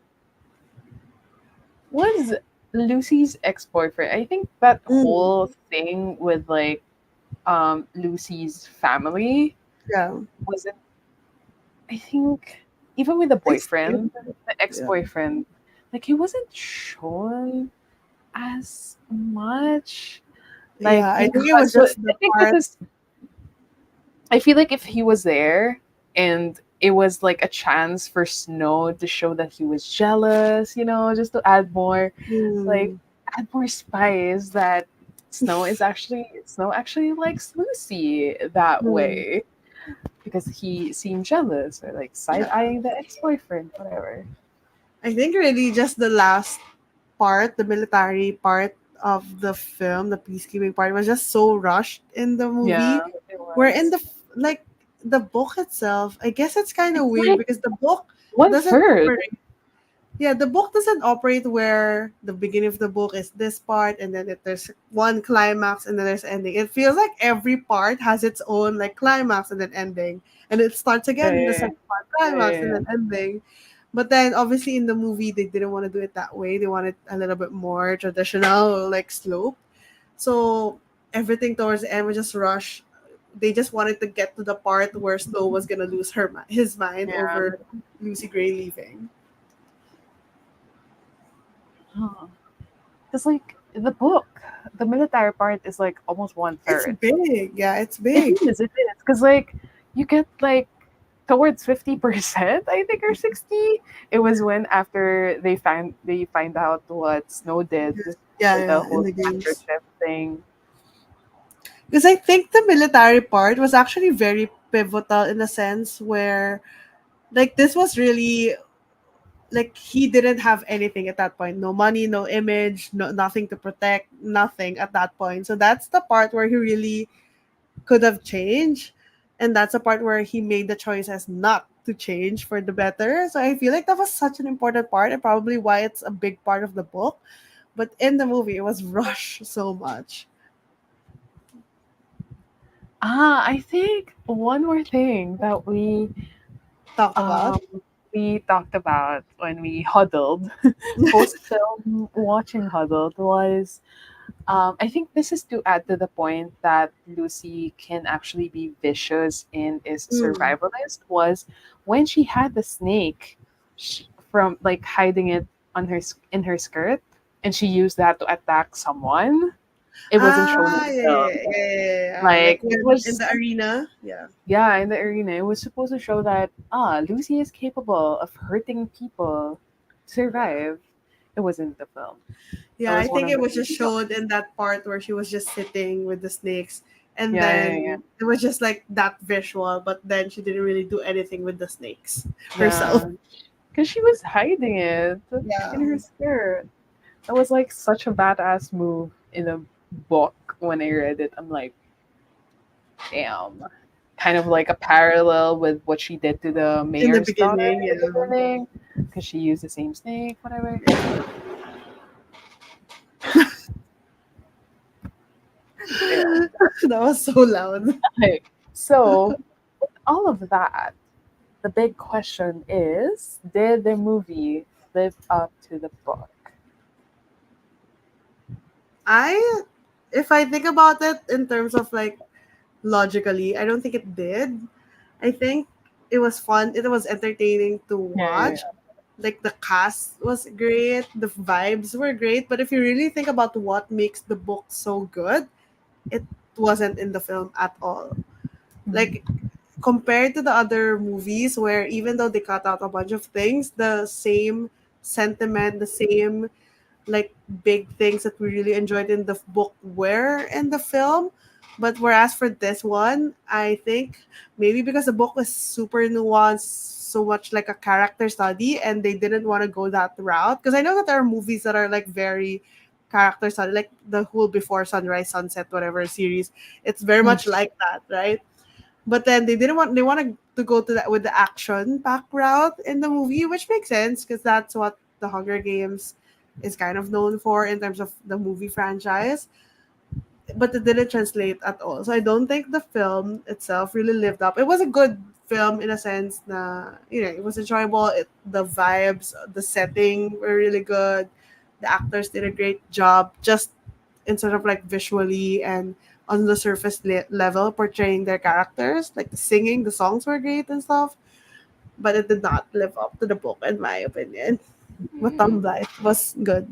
was Lucy's ex-boyfriend. I think that Mm, whole thing with like Lucy's family yeah. wasn't I think even with the I boyfriend, skipped it. the Yeah. ex-boyfriend, like he wasn't shown as much. Like Yeah, I think it was because just the I think part. because I feel like if he was there and it was like a chance for Snow to show that he was jealous, just to like Mm, add more spice that Snow actually likes Lucy that mm, way because he seemed jealous or like side yeah. eyeing the ex boyfriend, whatever. I think really just the last part, the military part of the film, the peacekeeping part, was just so rushed in the Yeah, movie. it Where in was. like the book itself, I guess it's kind of It's weird like because the book one doesn't third. operate. Yeah, the book doesn't operate where the beginning of the book is this part, and then there's one climax, and then there's ending. It feels like every part has its own like climax and then ending, and it starts Yeah, again, the yeah, second part yeah, yeah, climax and yeah. then ending. But then obviously in the movie they didn't want to do it that way. They wanted a little bit more traditional, like slope. So everything towards the end was just rush. They just wanted to get to the part where Snow was gonna lose his mind Yeah. over Lucy Gray leaving. Because like the book, the military part is like almost one It's third. big. Yeah, it's It big. is, it is. Because like you get like towards 50%, I think, or 60. It was when after they find out what Snow did Yeah, with the yeah, in whole the games. censorship thing. Because I think the military part was actually very pivotal in a sense where, like, this was really like he didn't have anything at that point. No money, no image, nothing to protect, nothing at that point. So that's the part where he really could have changed, and that's a part where he made the choice as not to change for the better. So I feel like that was such an important part, and probably why it's a big part of the book. But in the movie, it was rushed so much. I think one more thing that Talk about. um we talked about when we huddled post film watching huddled was I think this is to add to the point that Lucy can actually be vicious and is Mm. survivalist was when she had the snake from like hiding it in her skirt and she used that to attack someone. It wasn't shown in Ah, the yeah, film. yeah, yeah, yeah, yeah. Like Like it when in was the arena. Yeah. yeah, in the arena, it was supposed to show that Lucy is capable of hurting people to Yeah. survive. It wasn't the film. It Yeah, I was one think of it the was just movie showed books. in that part where she was just sitting with the snakes. And Yeah, yeah, yeah. then it was just like that visual, but then she didn't really do anything with the snakes herself. Yeah, because she was hiding it Yeah. in her skirt. That was like such a badass move in a book when I read it. I'm like, damn. Kind of like a parallel with what she did to the In the mayor's daughter beginning, in the yeah. beginning, because she used the same snake, whatever. Yeah. Yeah. That was so loud. Like, so, all of that, the big question is did the movie live up to the book? I if I think about it in terms of like logically, I don't think it did. I think it was fun. It was entertaining to Yeah, yeah, watch. Like the cast was great, the vibes were great. But if you really think about what makes the book so good, it wasn't in the film at all. yeah. Like Mhm. compared to the other movies where even though they cut out a bunch of things, the same sentiment, the same like big things that we really enjoyed in the book were in the film. But whereas for this one, I think maybe because the book was super nuanced, so much like a character study, and they didn't want to go that route. Because I know that there are movies that are like very character study, like the whole Before Sunrise, Sunset, whatever series. It's very Mm. much like that, right? But then they wanted to go to that with the action pack route in the movie, which makes sense because that's what the Hunger Games is kind of known for in terms of the movie franchise. But it didn't translate at all. So I don't think the film itself really lived up. It was a good film in a sense na, it was enjoyable. The vibes, the setting were really good. The actors did a great job just in sort of like visually and on the surface level portraying their characters. Like the singing, the songs were great and stuff, but it did not live up to the book in my opinion. But Tom Blythe was good.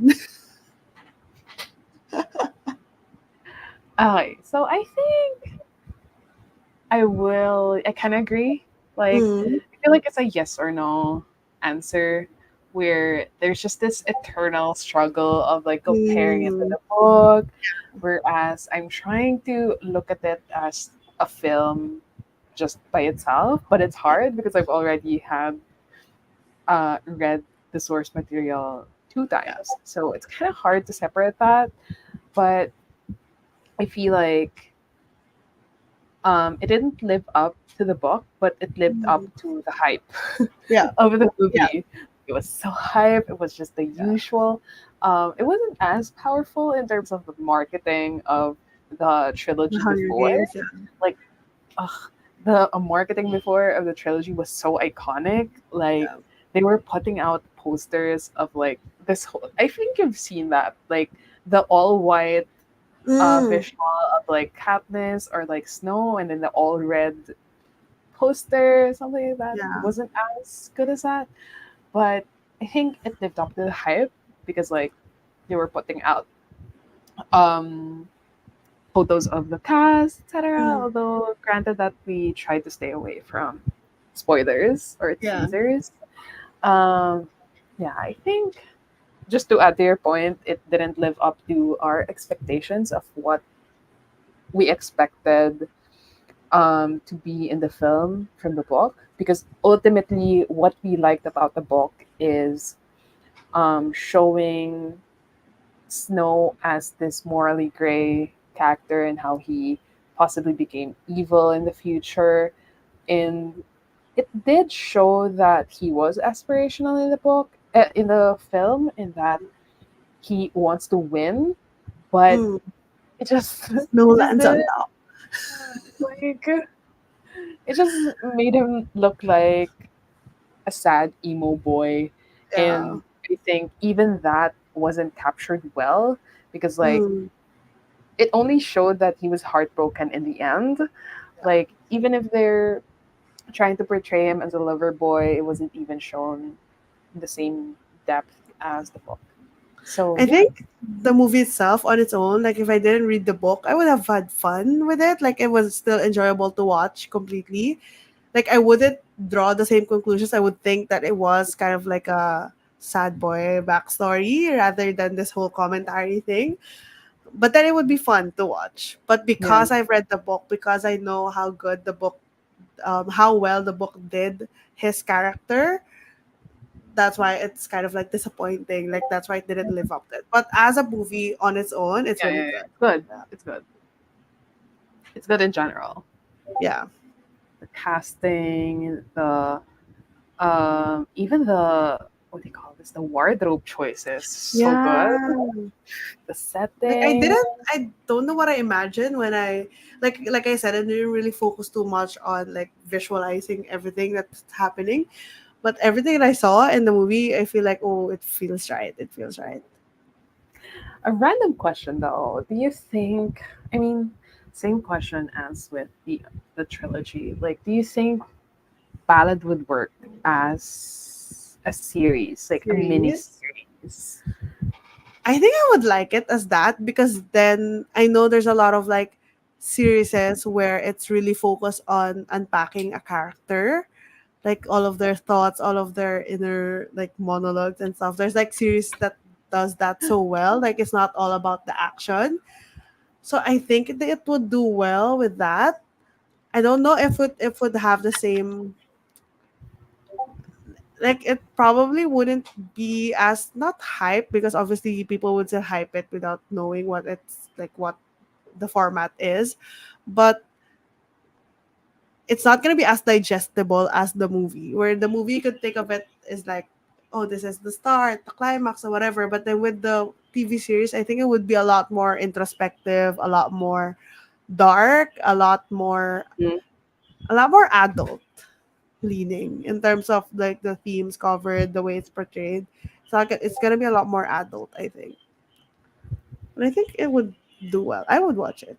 Okay, so I think I kind of agree. Like, Mm. I feel like it's a yes or no answer where there's just this eternal struggle of like comparing it to Mm. the book, whereas I'm trying to look at it as a film just by itself, but it's hard because I've already had read the source material two Yeah. times. So it's kind of hard to separate that, but I feel like it didn't live up to the book, but it lived up Mm. to the hype Yeah. of the Yeah. movie. It was so hype. It was just the Yeah. usual. It wasn't as powerful in terms of the marketing of the The trilogy Hunger before. Games. Yeah. Like, ugh, the marketing before of the trilogy was so iconic. Like, Yeah. they were putting out posters of like this whole. I think you've seen that, like the all white Mm. visual of like Katniss or like Snow, and then the all red poster, something like that. It Yeah. wasn't as good as that, but I think it lived up to the hype because like they were putting out um photos of the cast, etc. Mm. Although granted that we tried to stay away from spoilers or Yeah. teasers. Um yeah, I think just to add to your point, it didn't live up to our expectations of what we expected to be in the film from the book, because ultimately what we liked about the book is showing Snow as this morally gray character and how he possibly became evil in the future. And it did show that he was aspirational in the book, in the film, in that he wants to win, but Mm. it just No it just lands on didn't top. like it just made him look like a sad emo boy. Yeah. And I think even that wasn't captured well because like Mm. it only showed that he was heartbroken in the end. Yeah. Like even if they're trying to portray him as a lover boy, it wasn't even shown in the same depth as the book. So I yeah. think the movie itself on its own, like if I didn't read the book, I would have had fun with it. Like it was still enjoyable to watch completely. Like I wouldn't draw the same conclusions. I would think that it was kind of like a sad boy backstory rather than this whole commentary thing. But then it would be fun to watch. But Yeah. because I've read the book, because I know how good the book, how well the book did his character, that's why it's kind of like disappointing. Like that's why it didn't live up to it. But as a movie on its own, it's Yeah, really yeah, yeah. good. It's good. Yeah. It's good. It's good in general. Yeah. The casting, the even the what do you call this? The wardrobe choices, so good. Yeah. The Like setting, I don't know what I imagined when I like I said, I didn't really focus too much on like visualizing everything that's happening. But everything that I saw in the movie, I feel like, oh, it feels right. It feels right. a random question though. Do you think? I mean, same question as with the trilogy. Like, do you think Ballad would work as a series, like a mini Series. series? I think I would like it as that because then I know there's a lot of like series where it's really focused on unpacking a character, like all of their thoughts, all of their inner like monologues and stuff. There's like series that does that so well. Like it's not all about the action. So I think it would do well with that. I don't know if would have the same, like it probably wouldn't be as not hype, because obviously people would still hype it without knowing what it's like, what the format is, but it's not going to be as digestible as the movie, where the movie you could think of it is like, oh, this is the start, the climax, or whatever. But then with the TV series, I think it would be a lot more introspective, a lot more dark, a lot more adult leaning in terms of like the themes covered, the way it's portrayed. So it's gonna be a lot more adult, I think. And I think it would do well. I would watch it.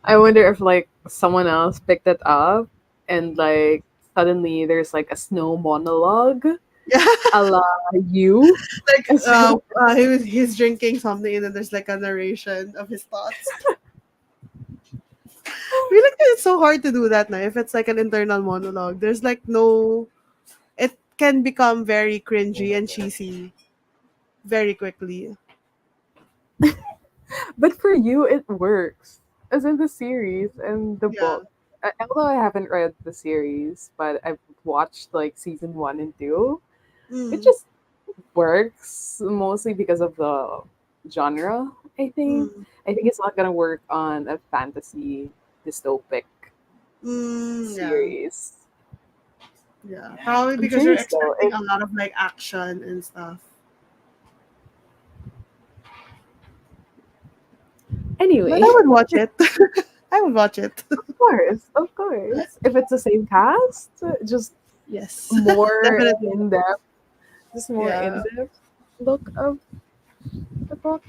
I wonder if like someone else picked it up and like suddenly there's like a snow monologue Yeah, a la you. like So, he's drinking something and then there's like a narration of his thoughts. I feel like it's so hard to do that now. If it's like an internal monologue, there's like no. It can become very cringy and cheesy very quickly. but for you, it works. As in the series and the Yeah. book. Although I haven't read the series, but I've watched like season one and two. It Mm. just works mostly because of the genre, I think. Mm. I think it's not gonna work on a fantasy dystopic Mm. Yeah. series. Yeah. Probably I'm because you're curious though. expecting a lot of like action and stuff. But Anyway, I would watch it. I would watch it. of course. If it's the same cast, just Yes. more Definitely. in depth, just more in Yeah. depth look of the book.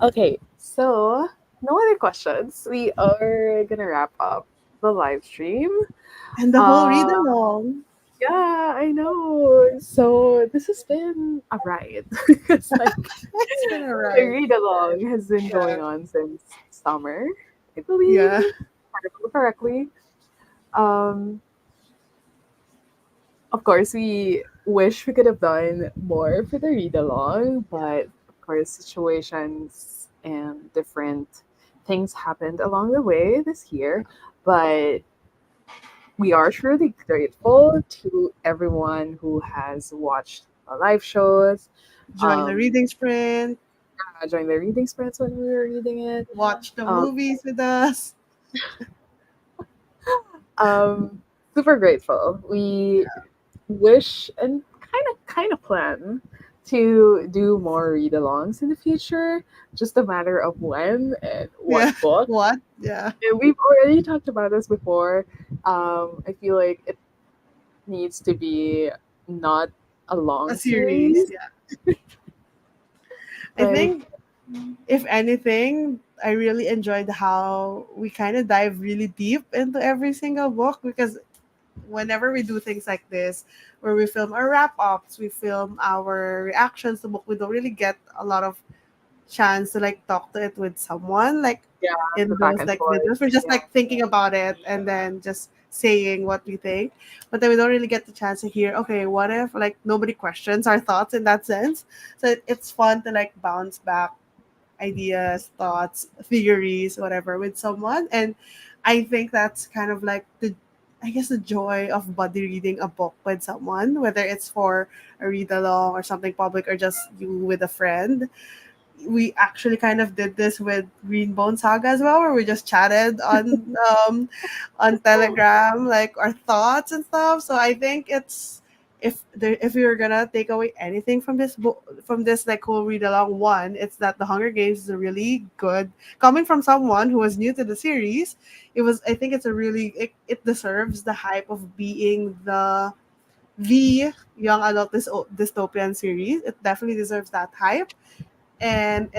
Okay, so no other questions. We are gonna wrap up the live stream. And the whole read Uh, along. yeah, I know. So this has been a ride. It's like It's been a the ride. read along has been Yeah. going on since summer, I believe, Yeah. if I remember correctly. Um, of course, we wish we could have done more for the read along, but of course, situations and different things happened along the way this year. But we are truly grateful to everyone who has watched the live shows, Join the um, reading sprint. joined the reading sprints when we were reading it. Watch the Um, movies with us. um, super grateful. We wish and kind of plan to do more read-alongs in the future. Just a matter of when and what Yeah. book. What? Yeah. And we've already talked about this before. I feel like it needs to be not a A long series. series. Yeah. I Like, think if anything, I really enjoyed how we kind of dive really deep into every single book, because whenever we do things like this, where we film our wrap ups, we film our reactions to book, we don't really get a lot of chance to like talk to it with someone, like yeah, the in back those and like forth. videos. We're just Yeah, like thinking about it and then just saying what we think, but then we don't really get the chance to hear, okay, what if like nobody questions our thoughts in that sense. So it's fun to like bounce back ideas, thoughts, theories, whatever with someone. And I think that's kind of like the, I guess, the joy of buddy reading a book with someone, whether it's for a read along or something public or just you with a friend. We actually kind of did this with Green Bone Saga as well, where we just chatted on Telegram, like our thoughts and stuff. So I think it's, if we were gonna take away anything from this book, from this like whole read along, one, it's that the Hunger Games is a really good, coming from someone who was new to the series. It was, I think it's a really, it deserves the hype of being the young adult dystopian series. It definitely deserves that hype, and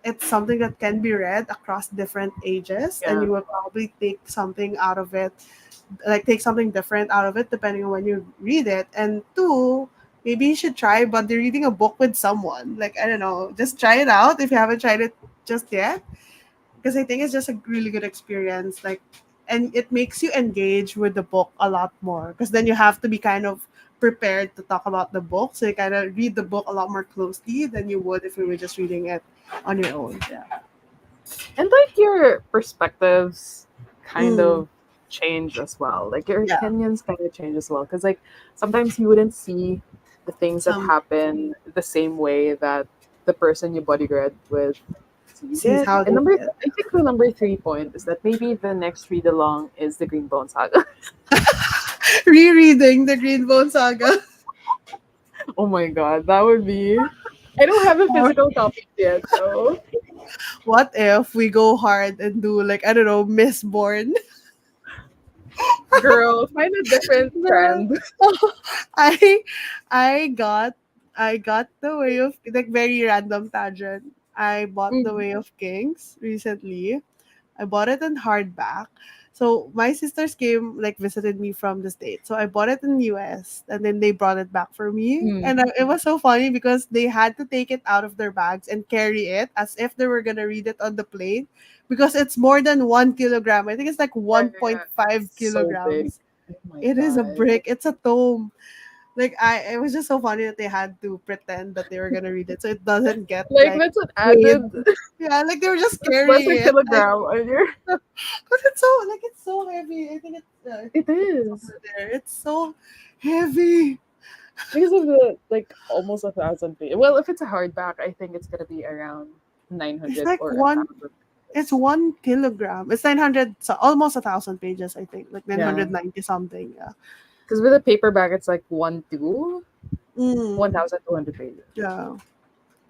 it's something that can be read across different ages, and yeah, you will probably take something out of it, like take something different out of it depending on when you read it. And two, maybe you should try buddy reading a book with someone. Like, I don't know, just try it out if you haven't tried it just yet. Because I think it's just a really good experience. Like, and it makes you engage with the book a lot more. Because then you have to be kind of prepared to talk about the book. So you kind of read the book a lot more closely than you would if you were just reading it on your own. Yeah. And like your perspectives kind Mm, of change as well. Like your yeah. opinions kind of change as well. Because like sometimes you wouldn't see the things that Some happen the same way that the person you body read with sees sees it. how And they see it. I think the number 3 point is that maybe the next read along is the Green Bone Saga. Rereading the Green Bone Saga. Oh my god, that would be. I don't have a Or physical copy yet, so what if we go hard and do like, I don't know, Mistborn? girl, find a different No. trend. I I got I got the Way of, like, very random tangent. I bought the Mm. Way of Kings recently. I bought it in hardback. So my sisters came, like, visited me from the States. So I bought it in the US and then they brought it back for me. And Mm. it was so funny because they had to take it out of their bags and carry it as if they were gonna read it on the plane because it's more than 1 kilogram. I think it's like Yeah, yeah, yeah. 1.5 It's so big. kilograms. Oh my It is a god. brick. It's a tome. Like, it was just so funny that they had to pretend that they were gonna read it so it doesn't get Like like that's an weighed. added. Yeah, like they were just That's less carrying a it. Like, kilogram on your. but it's so heavy. I think It it's is over there. It's so heavy. because of the like almost 1,000 pages. Well, if it's a hardback, I think it's gonna be around nine It's hundred like or a one. thousand. It's 1 kilogram. It's 900, so almost 1,000 pages. I think like nine Yeah, hundred ninety something. Yeah. because with a paperback, it's like 1 Mm, 1,200 pages. yeah.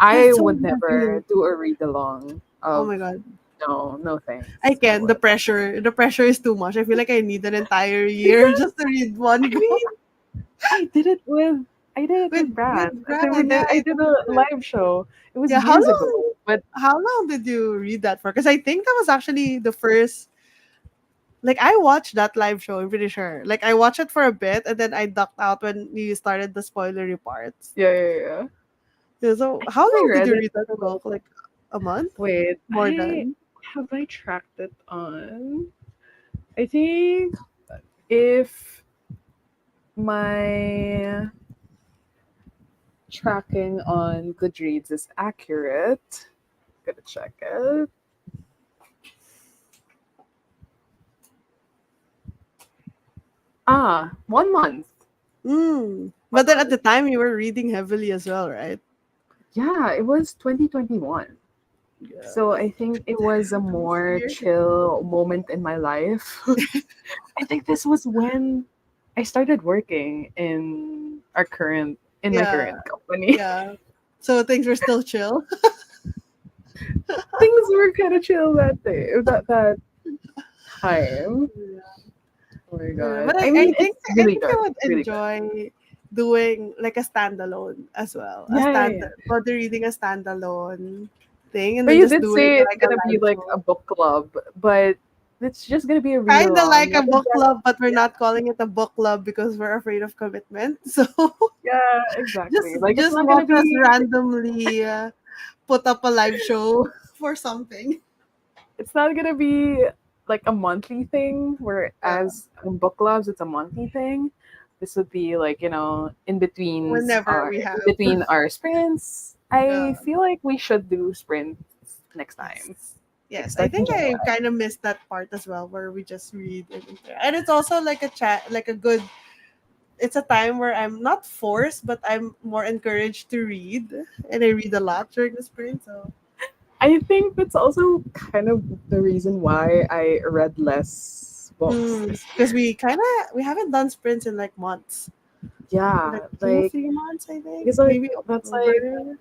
I It's so would heavy. never do a read along Oh of my god. no, no I thanks. I can. The would. pressure. The pressure is too much. I feel like I need an entire year Because just to read one I mean, book. I did it with I did it with With Brad. I think Brad, yeah, I I did a know. live show. It was Yeah, how years long? ago, but How long did you read that for? Because I think that was actually the first. Like, I watched that live show. I'm pretty sure. Like, I watched it for a bit, and then I ducked out when you started the spoilery parts. yeah, yeah, yeah. Yeah, so I how think I long did read you it read that for book? Like a month? wait, More than. I tracked it on I think if my tracking on Goodreads is accurate, gotta check it. Ah, 1 month. Mm. One But then at month. the time, you were reading heavily as well, right? Yeah, it was 2021. Yeah. So I think it was a This more year. chill moment in my life. I think this was when I started working in my Yeah, current company. yeah. So things were still chill. Things were kind of chill that day, that time. Oh my Yeah, god! but I I mean, think it's I really think I good, would really good. enjoy doing like a standalone as well. A Yeah, yeah, yeah. body reading a standalone thing and But then you just did doing say it's like a gonna be live like show. a book club, but it's just gonna be a read Kinda along. like a Not book club, but we're yeah, not calling it a book club because we're afraid of commitment. So yeah, just exactly. Like it's just not gonna watch us be randomly put up a live show for something. it's not gonna be like a monthly thing. Yeah. Whereas in book clubs, it's a monthly thing. This would be like Whenever we in have. between our sprints. Yeah. I feel like we should do sprints next time, Yes. like Yes, I starting think I July. kind of missed that part as well, where we just read and it's also like a chat, like a good. It's a time where I'm not forced, but I'm more encouraged to read, and I read a lot during the sprint. So, I think that's also kind of the reason why I read less books this because year. we haven't done sprints in like months, like Yeah, two, like 3 months, I think, because like maybe that's like October.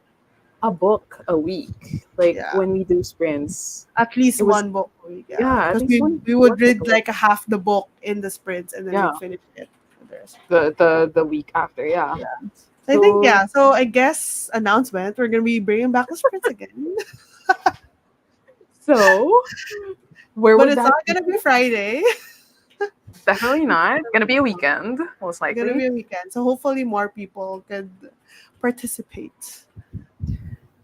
a book a week. Like Yeah, when we do sprints, at least it was one book a week. Yeah, yeah, at because least we one would book read a week. like half the book in the sprints, and then Yeah, we'd finish it for the rest. the week after. Yeah, Yeah. So I think, so yeah. So I guess announcement, we're gonna be bringing back the sprints again, so where but would it's that not gonna be Friday. Definitely not. Gonna be a weekend, most It's gonna likely. be a weekend, so hopefully more people could participate.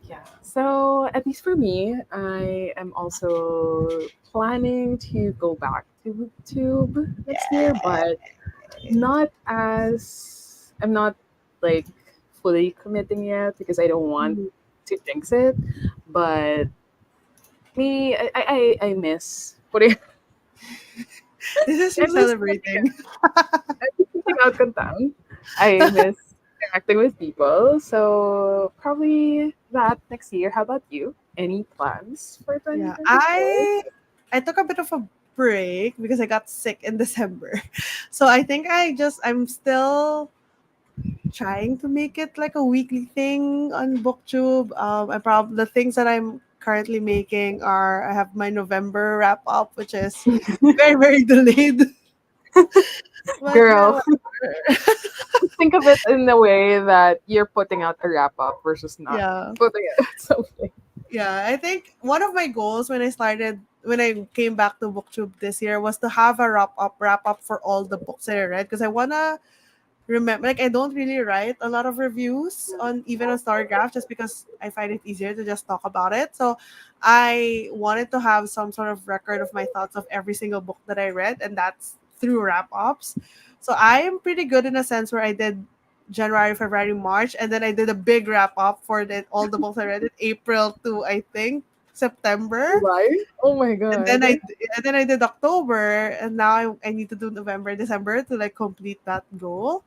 Yeah. So at least for me, I am also planning to go back to booktube next year, Yeah. but not as I'm not like fully committing yet because I don't want Mhm. to jinx it. But me, I miss putting This is I you miss putting celebrating. I miss putting out content. I miss interacting with people. So probably that next year. How about you? Any plans for Yeah, 2024? I took a bit of a break because I got sick in December. So I think I'm still trying to make it like a weekly thing on BookTube. I probably the things that I'm currently making are I have my November wrap up, which is very very delayed, but yeah, Girl, whatever. think of it in the way that you're putting out a wrap up versus not Yeah. putting it out something. Yeah, I think one of my goals when I came back to booktube this year was to have a wrap up for all the books that I read because I wanna remember, like, I don't really write a lot of reviews on even on Stargraph just because I find it easier to just talk about it. So I wanted to have some sort of record of my thoughts of every single book that I read, and that's through wrap ups. So I am pretty good in a sense where I did January, February, March, and then I did a big wrap up for all the books I read in April to I think September. July? Oh my And god. then I did October, and now I need to do November, December to like complete that goal.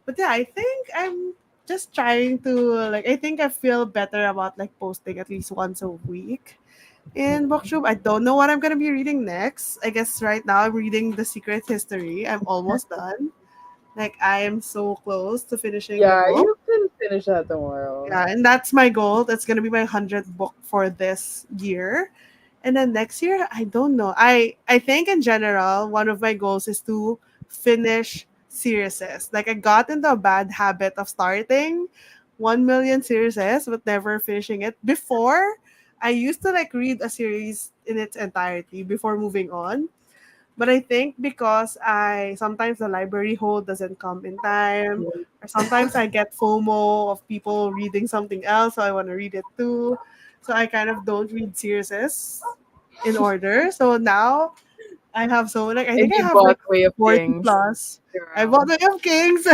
But yeah, I think I'm just trying to like I think I feel better about like posting at least once a week in booktube. I don't know what I'm gonna be reading next. I guess right now I'm reading The Secret History. I'm almost done. Like I am so close to finishing the Yeah, book. you can finish that tomorrow. Yeah, and that's my goal. That's gonna be my 100th book for this year. And then next year, I don't know. I think in general, one of my goals is to finish series. Like I got into a bad habit of starting 1 million series but never finishing it. Before, I used to like read a series in its entirety before moving on. But I think because I sometimes the library hold doesn't come in time, or sometimes I get FOMO of people reading something else, so I want to read it too. So I kind of don't read series in order. So now I have so like I And think I you have bought like Way of 40 Kings. plus. I bought Girl. the of Kings.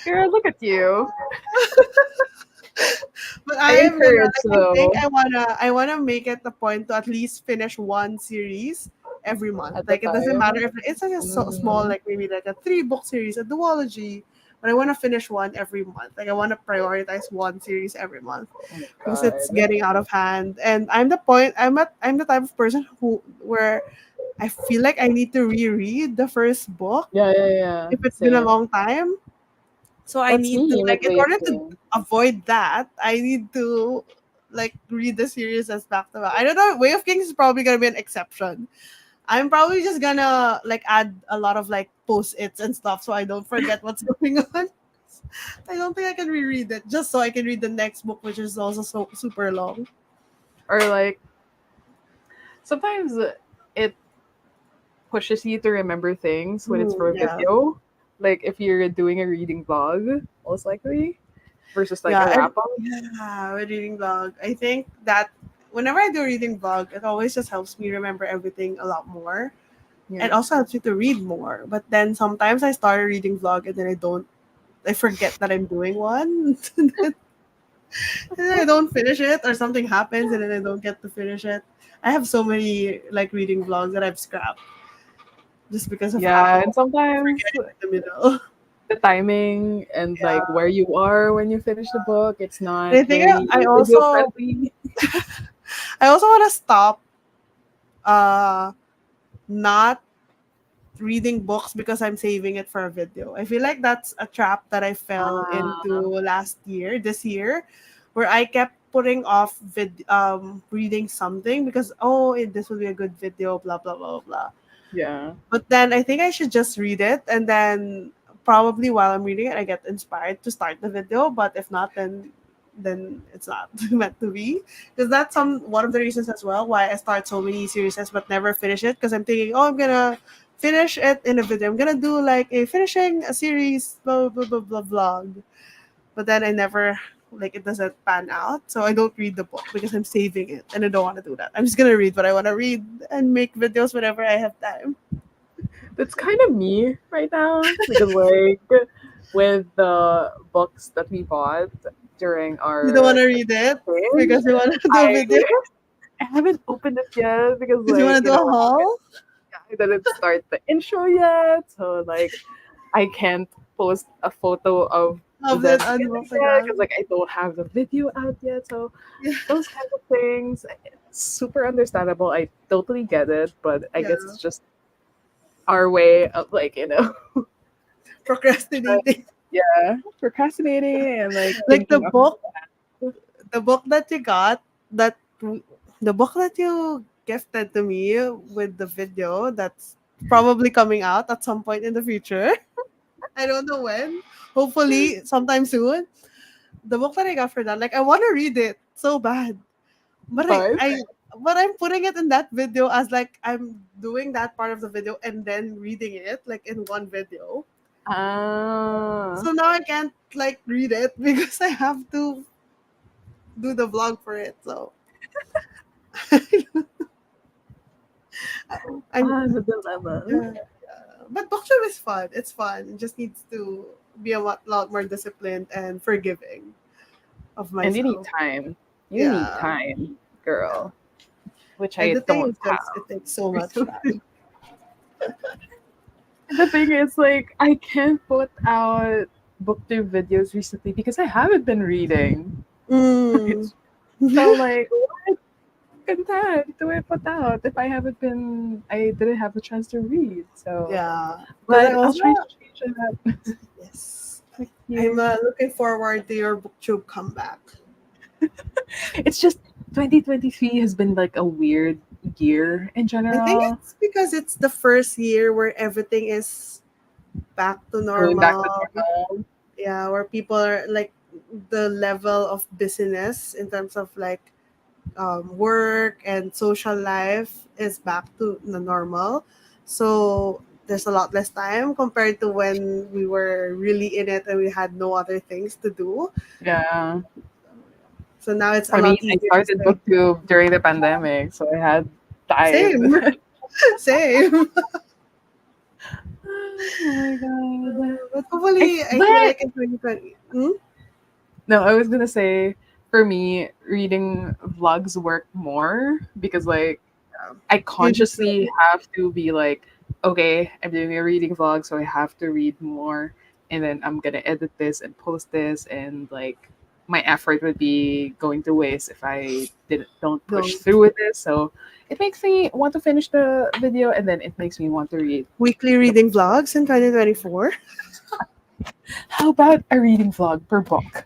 Girl, look at you. But I I am gonna encourage like I think though I wanna make it the point to at least finish one series every month. at the Like it doesn't time. matter if it's like a small Mm, like maybe like a 3 book series, a duology, but I wanna finish one every month. Like I wanna prioritize one series every month oh my because it's god. getting out of hand. And I'm the type of person who where I feel like I need to reread the first book Yeah, yeah, yeah. if it's been a Same. long time. So I That's need to me with like in Way of order to Kings. avoid that, I need to like read the series as back to back. I don't know. Way of Kings is probably gonna be an exception. I'm probably just gonna like add a lot of like post-its and stuff so I don't forget what's going on. I don't think I can reread it just so I can read the next book, which is also so super long. Or like sometimes it pushes you to remember things when it's for a Yeah, video. Like if you're doing a reading vlog, most likely, versus like yeah, a wrap up. yeah. With reading vlog, I think that whenever I do reading vlog, it always just helps me remember everything a lot more. It Yeah. also helps me to read more. But then sometimes I start a reading vlog and then I forget that I'm doing one. And then I don't finish it or something happens and then I don't get to finish it. I have so many like reading vlogs that I've scrapped just because of Yeah, how and sometimes forgetting in the middle. the timing and like Yeah. where you are when you finish the book, it's not And I think very I video also friendly. I also want to stop uh not reading books because I'm saving it for a video. I feel like that's a trap that I fell into Ah, this year, where I kept putting off reading something because this will be a good video, blah blah blah blah blah. yeah. But then I think I should just read it, and then probably while I'm reading it, I get inspired to start the video. But if not, then then it's not meant to be. Because that's one of the reasons as well why I start so many series but never finish it. Because I'm thinking, oh, I'm gonna finish it in a video. I'm gonna do like a finishing a series blah blah blah blah vlog. But then I never like it doesn't pan out. So I don't read the book because I'm saving it and I don't want to do that. I'm just gonna read what I want to read and make videos whenever I have time. That's kind of me right now because with the books that we bought during You don't want our to read it exchange, because you want to do a I video I haven't opened it yet because because you want to do a haul I didn't start the intro yet, so I can't post a photo of of them it on together because Instagram. I don't have the video out yet. So Yeah, those kinds of things, it's super understandable. I totally get it, but I guess yeah. it's just our way of Procrastinating. yeah, procrastinating and Like thinking of the book that you got that the book that you gifted to me with the video that's probably coming out at some point in the future. I don't know when. Hopefully sometime soon. The book that I got for that, like I want to read it so bad, but but I'm putting it in that video as like I'm doing that part of the video and then reading it like in one video. ah, So now I can't like read it because I have to do the vlog for it. So I'm the dilemma. yeah, but booktube is fun. It's fun. It just needs to be a lot more disciplined and forgiving of And you need myself. time. You need Yeah, time, yeah. girl, which And I the thing don't is just it takes so much have. time. The thing is, I can't put out booktube videos recently because I haven't been reading. Mm. So, what content do I put out if I didn't have a chance to read. So, Yeah, because I but I'll also try to change that yes, next I'm year. looking forward to your booktube comeback. It's just 2023 has been like a weird year in I think general. it's because it's the first year where everything is back to Going back to normal. normal. Yeah, where people are like the level of busyness in terms of like work and social life is back to the normal. So there's a lot less time compared to when we were really in it and we had no other things to do. Yeah. So now it's a I mean, lot I easier to started say, booktube during the pandemic, so I had time. same, same. Oh my god. But hopefully, I feel But like in 2020. Hmm? no, I was gonna say for me, reading vlogs work more because Yeah. I You just consciously have to be like, okay, I'm doing a reading vlog, so I have to read more, and then I'm gonna edit this and post this, and my effort would be going to waste if I don't push don't through with this. So it makes me want to finish the video, and then it makes me want to read weekly the reading book. vlogs in 2024. How about a reading vlog per book?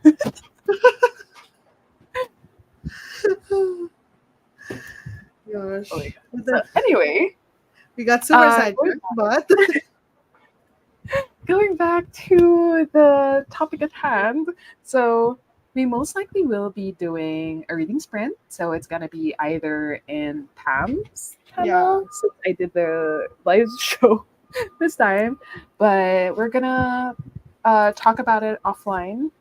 Oh my Gosh. god. So anyway, We got super going sidetracked, but going back to the topic at hand, so we most likely will be doing a reading sprint. So it's gonna be either in Pam's yeah. channel, since I did the live show this time, but we're gonna talk about it offline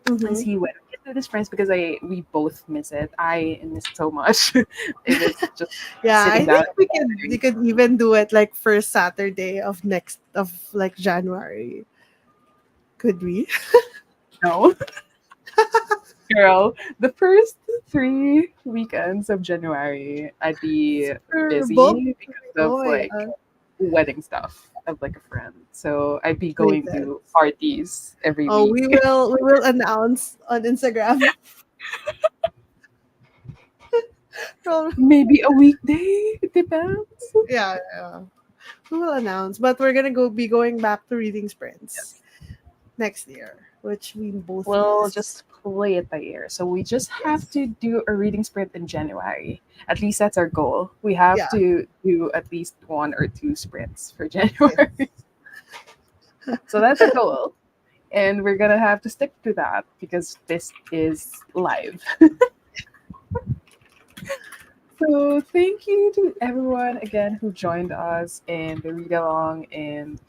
and Mm-hmm. see when we can do this friends because we both miss it. I miss it so much. It is just Yeah, sitting I down think and we recording. could even do it like first Saturday of next of like January. Could we? No. Girl, the first 3 weekends of January, I'd be Super book. busy because Oh of my god. wedding stuff of a friend. So I'd be Makes going to sense. parties every Oh, week. we will announce on Instagram. Well, Maybe a weekday, it depends. yeah, yeah. We will announce, but we're gonna be going back to reading sprints Yes. next year, which we both We'll miss. just play it by ear. So we just have Yes. to do a reading sprint in January. At least that's our goal. We have Yeah. to do at least 1 or 2 sprints for Yes. January. So that's our goal. And we're gonna have to stick to that because this is live. So thank you to everyone again who joined us in the read along and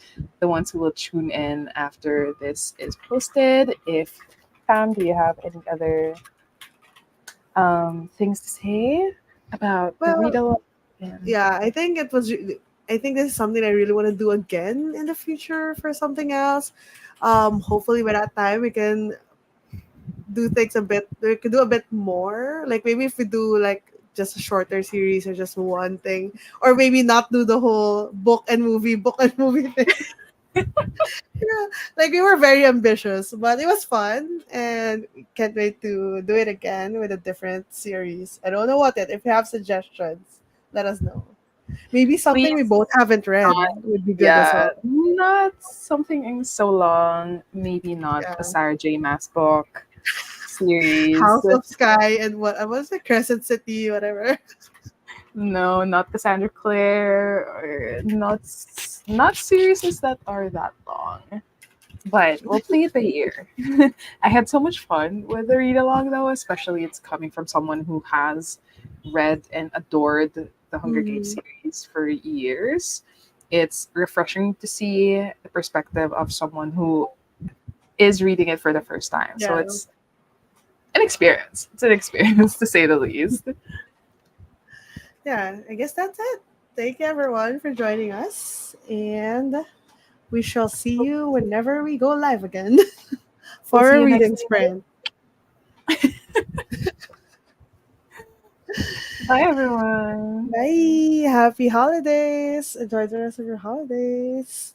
the ones who will tune in after this is posted. If Pam, do you have any other things to say about the read Well, along? And yeah, I think it was. I think this is something I really want to do again in the future for something else. Hopefully by that time we can do things a bit. We could do a bit more. Like maybe if we do like just a shorter series or just one thing, or maybe not do the whole book and movie thing. Yeah, like we were very ambitious, but it was fun, and we can't wait to do it again with a different series. I don't know what it. If you have suggestions, let us know. Maybe something we please, both haven't read not would be good as yeah, well. not something in so long. Maybe not a Yeah, Sarah J. Maas book series. House of Sky and what was it? Crescent City, whatever. No, not Cassandra Clare, or not series that are that long. But we'll play it by ear. I had so much fun with the read along though, especially it's coming from someone who has read and adored the Hunger Games Mhm. series for years. It's refreshing to see the perspective of someone who is reading it for the first time. So Yeah, it's an experience. It's an experience to say the least. yeah. I guess that's it. Thank you everyone for joining us, and we shall see you whenever we go live again We'll for see a you next reading time. sprint. Bye everyone. Bye. Happy holidays. Enjoy the rest of your holidays.